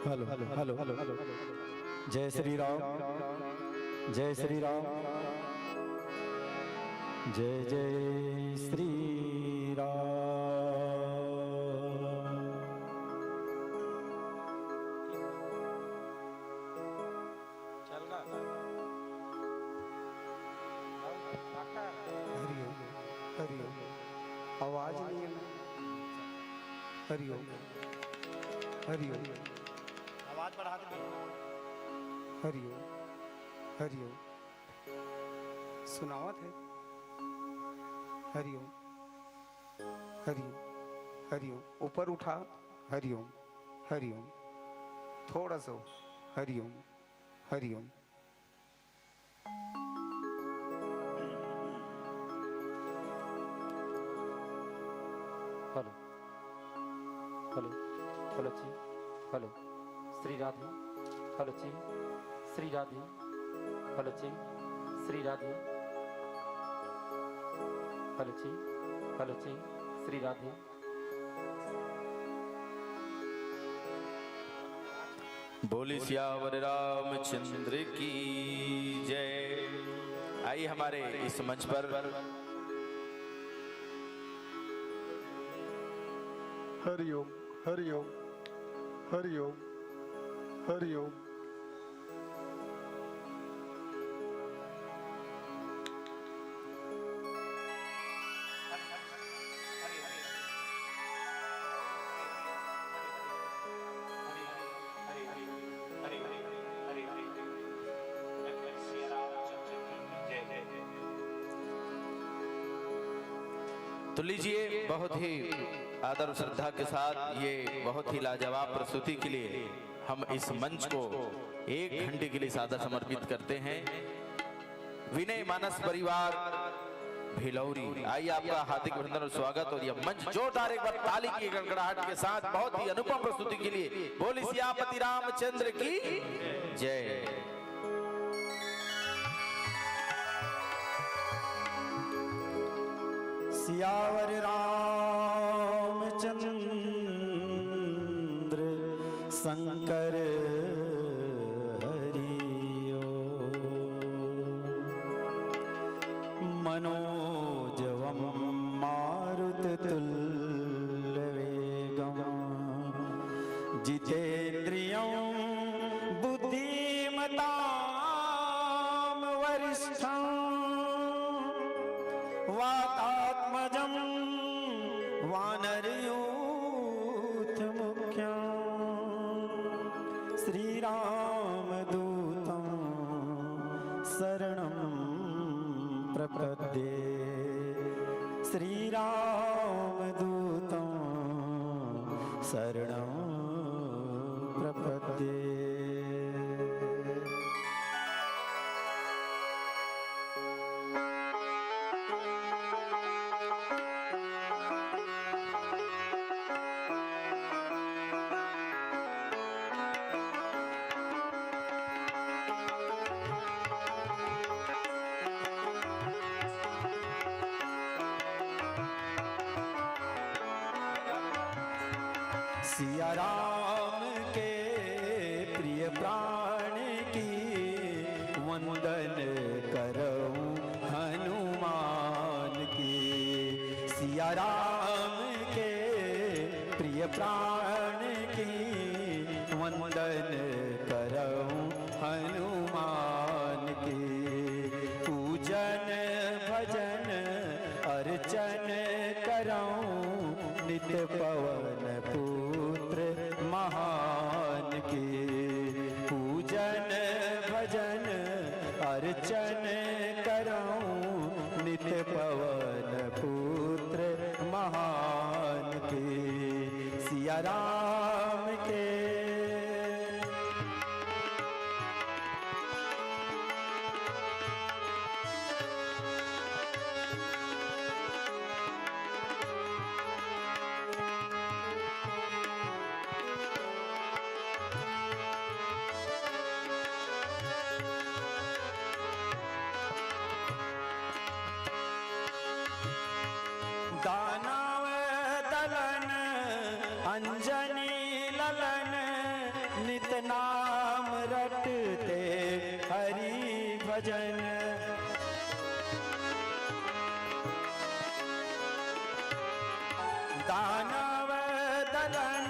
हेलो हेलो हेलो, जय श्री राम, जय श्री राम, जय जय श्री राम। हरिओम हरिओम। हरिओम हरिओम आवाज बढ़ा दे। हरिओम हरिओम सुनावत है। हरिओम हरिओम हरिओम ऊपर उठा। हरिओम हरिओम थोड़ा सा। Hariom Hariom hello hello hello ji hello Shri Radhe hello ji Shri Radhe hello ji Shri Radhe hello ji Shri Radhe. बोली सियावर रामचंद्र की जय। आइए हमारे इस मंच पर हरिओम हरिओम हरिओम हरिओम तो लीजिए, बहुत ही आदर और श्रद्धा के साथ ये बहुत ही लाजवाब प्रस्तुति के लिए हम इस मंच को 1 घंटे के लिए सादर समर्पित करते हैं। विनय मानस परिवार भिलौरी, आइए आपका हार्दिक अभिनंदन और स्वागत। और यह मंच जोरदार एक बार ताली की गड़गड़ाहट के साथ बहुत ही अनुपम प्रस्तुति के लिए बोली सियापति रामचंद्र की जय। सियावर रामचंद्र शंकर हरिओ मनोजवम मारुततुल्यवेगम जितेन्द्रियं बुद्धिमतां वरिष्ठं वातात्मजं वानरयूथमुख्यं श्रीरामदूतं शरणं प्रपद्ये श्रीरामदूतं शरणं प्रपद्ये। सिया राम के प्रिय प्राण की वंदन करऊं हनुमान की। सिया राम के प्रिय प्राण की वंदन करऊं हनुमान की। पूजन भजन अर्चन करऊं नित्य पवन पुत्र महान की। पूजन भजन अर्चन करऊं नित्य पवन पुत्र महान की। सिया राम के दानव दलन अंजनी ललन नित नाम रटते हरि भजन। दानव दलन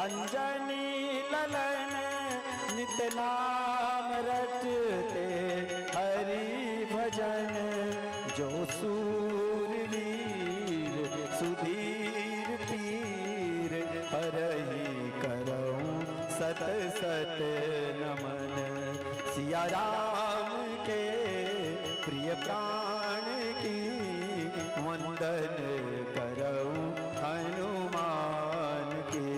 अंजनी ललन नित नाम रटते हरि भजन। जो सूरवीर सुधीर पीर सत सत नमन सिया राम के प्रिय प्राण की वंदन करऊं हनुमान के।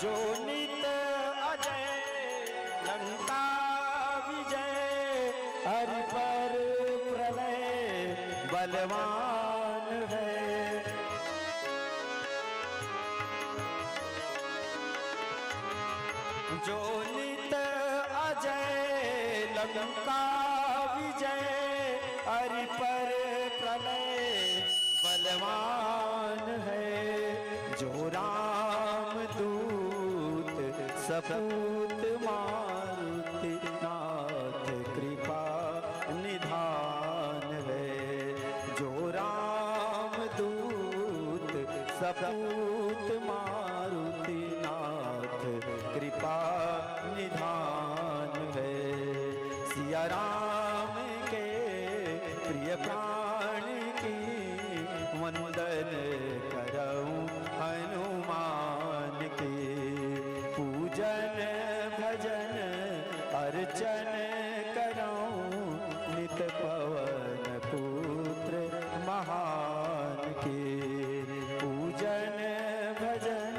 जो नित अजय लंका विजय हरि पर प्रलय बलवान है। जो नित अजय लंका विजय हरि पर प्रलय बलवान है। जो राम दूत सपूत मारुति नाथ कृपा निधान है। जो राम दूत सपूत मारुति नाथ कृपा निधान है। सिया राम के प्रिय प्राण की वंदन करऊं हनुमान के। पूजन भजन अर्चन करऊं नित पवन पुत्र महान के। पूजन भजन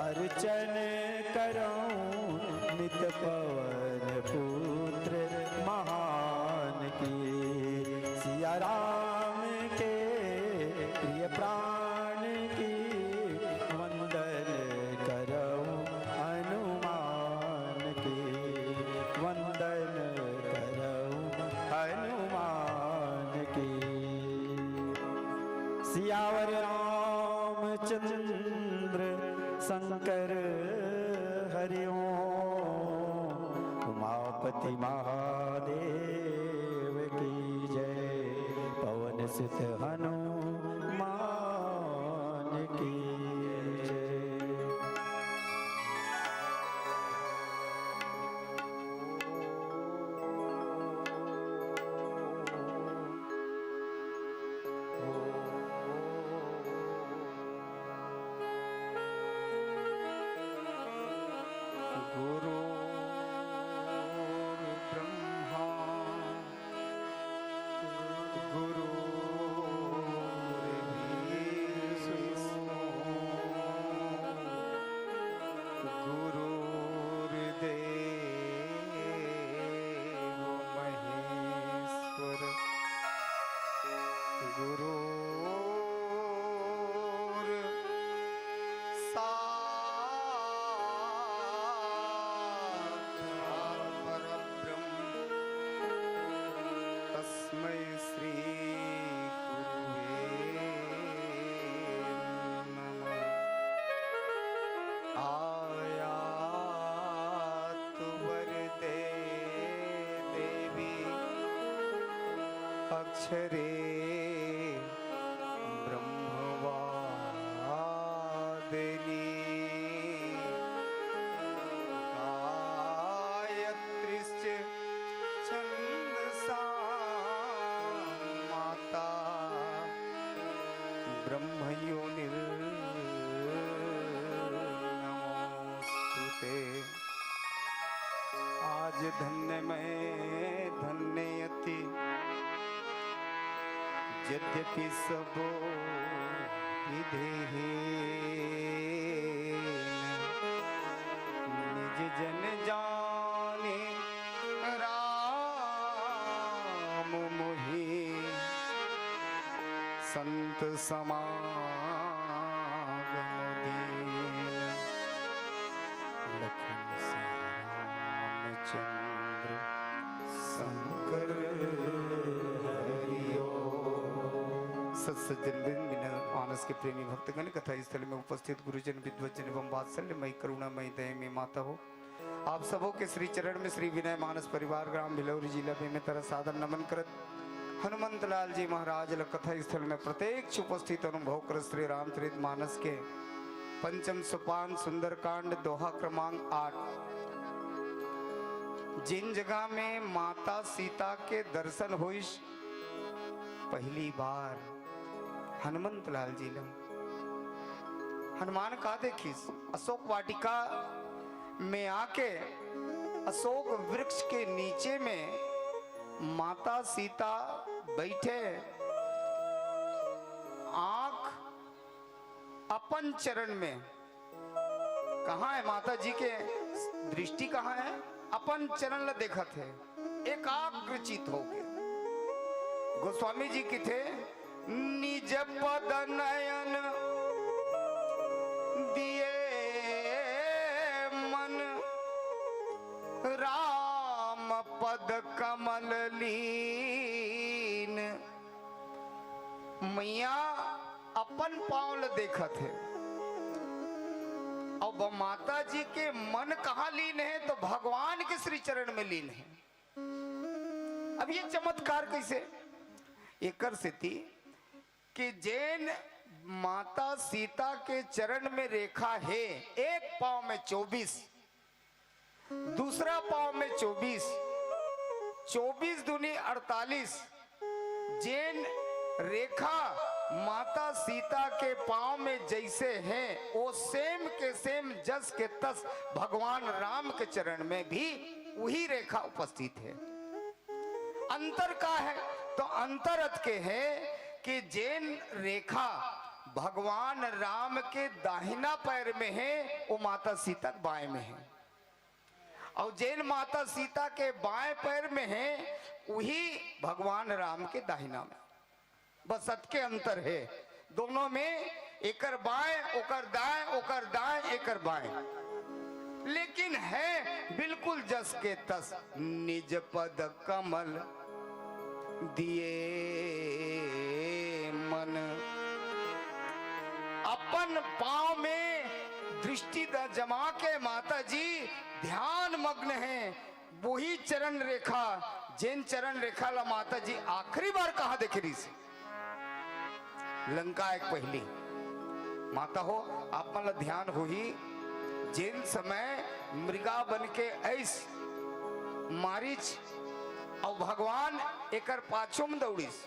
अर्चन करऊं नित पवन पुत्र महान के। सिया राम के प्रिय प्राण की वंदन करऊं हनुमान के। वंदन करऊं हनुमान के। सियावर रामचंद्र शंकर हरि ओम। उमापति महादेव की जय। पवन सुत हनुमान की जय। गुरु ब्रह्मा गुरु महेश्वर गुरु तस्मै श्री गुरुवे नमः। आयात वरदे देवी अक्षरे ब्रह्मवादिनी। गायत्रीश्च छन्दसा माता ब्रह्मयोनिर्नमोस्तुते। आज धन्य मैं धन्ययति यद्यपि सबो विधेयेन निज जन जाने राम मोहि संत समागम दीन। लखन रामचंद्र शंकर हरिओ। सत्सज्जन मानस के प्रेमी भक्तगण कथा स्थल में उपस्थित गुरुजन विद्वजन एवं वात्सल्यमयी करुणामयी दयामयी माता हो, आप सबों के श्री चरण में श्री विनय मानस परिवार ग्राम भिलौरी जिला में तरह सादर नमन करत हनुमंत लाल जी महाराज कथा स्थल में प्रत्यक्ष उपस्थित अनुभव कर श्री रामचरित मानस के पंचम सोपान सुंदरकांड दोहा क्रमांक 8। जिन जगह में माता सीता के दर्शन हुईस पहली बार हनुमंत लाल जी ने हनुमान का देखिस अशोक वाटिका में आके अशोक वृक्ष के नीचे में माता सीता बैठे आंख अपन चरण में। कहाँ है माता जी के दृष्टि, कहाँ है अपन चरण ल देखत है एकाग्रचित हो गए। गोस्वामी जी की थे निज पद नयन दिए मन राम पद कमल लीन। मैया अपन पाँव देखत है और माता जी के मन कहाँ लीन है तो भगवान के श्री चरण में लीन है। अब ये चमत्कार कैसे एकर से थी कि जैन माता सीता के चरण में रेखा है, एक पाँव में 24, दूसरा पाँव में 24, 24 दूनी 48। जैन रेखा माता सीता के पाँव में जैसे है वो सेम के सेम जस के तस भगवान राम के चरण में भी वही रेखा उपस्थित है। अंतर का है तो अंतरत के है कि जैन रेखा भगवान राम के दाहिना पैर में है वो माता सीता बाएं में है, और जैन माता सीता के बाएं पैर में है वही भगवान राम के दाहिना में। बस अतके अंतर है दोनों में, एकर बाएं ओकर दाएं एकर बाएं, लेकिन है बिल्कुल जस के तस। निज पद कमल दिए मन, अपन पांव में दृष्टि जमा के माता जी ध्यान मग्न हैं। वही चरण रेखा जिन चरण रेखा ला माता जी आखिरी बार कहा देख रही से लंका एक पहली माता हो आप मतलब ध्यान हो ही जिन समय मृगा बन के ऐस मारिच और भगवान एकर पाछू में दौड़ीस।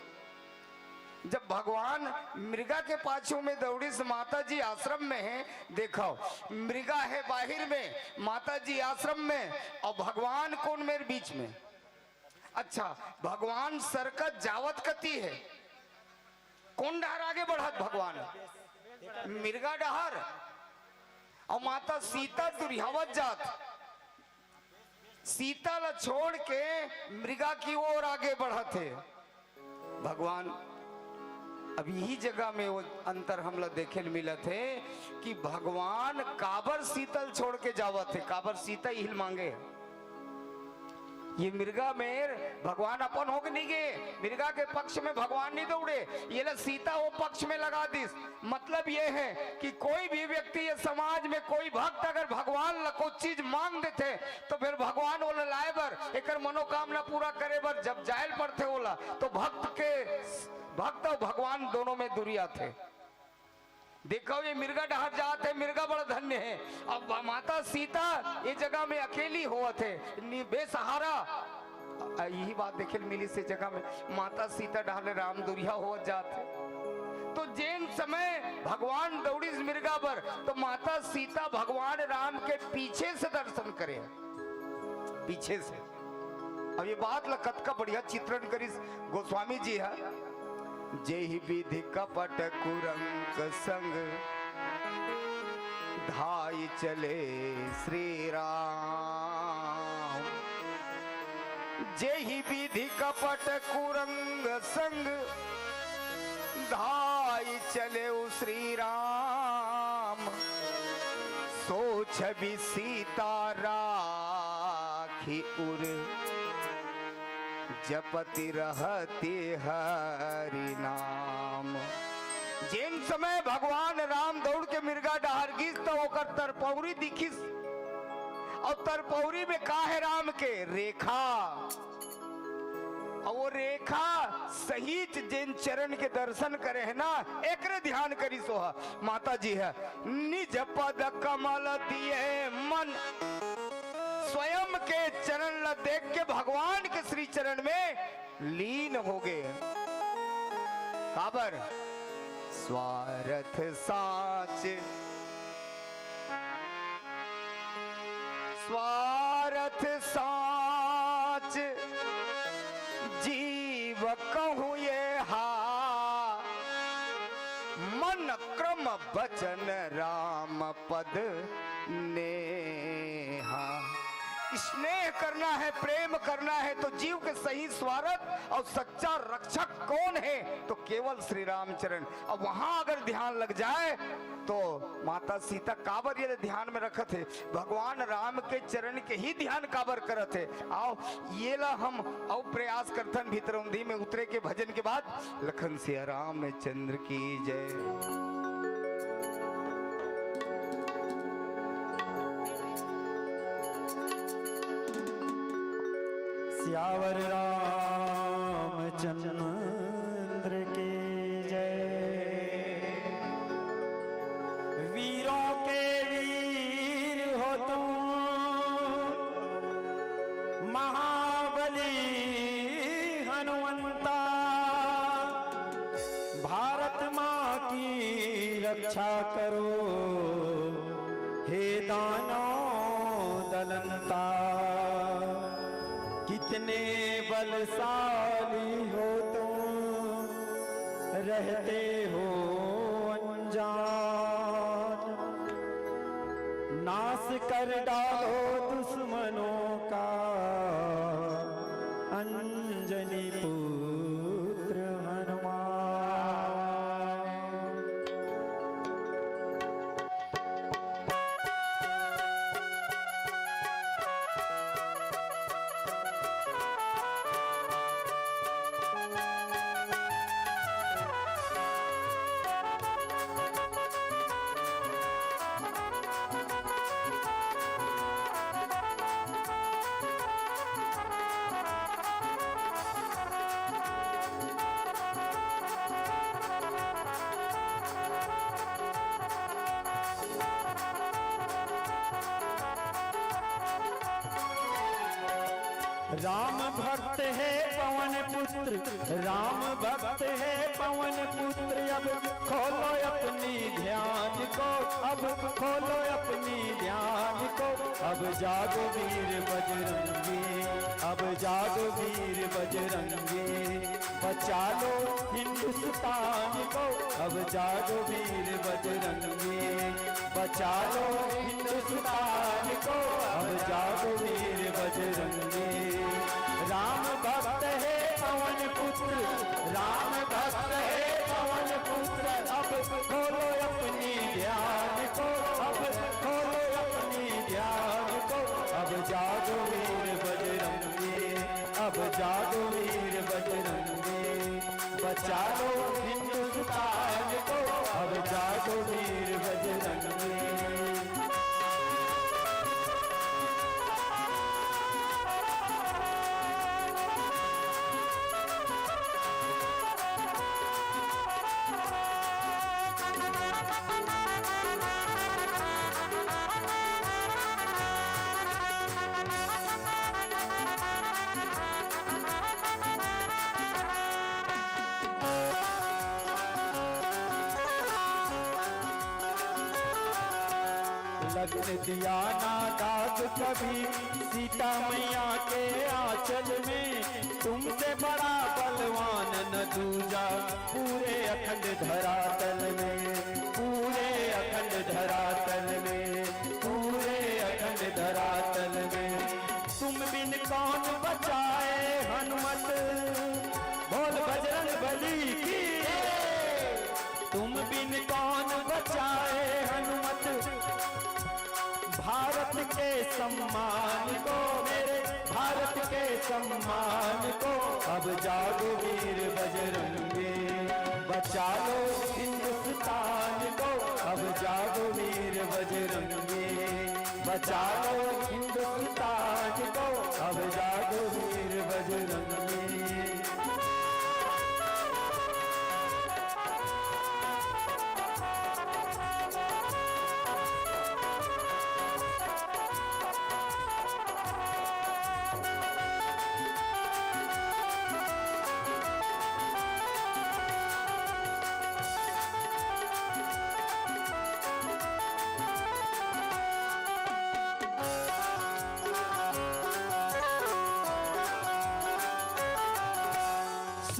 जब भगवान मृगा के पाछू में दौड़ीस माता जी आश्रम में है, देखो मृगा है बाहर में, माता जी आश्रम में और भगवान कौन मेरे बीच में। अच्छा भगवान सरकत जावत कती है, कौन डहर आगे बढ़त भगवान मृगा डहर, और माता सीता दुर्यावत जात, सीता ला छोड़ के मृगा की ओर आगे बढ़त है भगवान। अब यही जगह में वो अंतर हमला देखे मिला थे कि भगवान काबर सीतल छोड़ के जावत थे, काबर सीता हिल मांगे। ये मृगा में भगवान अपन हो नहीं गए, मृगा के पक्ष में भगवान नहीं दौड़े, ये ला सीता वो पक्ष में लगा दी। मतलब ये है कि कोई भी व्यक्ति ये समाज में कोई भक्त अगर भगवान ला कोई चीज मांग देते तो फिर भगवान वो लाए बर एक मनोकामना पूरा करे बर जब जायल पर थे ओला तो भक्त और भगवान दोनों में दूरिया थे। देखो ये मिर्गा डहर जाते, मिर्गा बड़ा धन्य है। अब माता सीता ये जगह में अकेली हुआ थे बेसहारा, यही बात देखे मिली से जगह में माता सीता डहले राम दुरिया हो जाते। तो जैन समय भगवान दौड़ी मिर्गा पर तो माता सीता भगवान राम के पीछे से दर्शन करे, पीछे से। अब ये बात लखत का बढ़िया चित्रण करी गोस्वामी जी है। जेहि विधि कपट कुरंक संग धाई चले श्री राम। जेहि विधि कपट कुरंग संग धाई चले श्री राम। सो छवि सीता राखी उर जपति रहते हरि नाम। जिन समय भगवान राम दौड़ के मिर्गा डहर गिस तो ओकर तरपौरी दिखिस, और तरपौरी में का है राम के रेखा। और वो रेखा सहित जिन चरण के दर्शन करे है ना, एकरे ध्यान करी सोहा माता जी है। निज पद कमल दिए मन, स्वयं के चरण ल देख के भगवान के श्री चरण में लीन हो गए। काबर स्वार्थ साच, स्वार्थ साच जीव कहूँ ये हा, मन क्रम बचन राम पद नेहा। स्नेह करना है, प्रेम करना है तो जीव के सही स्वार्थ और सच्चा रक्षक कौन है? तो केवल श्री रामचरण। अब वहां अगर ध्यान लग जाए तो माता सीता काबर ये ध्यान में रखत है, भगवान राम के चरण के ही ध्यान काबर करत है। आओ ये ला हम आओ प्रयास करथन भीतरौंधी में उतरे के भजन के बाद। लखन सिया रामचंद्र की जय। सियावर रामचंद्र की जय। वीरों के वीर हो तुम, महाबली हनुमंता, भारत माँ की रक्षा करो हे दानव दलंता। कितने बलशाली हो तुम, रहते हो अनजान, नाश कर डालो दुश्मनों का अंजनी पुत्र हनुमान। राम भक्त है पवन पुत्र, राम भक्त है पवन पुत्र। अब खोलो अपनी ध्यान को, अब खोलो अपनी ध्यान को। अब जागो वीर बजरंगी, अब जागो वीर बजरंगी। बचा लो हिंदुस्तान को, अब जागो वीर बजरंगी। बचा लो हिंदुस्तान को, अब जागो वीर बजरंगी। राम भक्त है पवन पुत्र, राम भक्त है पवन पुत्र। अब खोलो अपनी ध्यान को, अब खोलो अपनी ध्यान को। अब जागो वीर बजरंगी, अब जागो वीर बजरंगी। बचा लो हिंदुस्तान को, अब जागो वीर बजरंगी। लगने दिया ना दाग कभी सीता मैया के आंचल में। तुमसे बड़ा बलवान न दूजा पूरे अखंड धरातल में, पूरे अखंड धरातल में, पूरे अखंड धरातल में। तुम बिन कौन बचाए हनुमत, बोल बजरंग बली की। तुम बिन कौन बचाए हनुमत, भारत के सम्मान को, मेरे भारत के सम्मान को। अब जागो वीर बजरंगी, बचा लो हिंदुस्तान को। अब जागो वीर बजरंगी, बचा लो हिंदुस्तान को। अब जागो वीर बजरंगी।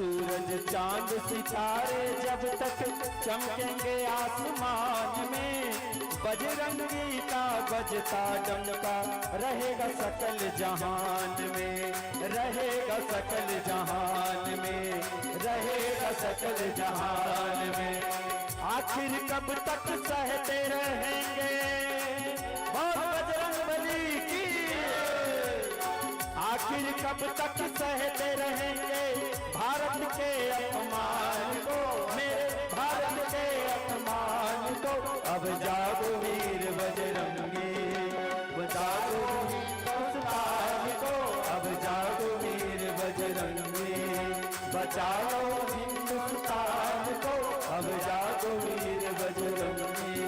सूरज चांद सितारे जब तक चमकेंगे आसमान में, बजरंगी का बजता डंका रहेगा सकल जहान में, रहेगा सकल जहान में, रहेगा सकल जहान में। आखिर कब तक सहते रहेंगे बोल बजरंगबली की, आखिर कब तक सहते रहेंगे भारत के अपमान को, मेरे भारत के अपमान को। अब जागो वीर बजरंगी, जागो हिंदुस्तान को, अब जागो वीर बजरंगी, बचाओ हिंदुस्तान को, अब जागो वीर बजरंगी।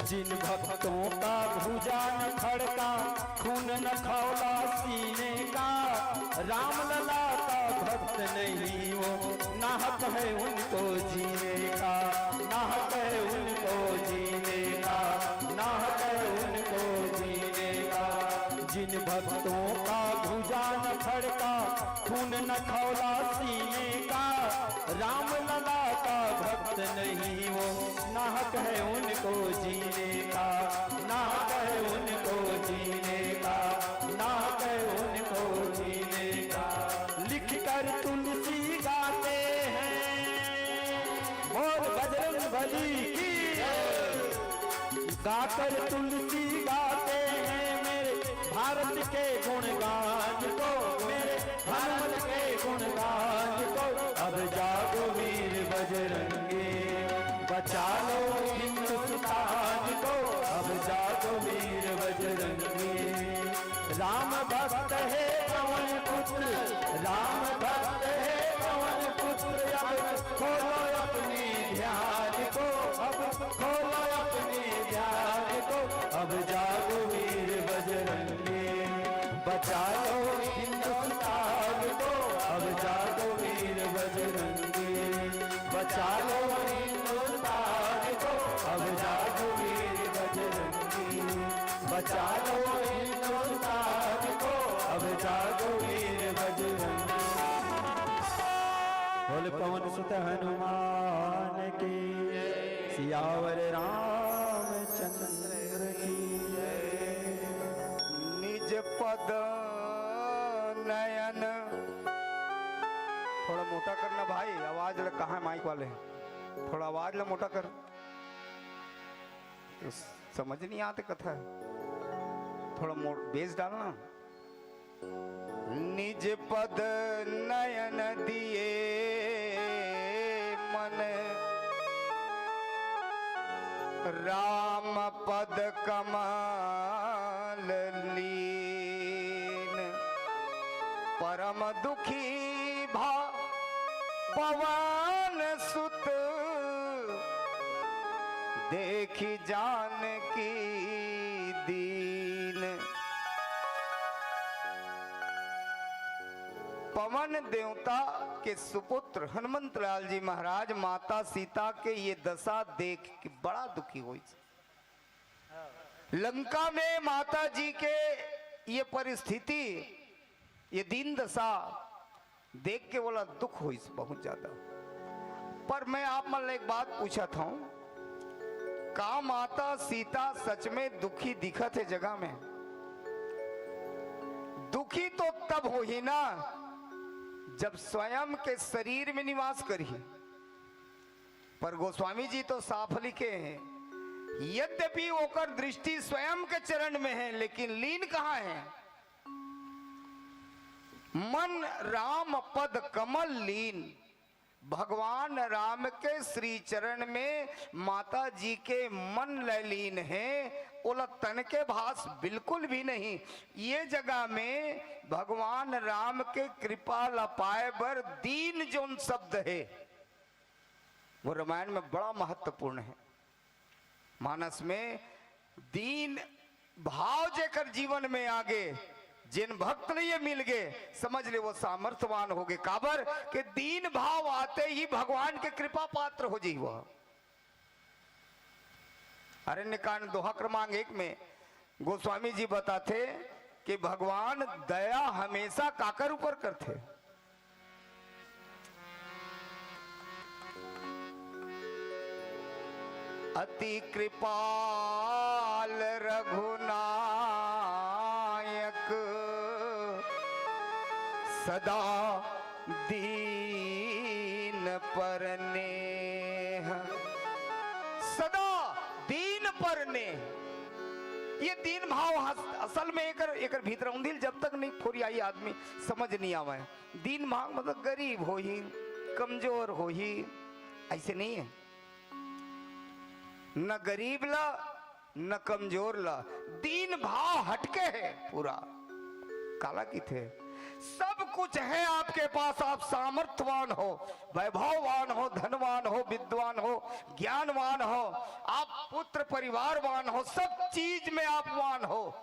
जिन भक्तों का भुजा न खड़का, खून न खौला सीने का, राम लला का भक्त नहीं वो, नाहक है उनको जीने का, नाहक है उनको जीने का, नाहक है उनको जीने का। जिन भक्तों का भुजा न खड़का, खून न खौला सीने का, राम लला का भक्त नहीं वो, नाहक है उनको जीने का, नाहक है उनको जीने का, नाहक है उनको जीने का। लिख कर तुलसी गाते हैं और बजरंगबली की, गाकर तुलसी गाते हैं मेरे भारत के गुणगान को, मेरे भारत के गुणगान को। अब जागो वीर बजरंगी, बचा लो हिंदुस्तान को, अब जागो वीर बजरंगी। राम भक्त है पवन पुत्र, राम भक्त है पवन पुत्र, अब खोलो अपनी ध्यान को, अब खोलो अपनी ध्यान को। अब जागो वीर बजरंगी, बचा लो हिंदुस्तान को, अब जागो वीर बजरंगी, बचा लो हिंदुस्तान को, अब जागो वीर बजरंगी, बचा लो हिंदुस्तान को, अब जागो वीर बजरंगी। बोल पवन सुत हनुमान की, सियावर रामचंद्र की। निज पद नयन, थोड़ा मोटा करना भाई, आवाज कहाँ है माइक वाले, थोड़ा आवाज ला मोटा कर, तो समझ नहीं आते कथा, थोड़ा बेस डालना। निज पद नयन दिए मन, राम पद कमल लीन, परम दुखी भा पवन सुत, देखी जानकी दीन। पवन देवता के सुपुत्र हनुमंत लाल जी महाराज माता सीता के ये दशा देख के बड़ा दुखी हुई। लंका में माता जी के ये परिस्थिति, ये दीन दशा देख के बोला दुख हुई बहुत ज्यादा। पर मैं आप मन एक बात पूछा था, का माता सीता सच में दुखी दिखत है जगह में? दुखी तो तब हो ही ना जब स्वयं के शरीर में निवास करिए। पर गोस्वामी जी तो साफ लिखे हैं, यद्यपि ओकर दृष्टि स्वयं के चरण में है, लेकिन लीन कहाँ है? मन राम पद कमल लीन। भगवान राम के श्री चरण में माता जी के मन लीन है ओला तन के भास बिल्कुल भी नहीं। ये जगह में भगवान राम के कृपा लपाए बर दीन जोन शब्द है वो रामायण में बड़ा महत्वपूर्ण है। मानस में दीन भाव जेकर जीवन में आगे जिन भक्त ने ये मिल गए समझ ले वो सामर्थ्यवान हो गए। काबर के दीन भाव आते ही भगवान के कृपा पात्र हो जी। वह अरण्यकांड दोहा क्रमांक 1 में गोस्वामी जी बताते कि भगवान दया हमेशा काकर ऊपर करते। अति कृपाल रघुनायक सदा दीन पर नेह, सदा दीन पर नेह। ये दीन भाव असल में एक भीतर दिल जब तक नहीं फुरियाई आदमी समझ नहीं आवे। दीन भाव मतलब गरीब हो ही, कमजोर हो ही, ऐसे नहीं है। न गरीब ला न कमजोर ला, दीन भाव हटके है पूरा। काला की थे सब कुछ है आपके पास, आप सामर्थ्यवान हो, वैभववान हो, धनवान हो, विद्वान हो, ज्ञानवान हो, आप पुत्र परिवारवान हो, सब चीज में आप वान हो,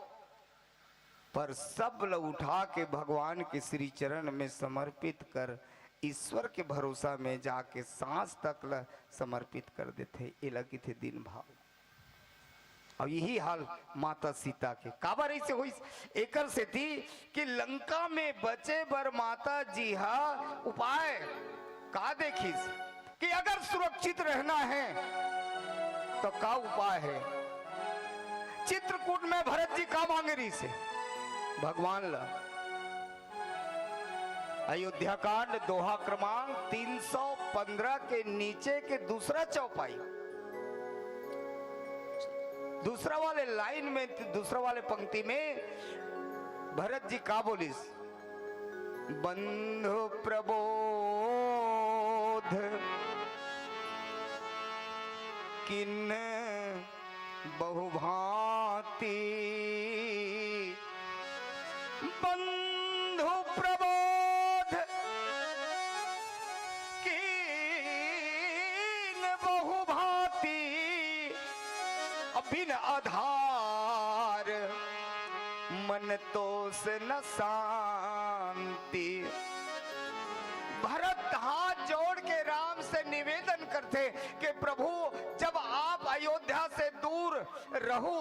पर सब लोग उठा के भगवान के श्री चरण में समर्पित कर ईश्वर के भरोसा में जाके सांस तक ल समर्पित कर देते। ये लगी थे दीन भाव। और यही हाल माता सीता के काबर ऐसे हुई एकर से थी कि लंका में बचे बर माता जी हा उपाय का देखिस कि अगर सुरक्षित रहना है तो का उपाय है। चित्रकूट में भरत जी का मांगे रही से भगवान ला। अयोध्या कांड दोहा क्रमांक 315 के नीचे के दूसरा चौपाई, दूसरा वाले लाइन में, दूसरा वाले पंक्ति में भरत जी का बोलिस, बंधु प्रबोध किन बहुभांति, बंधु प्रबोध किन बहुभांति, बिन आधार मन तोष न शांति। भरत हाथ जोड़ के राम से निवेदन करते कि प्रभु जब आप अयोध्या से दूर रहो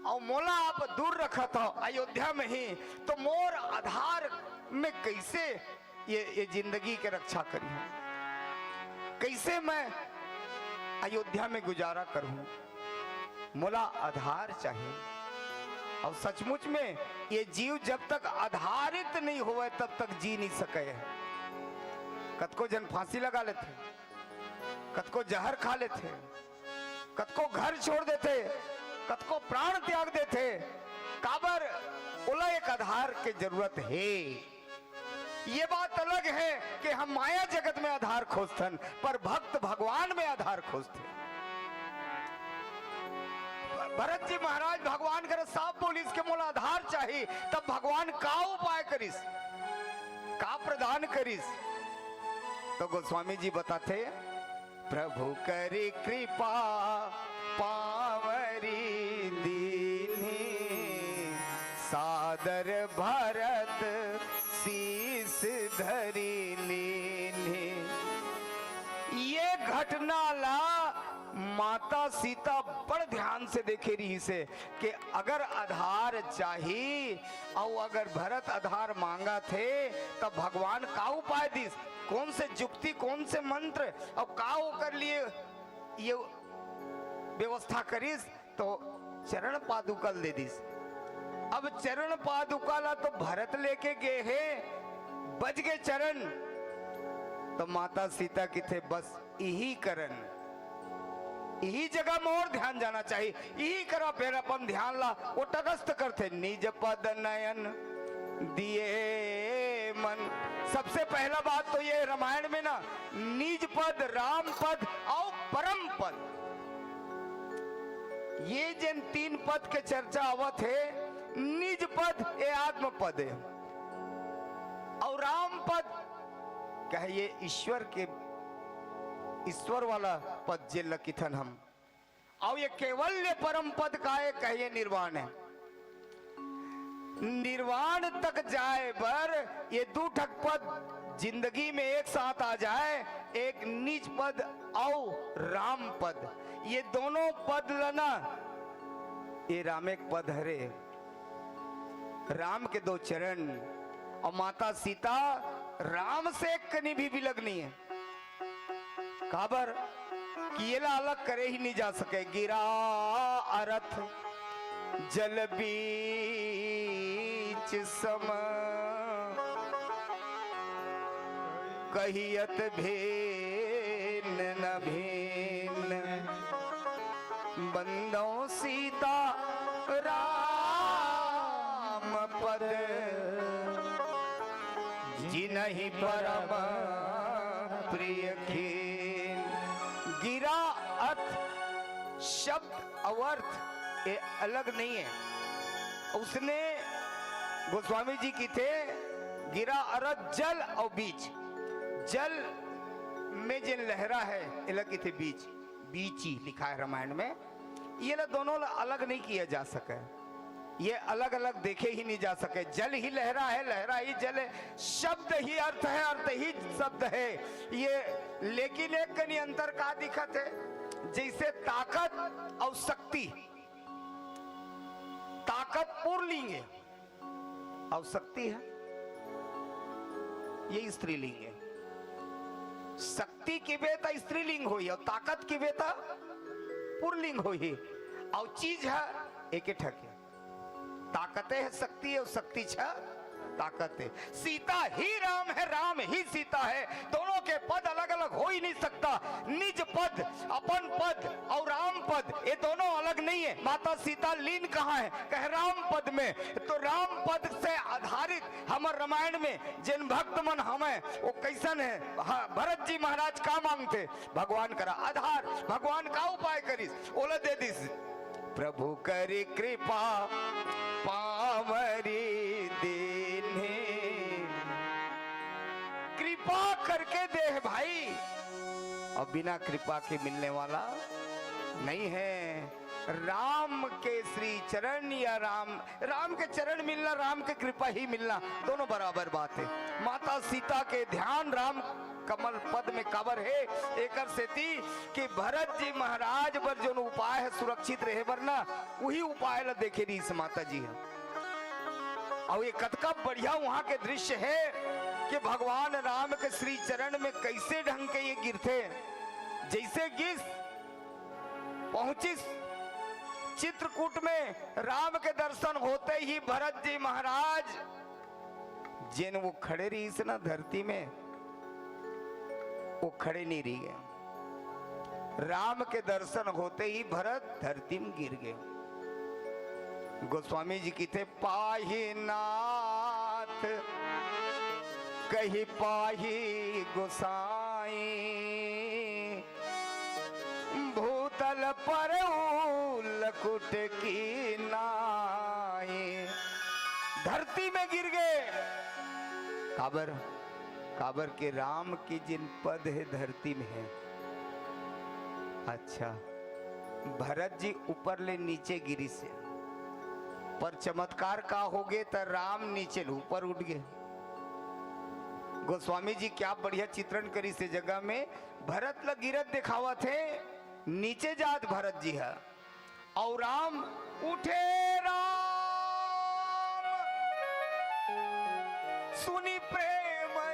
और मोला आप दूर रखा था अयोध्या में ही, तो मोर आधार में कैसे ये जिंदगी के रक्षा करी, कैसे मैं अयोध्या में गुजारा करूं। मोला आधार चाहिए। और सचमुच में ये जीव जब तक आधारित नहीं हुए तब तक जी नहीं सके। कतको जन फांसी लगा लेते, कतको जहर खा लेते, कतको घर छोड़ देते, कतको प्राण त्याग देते। काबर ओला एक आधार की जरूरत है। ये बात अलग है कि हम माया जगत में आधार खोजतन, पर भक्त भगवान में आधार खोजते। भरत जी महाराज भगवान करे साफ बोलिस के मोला आधार चाहिए, तब भगवान का उपाय करिस, का प्रदान करिस। तो गोस्वामी जी बताते, प्रभु करी कृपा पावरी दीनी, सादर भरत शीस धरी लीनी। ये घटना ला माता सीता बड़ ध्यान से देखे रही से कि अगर आधार चाहिए और अगर भरत आधार मांगा थे तब भगवान का उपाय दिस, कौन से जुक्ति, कौन से मंत्र और का कर लिए ये व्यवस्था करिस। तो चरण पादुका दे दिस। अब चरण पादुका ला तो भरत लेके गए हैं, बज गए चरण, तो माता सीता की थे बस यही करन, यही जगह में और ध्यान जाना चाहिए, यही करा फिर अपन ध्यान ला। वो तटस्थ करते, निज पद नयन दिए मन। सबसे पहला बात तो ये रामायण में ना, निज पद, राम पद और परम पद, ये जिन तीन पद के चर्चा आवत है, निज पद ये आत्म पद है और राम पद कहे ये ईश्वर के, ईश्वर वाला पद जे लकिथन हम, और ये केवल्य परम पद का है कहे निर्वाण है। निर्वाण तक जाए बर ये दो ठक पद जिंदगी में एक साथ आ जाए, एक निज पद और राम पद, ये दोनों पद लना ये राम एक पद हरे, राम के दो चरण, और माता सीता राम से एक कनी भी लगनी है। काबर कि ये अलग करे ही नहीं जा सके। गिरा अरथ जल बीच सम, कहियत भेन न भेन, बंदो सीता राम पद, जिनहि परम प्रिय खेल। गिरा अर्थ शब्द और अर्थ ये अलग नहीं है। उसने गोस्वामी जी की थे गिरा अर्थ जल और बीच, जल में जिन लहरा है अलग की थे बीच, बीची लिखा है रामायण में। ये दोनों अलग नहीं किया जा सके, ये अलग अलग देखे ही नहीं जा सके। जल ही लहरा है, लहरा ही जल है, शब्द ही अर्थ है, अर्थ ही शब्द है ये। लेकिन एक कनी अंतर का दिखत है, जैसे ताकत और शक्ति, ताकत पुल्लिंग है और शक्ति है ये स्त्रीलिंग है। शक्ति की बेटा स्त्रीलिंग हुई और ताकत की बेटा पुल्लिंग हुई, और चीज है एक ठक है। ताकत है शक्ति है और शक्ति छ ताकत है। सीता ही राम है, राम ही सीता है, दोनों के पद अलग अलग हो ही नहीं सकता। निज पद, अपन पद और राम पद ये दोनों अलग नहीं है। माता सीता लीन कहाँ है, कह राम पद में। तो राम पद से आधारित हमारे रामायण में जिन भक्त मन हमें वो कैसन है। हाँ, भरत जी महाराज का मांगते, भगवान करा आधार, भगवान का उपाय करिस, ओला दे दिस। प्रभु करी कृपा पावरी दीन्हे, कृपा करके दे भाई, और बिना कृपा के मिलने वाला नहीं है। राम के श्री चरण या राम के चरण मिलना, राम के कृपा ही मिलना, दोनों बराबर बात है। माता सीता के ध्यान राम कमल पद में काबर है, एकर सेती कि भरत जी महाराज पर जो उपाय है सुरक्षित रहे वरना वही उपाय ला देखे रही इस माता जी है। और ये कतका बढ़िया वहां के दृश्य है कि भगवान राम के श्री चरण में कैसे ढंग के ये गिरते, जैसे गिस पहुंची चित्रकूट में राम के दर्शन होते ही भरत जी महाराज जिन वो खड़े रही से ना धरती में, वो खड़े नहीं रह गए। राम के दर्शन होते ही भरत धरती में गिर गए। गोस्वामी जी की थे पाही नाथ कही पाही गोसाई, भूतल पर लकुट की नाई, धरती में गिर गए। काबर के राम की जिन पद है धरती में है। अच्छा, भरत जी ऊपर ले नीचे गिरी से, पर चमत्कार का हो गए तो राम नीचे ऊपर उठ गए। गोस्वामी जी क्या बढ़िया चित्रण करी से जगह में, भरत ल गिरत दिखावा थे, नीचे जात भरत जी है और राम उठे। राम सुनी प्रेम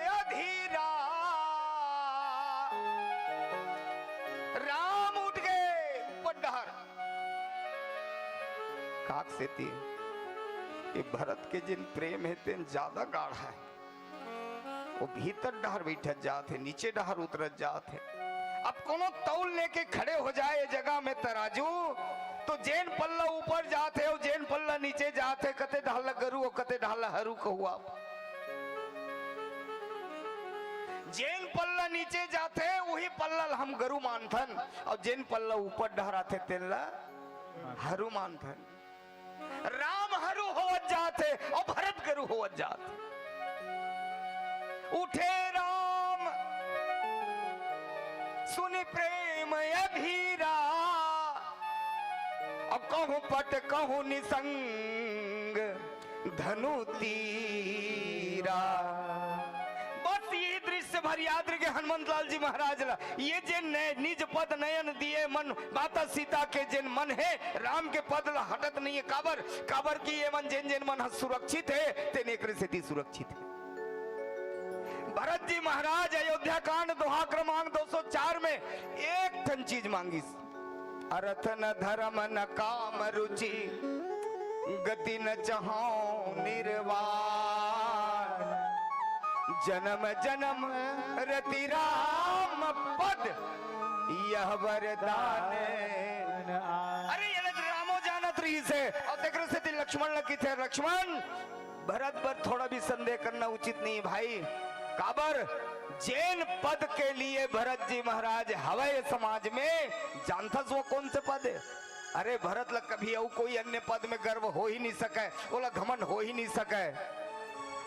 अधीरा, राम उठ गए पड्डहर काक से थी। ये भरत के जिन प्रेम है तेन ज्यादा गाढ़ा है, वो भीतर डहर बैठत जाते, नीचे डहर उतरत जाते। अब कोनो तौल लेके खड़े हो जाए जगह में तराजू, तो जेन पल्ला ऊपर जाते और जेन पल्ला नीचे जाते, कते ढाला गरु और कते ढाला हरू कहुआ। जेन पल्ला नीचे जाते वही पल्ला हम गरु मानथन, और जेन पल्ला ऊपर डहराते तेला हनुमान था। राम हरु होवत जाते और भरत गरु होवत जाते। उठे राम सुनि प्रेम अधीरा, अब कहूं पट कहूं निसंग धनु तीरा। बस ये दृश्य भर याद रखे हनुमंत लाल जी महाराज ला। ये जिन निज पद नयन दिए मन, माता सीता के जिन मन है राम के पद ला हटत नहीं है। काबर काबर की ये मन जिन जिन मन सुरक्षित है तेने कृषि सुरक्षित है। भरत जी महाराज अयोध्या कांड दोहा क्रमांक 204 में एक ठन चीज मांगी, अर्थ न धर्म न काम रुचि गति न चाहो निर्वाण, जन्म जन्म रति राम पद यह वरदान। अरे ये रामो जानत रही से और देख रहे थे लक्ष्मण लगी थे। लक्ष्मण भरत पर थोड़ा भी संदेह करना उचित नहीं भाई। काबर जैन पद के लिए भरत जी महाराज हवाई समाज में जानता वो कौन से पद है। अरे भरत लग कभी और कोई अन्य पद में गर्व हो ही नहीं सके, बोला घमंड हो ही नहीं सके।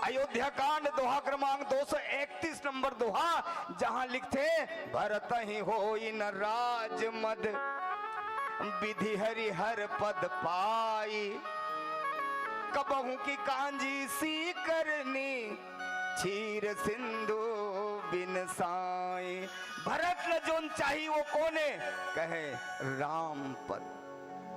अयोध्या कांड दोहा क्रमांक 231 नंबर दोहा जहां लिखते भरत ही हो न राज मद विधि हरि हर पद पाई, कबहू की कांजी सी करनी क्षीर सिंधु बिन साई। भरत न जोन चाहिए वो कौन है, कहे राम पद।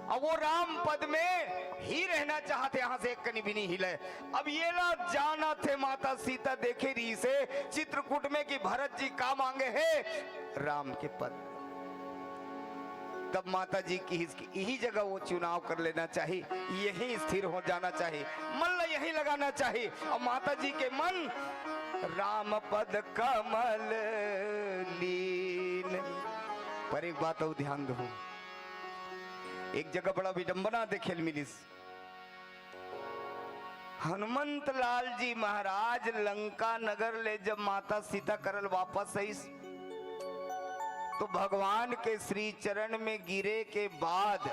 अब वो राम पद में ही रहना चाहते, यहां से एक कनी भी नहीं हिले। अब ये ना जाना थे माता सीता देखे रही से चित्रकूट में कि भरत जी का मांगे है राम के पद। तब माता जी की यही जगह वो चुनाव कर लेना चाहिए, यही स्थिर हो जाना चाहिए, मन यही लगाना चाहिए। और माता जी के मन राम पद कमल लीन। पर एक बात और ध्यान दो, एक जगह बड़ा विडंबना देखे मिलिस। हनुमंत लाल जी महाराज लंका नगर ले जब माता सीता करल वापस आई तो भगवान के श्री चरण में गिरे के बाद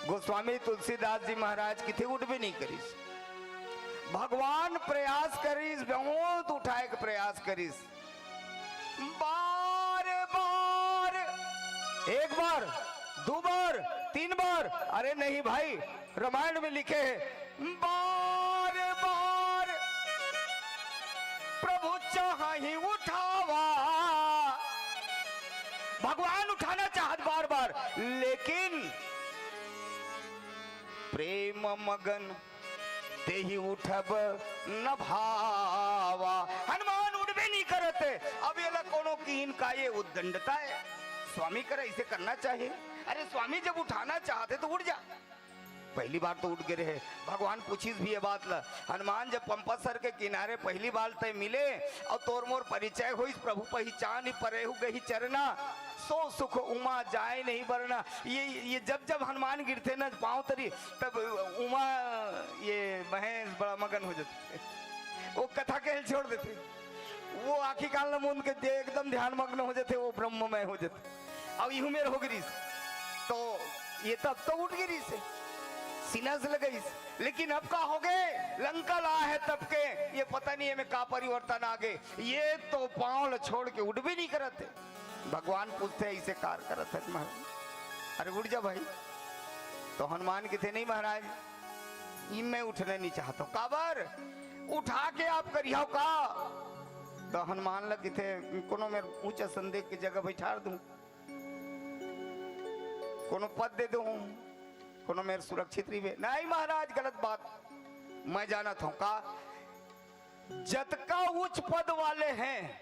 गोस्वामी तुलसीदास जी महाराज की थे उठ भी नहीं करीस। भगवान प्रयास करीस, बहुत उठाए के प्रयास करीस, बार बार, एक बार, दो बार, तीन बार। अरे नहीं भाई, रामायण में लिखे है बार बार प्रभु चाहा ही उठावा। भगवान उठाना चाहत बार बार, लेकिन प्रेम मगन ते ही उठब न भावा। हनुमान उठबे नहीं करते। अब ये कोनो की इनका ये उद्दंडता है, स्वामी करे इसे करना चाहिए। अरे स्वामी जब उठाना चाहते तो उठ जा। पहली बार तो उठ गिरे है। भगवान पूछिस भी ये बात ला, हनुमान जब पंपसर के किनारे पहली बार तय मिले और तोर मोर परिचय हुई, प्रभु पहचान परेहु गही चरना, सो सुख उमा जाए नहीं बरना। ये जब जब हनुमान गिरते ना पांव तरी, तब उमा ये महेश बड़ा मगन हो जाते, वो कथा के छोड़ देते, वो आखिर काल न मूंद के एकदम ध्यान मग्न हो जाते, वो ब्रह्ममय हो जाते। अब यू मेर हो गिरी तो ये तब तो उठ गिरी से सीना से लगई। लेकिन अब का हो गए, लंका ला है तब के ये पता नहीं है में का परिवर्तन आ गए। ये तो पांव छोड़ के उठ भी नहीं करते। भगवान पूछते ऐसे कार करत है महाराज, अरे उठ जा भाई। तो हनुमान के थे नहीं महाराज, मैं उठने नहीं चाहता। काबर उठा के आप करियो का। तो हनुमान लगे थे कोनो मेरे ऊंचा संदेह की जगह बैठा दूं, कोनो पद दे दूं, कोनो मेरे सुरक्षित रही। नहीं महाराज, गलत बात। मैं जाना था का जतका उच्च पद वाले हैं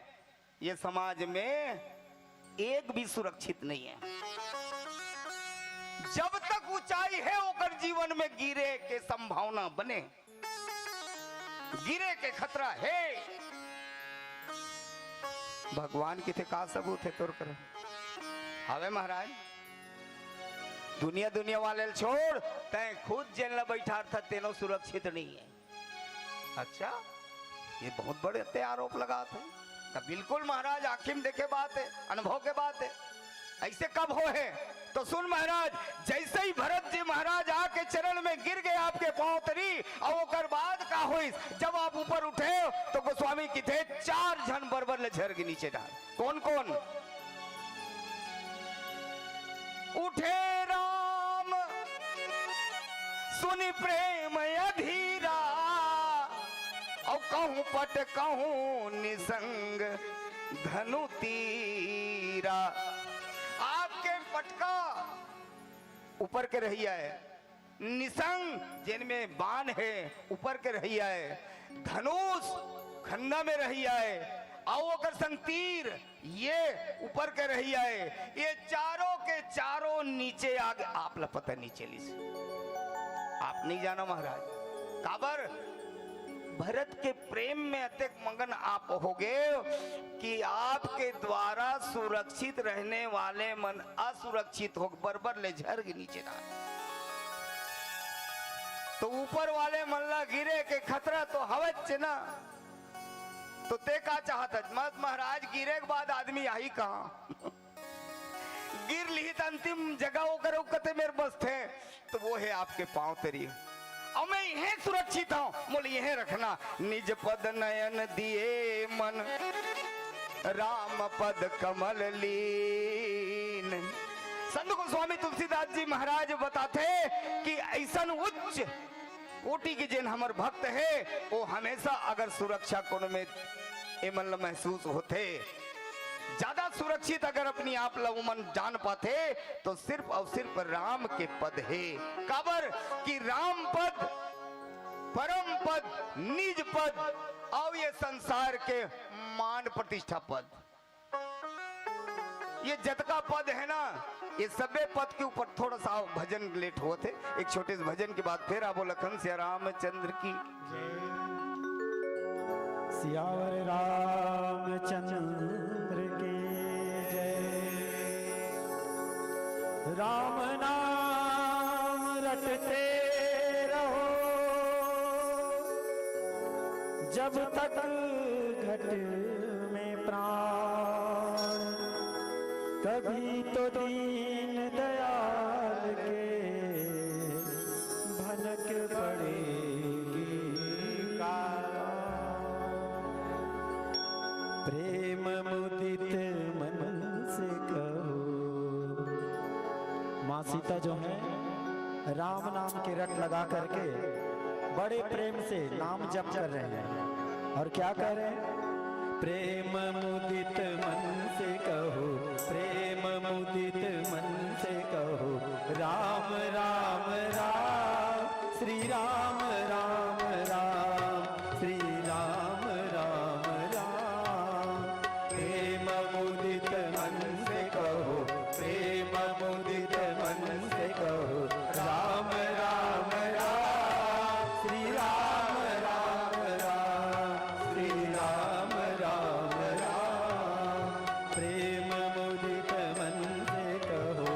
ये समाज में एक भी सुरक्षित नहीं है। जब तक ऊंचाई है होकर जीवन में गिरे के संभावना बने, गिरे के खतरा है। भगवान की थे का सबूत है तोर कर हवे महाराज। दुनिया दुनिया वाले छोड़, तय खुद जेल में बैठा था, तेनो सुरक्षित नहीं है। अच्छा, ये बहुत बड़े आरोप लगा थे। बिल्कुल महाराज, आखिर में देखे बात है, अनुभव के बात है। ऐसे कब हो है तो सुन महाराज, जैसे ही भरत जी महाराज आके चरण में गिर गए आपके पांव तरी, और ओकर बाद का हुई, जब आप ऊपर उठे तो गोस्वामी की थे 4 जन बरबर ले झर के नीचे डाल। कौन कौन? उठे राम सुनि प्रेम अधीरा, और कहूं पट कहूं निसंग धनु तीरा। आपके पटका ऊपर के रहिया है, निसंग जिनमें बाण है ऊपर के रहिया है, धनुष खन्ना में रहिया है, आओ अगर संग तीर ये ऊपर के रहिया है, ये चारों के चारों नीचे आगे। आप लपता नीचे ली से आप नहीं जाना महाराज, काबर भरत के प्रेम में अत्यक मगन आप होगे कि आपके द्वारा सुरक्षित रहने वाले मन असुरक्षित हो बरबर ले झर के नीचे ना। तो ऊपर वाले मल्ला गिरे के खतरा तो हवच ना। तो ते का चाहता मत महाराज, गिरे के बाद आदमी आई कहां गिर ली तो अंतिम जगह वो करो कते मेरे बस थे, तो वो है आपके पांव तरी। और मैं यहीं सुरक्षित हूं, बोले यहीं रखना। निज पद नयन दिए मन राम पद कमल लीन। संत गोस्वामी तुलसीदास जी महाराज बताते कि ऐसा उच्च कोटि के जिन हमर भक्त है, वो हमेशा अगर सुरक्षा कोण में एमन महसूस होते, ज्यादा सुरक्षित अगर अपनी आप लोग मन जान पाते, तो सिर्फ और सिर्फ राम के पद है। काबर कि राम पद परम पद, निज पद, और ये संसार के मान प्रतिष्ठा पद, ये जतका पद है ना, ये सबे पद के ऊपर थोड़ा सा भजन लेट हुए थे। एक छोटे से भजन के बाद फिर आबो लखन से रामचंद्र की सियावर रामचंद्र के जय। राम नाम रटते रहो जब तक घट में प्राण, कभी तो दीन दयाल के भनक पड़ेगी काल। प्रेम मुदित मन से कहो। माँ सीता जो है राम नाम के रट लगा करके बड़े प्रेम से नाम जप कर रहे हैं, और क्या कह रहे हैं? प्रेम मुदित मन से कहो, प्रेम मुदित मन से कहो, राम राम राम श्री राम राम राम श्री राम राम राम। प्रेम मुदित मन से कहो, प्रेम मुदित मन से कहो, राम राम राम श्री राम राम राम श्री राम राम राम। प्रेम मुदित मन से कहो।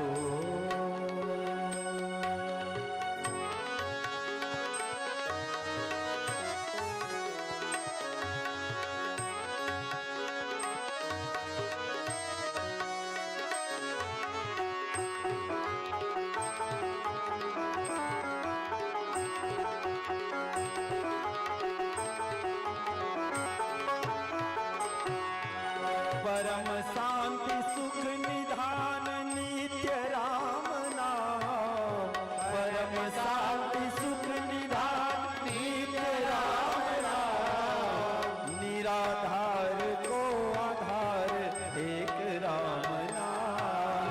परम शांति सुख निधान नित्य राम नाम। परम शांति सुख निधान नित्य राम नाम। निराधार को आधार एक राम नाम।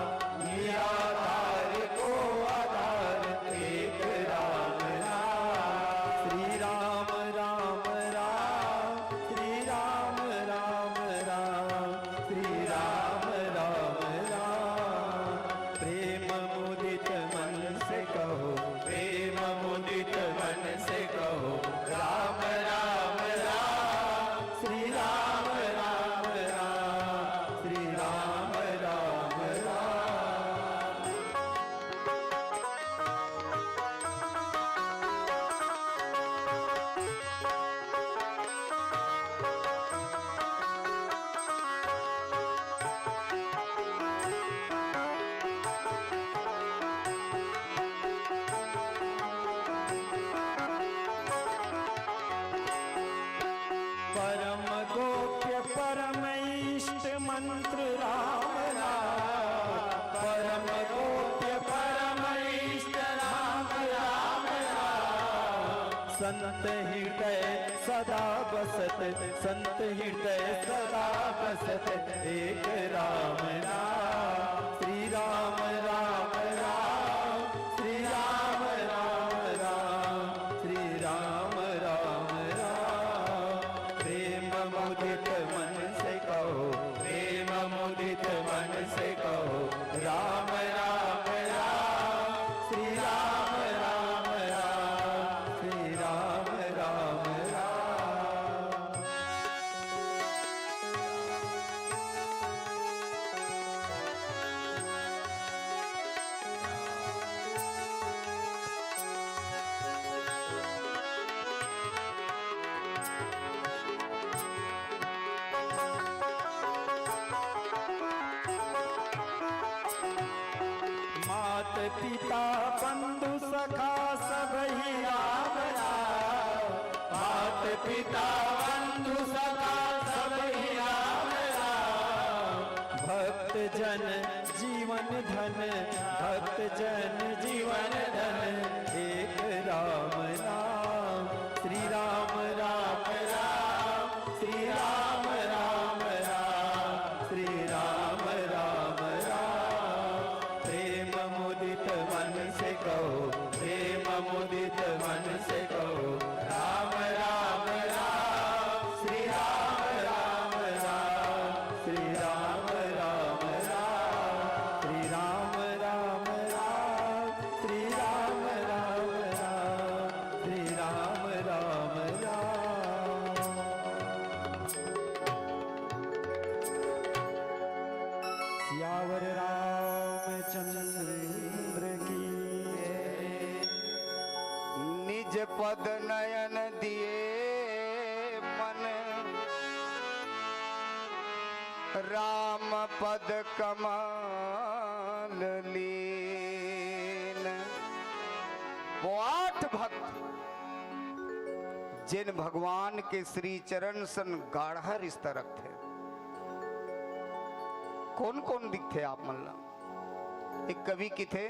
निराधार को आधार एक राम नाम। श्री राम राम राम श्री राम राम राम श्री राम राम राम। इष्ट मंत्र राम नाम, परम गोप्य परम इष्ट राम राम राम। संत हृदय सदा बसत, संत हृदय सदा बसत, एक राम नाम। श्री राम राम राम, श्री राम राम राम, श्री राम राम राम। प्रेम मुदित मन से कहो, प्रेम मुदित मन से कहो, राम राम राम, श्री राम राम राम, श्री राम राम राम। मात पिता बंधु सखा सबही राम राम, मात पिता बंधु सखा सबही राम राम। भक्त जन जीवन धन, भक्त जन जीवन धन, एक राम नाम। श्री राम राम राम, श्री राम राम राम, श्री राम राम राम। प्रेम मुदित मन से कहो, प्रेम मुदित मन से कहो, राम राम राम, श्री राम राम राम, श्री राम राम राम, श्री राम राम राम, श्री राम राम राम, श्री राम राम राम। सियावर रामचंद्र की निज पद नयन दिए मन, राम पद कमल लीन। वो 8 भक्त जिन भगवान के श्री चरण सन गाढ़ा रिश्ता रखते, कौन कौन दिखते आप मल्ला? एक कवि की थे,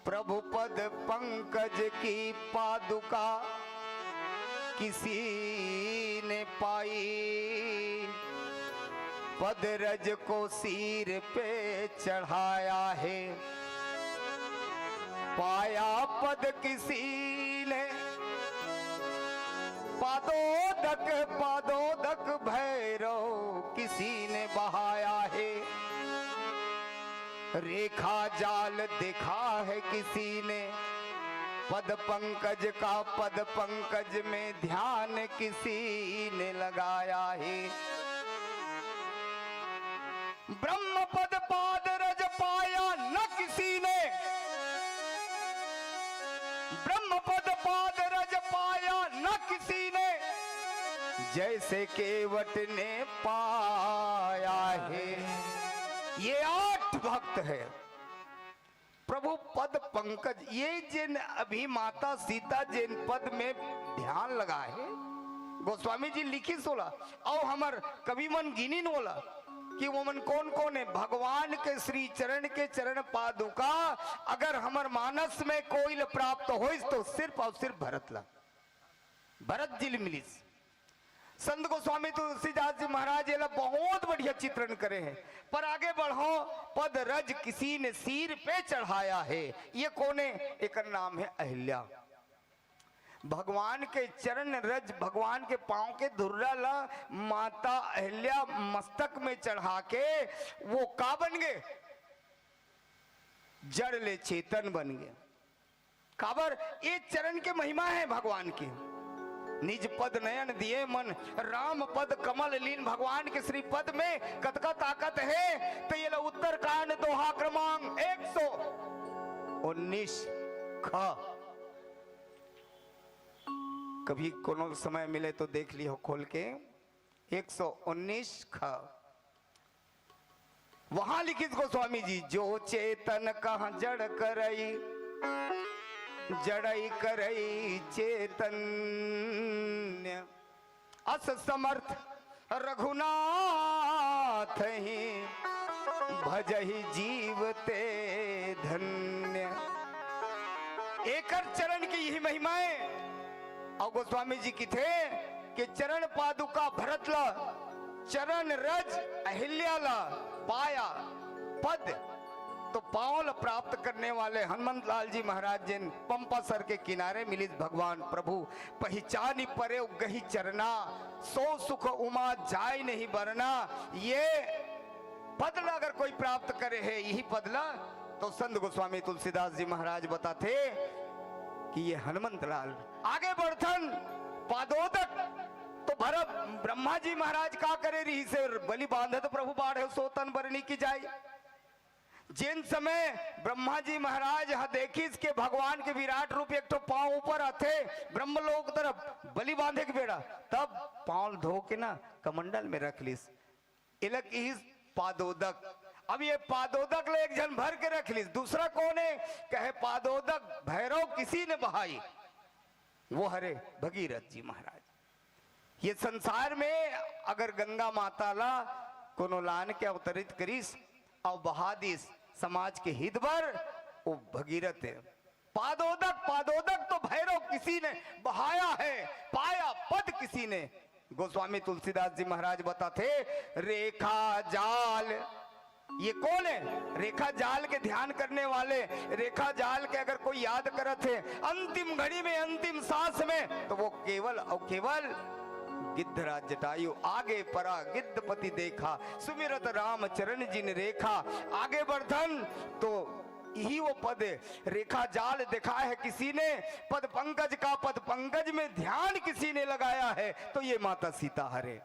प्रभु पद पंकज की पादुका किसी ने पाई, पद रज को सिर पे चढ़ाया है, पाया पद किसी ने, पादोदक पादोदक भैरव किसी ने बहाया है, रेखा जाल देखा है किसी ने, पद पंकज का पद पंकज में ध्यान किसी ने लगाया है। ब्रह्म पद पाद रज पाया न किसी ने, ब्रह्म पद पाद रज पाया न किसी ने, जैसे केवट ने पाया है। ये 8 भक्त है प्रभु पद पंकज, ये जिन अभी माता सीता जिन पद में ध्यान लगा है, गोस्वामी जी लिखी सोला और हमर कवि मन गिनी बोला कि वो मन कौन कौन है। भगवान के श्री चरण के चरण पादुका अगर हमर मानस में कोई प्राप्त हो तो सिर्फ और सिर्फ भरत ला, भरत जी मिलिस। संत गोस्वामी तुलसीदास जी महाराज ये बहुत बढ़िया चित्रण करे हैं। पर आगे बढ़ो, पद रज किसी ने सिर पे चढ़ाया है, ये कौन है? एक नाम है अहिल्या। भगवान के चरण रज, भगवान के पांव के धुर्रा ला माता अहिल्या मस्तक में चढ़ा के वो का बन गए? जड़ ले चेतन बन गए। काबर ये चरण के महिमा है भगवान की। निज पद नयन दिए मन, राम पद कमल लीन। भगवान के श्री पद में कतका ताकत है। तो ये उत्तर कांड दोहा क्रमांक 119 ख। कभी कोनो समय मिले तो देख लियो खोल के। 119 ख वहां लिखित गोस्वामी जी, जो चेतन कहाँ जड़ करई, जड़ई करई चेतन्य, अस समर्थ रघुनाथ साथ ही भजहि जीवते धन्य। एकर चरण की यही महिमाएं और गोस्वामी जी की थे कि चरण पादुका भरतला, चरण रज अहिल्याला, पाया पद तो पावल प्राप्त करने वाले हनुमंत लाल जी महाराज जिन पंपा सर के किनारे मिली भगवान प्रभु पहचानी परे गही चरना, सो सुख उमा जाय नहीं बरना। ये पदला अगर कोई प्राप्त करे है यही पदला, तो संत गोस्वामी तुलसीदास जी महाराज बताते कि ये हनुमंत लाल आगे बढ़थन पादोदक। तो भरत ब्रह्मा जी महाराज का करे रही से बलि बांधे तो प्रभु बाढ़े सोतन बरनी की जाए। जिन समय ब्रह्मा जी महाराज देखिस के भगवान के विराट रूप एक तो पांव ऊपर आते ब्रह्मलोक तरफ बलि बांधे के बेड़ा, तब पांव धो के ना कमंडल में रख लिस इलक इस पादोदक। अब ये पादोदक ले एक जन भर के रख लिस, दूसरा कौन है कहे पादोदक भैरव किसी ने बहाई, वो हरे भगीरथ जी महाराज। ये संसार में अगर गंगा माता ला कोनो लान के अवतरित करीस और बहादिस समाज के हित पर, वो भगीरथ है। पादोदक पादोदक तो भैरव किसी ने बहाया है, पाया पद किसी ने। गोस्वामी तुलसीदास जी महाराज बताते रेखा जाल, ये कौन है रेखा जाल के ध्यान करने वाले। रेखा जाल के अगर कोई याद करत है अंतिम घड़ी में अंतिम सांस में, तो वो केवल और केवल गिद्धराज जटायु आगे परा गिद्धपति देखा, सुमिरत राम चरण जिन रेखा। आगे बढ़न तो यही वो पद रेखा जाल देखा है किसी ने, पद पंकज का पद पंकज में ध्यान किसी ने लगाया है, तो ये माता सीता हरे।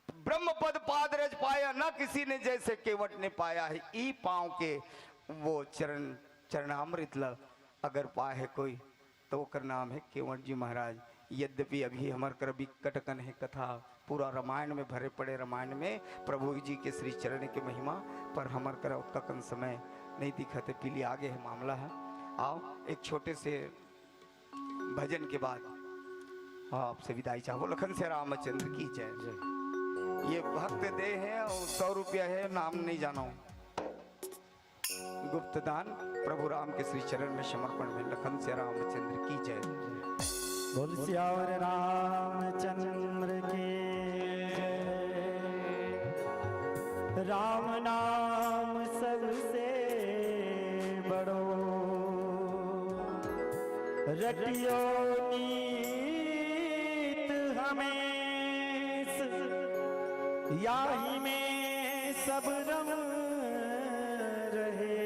ब्रह्म पद पाद रज पाया ना किसी ने जैसे केवट ने पाया है। ई पांव के वो चरण चरणामृत ल अगर पाए कोई तो वो कर नाम है केवट जी महाराज। यद्यपि अभी हमार कर कटकन है कथा पूरा रामायण में भरे पड़े, रामायण में प्रभु जी के श्री चरण की महिमा पर हमार कर उत्तकन समय नहीं दिखते, पीली आगे है मामला है। आओ एक छोटे से भजन के बाद आपसे विदाई चाहो। लखन से रामचंद्र की जय जय। ये भक्त दे है और 100 रुपया है, नाम नहीं जाना गुप्त दान प्रभु राम के श्री चरण में समर्पण में। लखन से रामचंद्र की जय। बोल सियावर रामचंद्र की जय। राम नाम सबसे बड़ो, रटियो नीत हमें याही में सब रम रहे,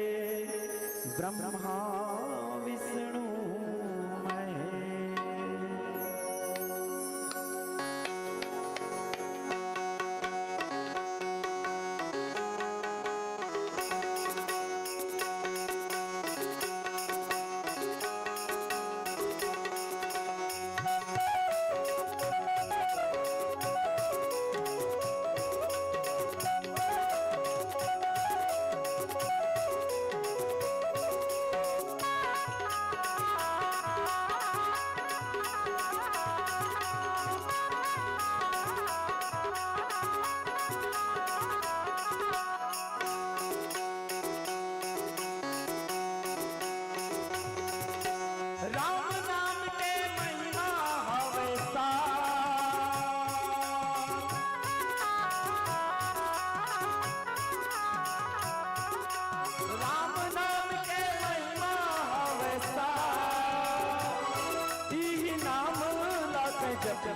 ब्रह्मा विष्णु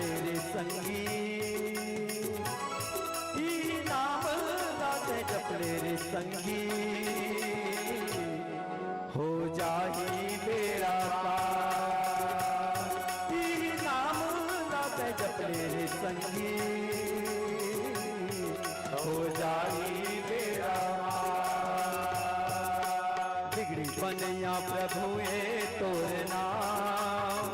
मेरे संगी ही नाम गाते जप मेरे संगी हो जाही बेड़ा पार। ही नाम गाते जप मेरे संगी हो जाही बेड़ा पार। बिगड़ी बनैया प्रभु ए तोरे नाम,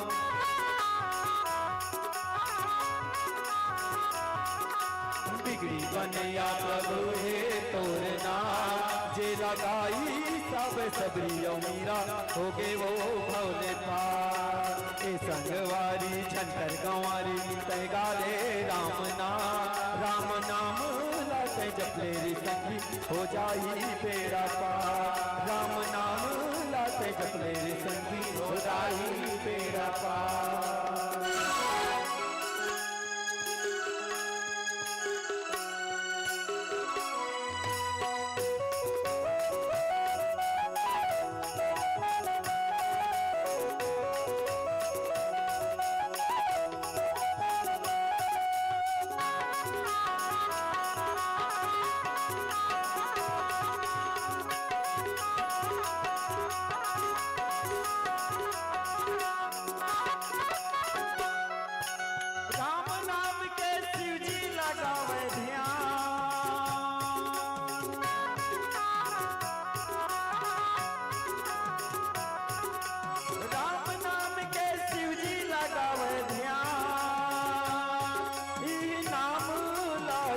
बिगड़ी बनैया प्रभु हे तोरे नाम। जे लगाई सब सबरियो मीरा हो गए वो भवले पार। ए संगवारी झंटर गंवारी तय गाले राम नाम, राम नाम लते लाते जप ले रे संगी हो जाई बेड़ा पार। राम नाम लाते जप ले रे संगी हो जाई बेड़ा पार।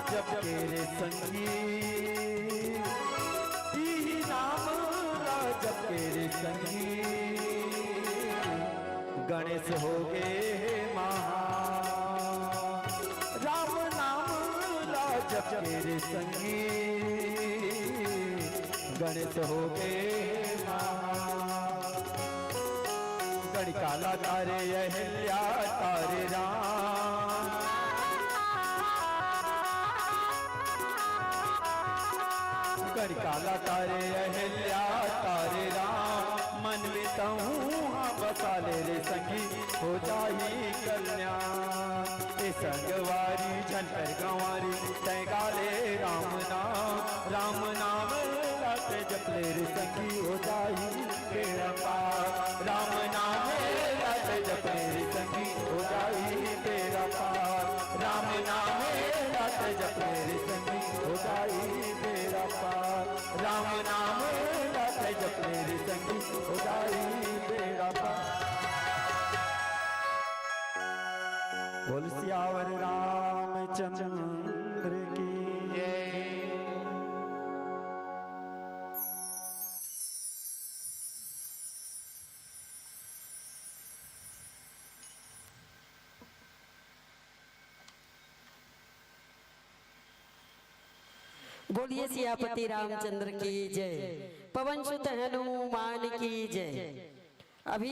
जप तेरे संगी ही नाम ला जप तेरे संगी। गणेश हो गए महा राम नाम ला जप तेरे संगी। गणेश हो गए महा गणिकाला तारे अहिल्या तारे राम। काला तारे अहिल्या तारे राम। मन में तहूँ बसा ले रे संगी हो जाही कल्याण। ए संगवारी झनकर गंवारी तय गाले राम नाम लाते जप ले रे संगी हो जाही बेड़ा पार। राम नाम लाते जप ले रे संगी हो जाही बेड़ा पार। राम नाम लाते जप ले रे संगी हो जाही बेड़ा पार। राम नाम लाते जप ले रे संगी हो जाई बेड़ा पार। बोल सियावर रामचंद्र की जय। बोलिए सियापति रामचंद्र की जय। पवन सुत हनुमान की जय। अभी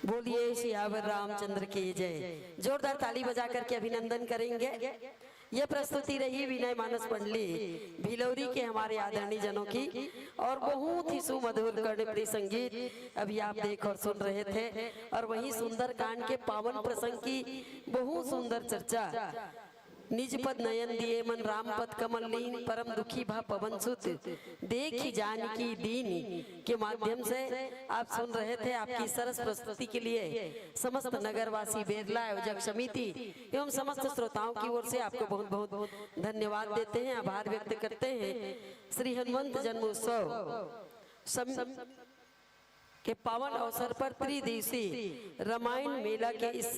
बोलिए सियावर रामचंद्र की जय। जोरदार ताली बजा करके अभिनंदन करेंगे। यह प्रस्तुति रही विनय मानस मंडली भिलौरी के हमारे आदरणीय जनों की और बहुत ही सुमधुर कर्णप्रिय संगीत अभी आप देख और सुन रहे थे। और वहीं सुंदर कांड के पावन प्रसंग की बहुत सुंदर चर्चा। निज पद नयन दिए मन राम पद कमल लीन परम दुखी भा पवन सुत देखी जानकी दीन के माध्यम से आप सुन रहे थे। आपकी सरस प्रस्तुति के लिए समस्त नगरवासी बेरला आयोजक समिति एवं समस्त श्रोताओं की ओर से आपको बहुत बहुत धन्यवाद देते हैं, आभार व्यक्त करते हैं। श्री हनुमंत जन्मोत्सव के पावन अवसर पर त्रिदिवसीय रामायण मेला के इस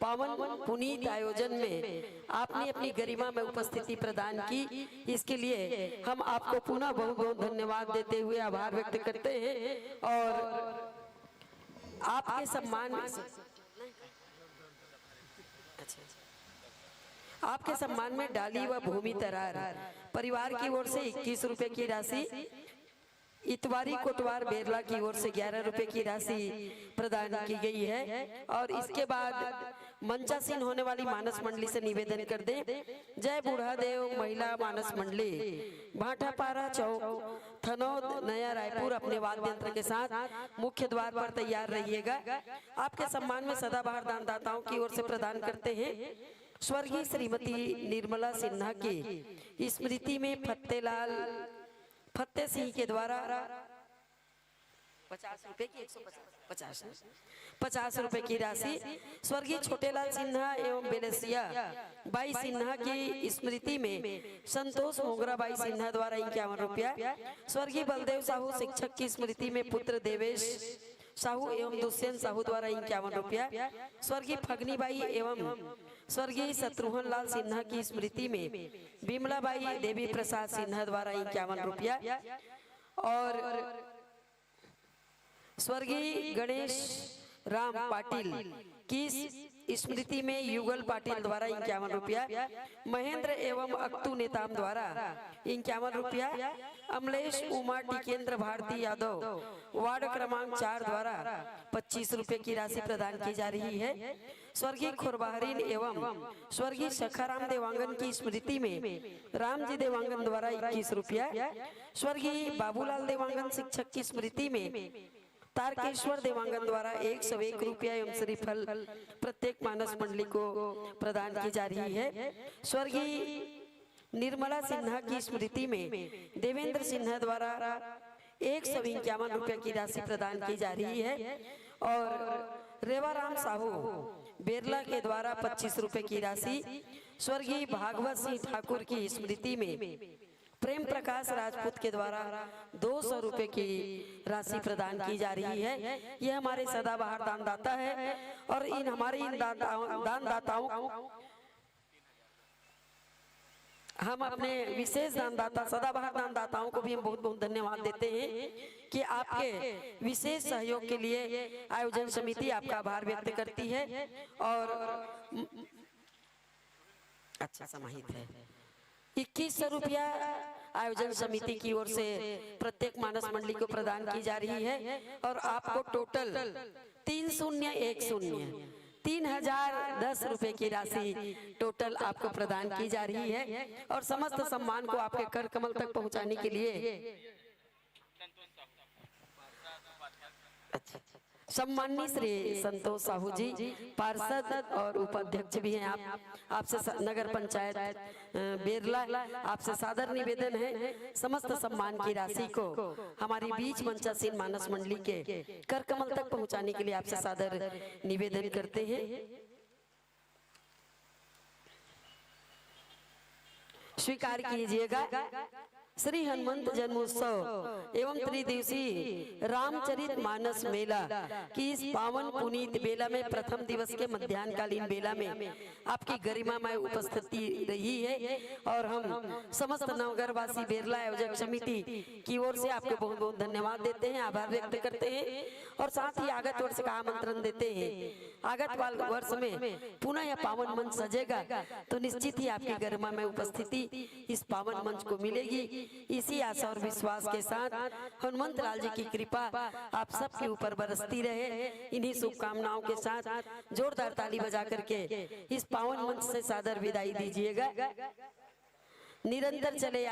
पावन पुनीत आयोजन में आपने अपनी गरिमा में उपस्थिति प्रदान की, इसके लिए हम आपको पुनः बहुत बहुत धन्यवाद देते हुए आभार व्यक्त करते हैं। और आपके सम्मान में डाली व भूमि तरार परिवार की ओर से 21 रुपए की राशि, इतवारी कोटवार बेरला की ओर से 11 रुपए की राशि प्रदान की गई है। और इसके बाद मंचासीन होने वाली मानस मंडली से निवेदन कर दें। जय बूढ़ा देव महिला मानस मंडली भाटापारा चौक थनौद नया रायपुर अपने वाद्य यंत्र के साथ मुख्य द्वार पर तैयार रहिएगा। आपके सम्मान में सदाबहार दानदाताओं की ओर से प्रदान करते हैं। स्वर्गीय श्रीमती निर्मला सिन्हा की स्मृति में फतेह सिंह के द्वारा 50 रुपए की 50 रुपए की राशि, स्वर्गीय छोटेलाल सिन्हा एवं बेलसिया बाई सिन्हा की स्मृति में संतोष मोगरा बाई सिन्हा द्वारा 51 रुपया, स्वर्गीय बलदेव साहू शिक्षक की स्मृति में पुत्र देवेश साहू एवं दुष्यंत साहू द्वारा 51 रुपया। स्वर्गीय फगनीबाई एवं स्वर्गीय शत्रुघ्न लाल सिन्हा की स्मृति में बिमलाबाई देवी प्रसाद सिन्हा द्वारा 51 रुपया। और स्वर्गीय गणेश राम पाटिल की स्मृति में युगल पाटिल द्वारा 51 रुपया। महेंद्र एवं अक्तू नेताम द्वारा 51 रुपया। अमलेश उमा टिकेंद्र भारती यादव वार्ड क्रमांक 4 द्वारा 25 रुपए की राशि प्रदान की जा रही है। स्वर्गीय खुरबहरीन एवं स्वर्गीय सखाराम देवांगन की स्मृति में रामजी देवांगन द्वारा 21 रुपया। स्वर्गीय बाबूलाल देवांगन शिक्षक की स्मृति में तारकेश्वर देवांगन द्वारा 101 रुपया एवं श्रीफल प्रत्येक मानस मंडली को प्रदान की जा रही है। स्वर्गीय निर्मला सिन्हा की स्मृति में देवेंद्र सिन्हा द्वारा 151 रुपये की राशि प्रदान की जा रही है। और रेवाराम साहू बेरला के द्वारा 25 रुपये की राशि। स्वर्गीय भागवत सिंह ठाकुर की स्मृति में प्रेम प्रकाश राजपूत के द्वारा 200 रुपए की राशि प्रदान की जा रही है। ये हमारे सदाबहार दानदाता है और इन हमारे इन दानदाताओं हम अपने विशेष दानदाता सदाबहार दानदाताओं को भी हम बहुत बहुत धन्यवाद देते हैं कि आपके विशेष सहयोग के लिए आयोजन समिति आपका आभार व्यक्त करती है। और अच्छा समाहित है 2100 रुपया आयोजन समिति की ओर से प्रत्येक मानस मंडली को प्रदान की जा रही है। और आपको टोटल 3010 रुपए की राशि टोटल आपको प्रदान की जा रही है। और समस्त सम्मान को आपके कर कमल तक पहुंचाने के लिए सम्माननीय श्री संतोष साहू जी पार्षद और उपाध्यक्ष भी हैं। आपसे नगर पंचायत बेरला आपसे सादर निवेदन है समस्त सम्मान की राशि को हमारी बीच मंचासीन मानस मंडली के कर कमल तक पहुंचाने के लिए आपसे सादर निवेदन करते हैं। स्वीकार कीजिएगा श्री हनुमंत जन्मोत्सव एवं त्रिदिवसीय रामचरित मानस मेला की इस पावन पुनीत बेला में प्रथम दिवस के मध्याह्नकालीन बेला में आपकी गरिमामय उपस्थिति रही है। और हम समस्त नवगरवासी बेरला आयोजक समिति की ओर से आपको बहुत बहुत धन्यवाद देते हैं, आभार व्यक्त करते हैं और साथ ही आगत वर्ष का आमंत्रण देते हैं। आगत वर्ष में पुनः यह पावन मंच सजेगा तो निश्चित ही आपकी गरिमामय उपस्थिति इस पावन मंच को मिलेगी। इसी आशा और विश्वास के साथ हनुमंत लाल जी की कृपा आप सबके ऊपर बरसती रहे। इन्हीं शुभकामनाओं के साथ जोरदार ताली बजा करके इस पावन मंच से सादर विदाई दीजिएगा। निरंतर चले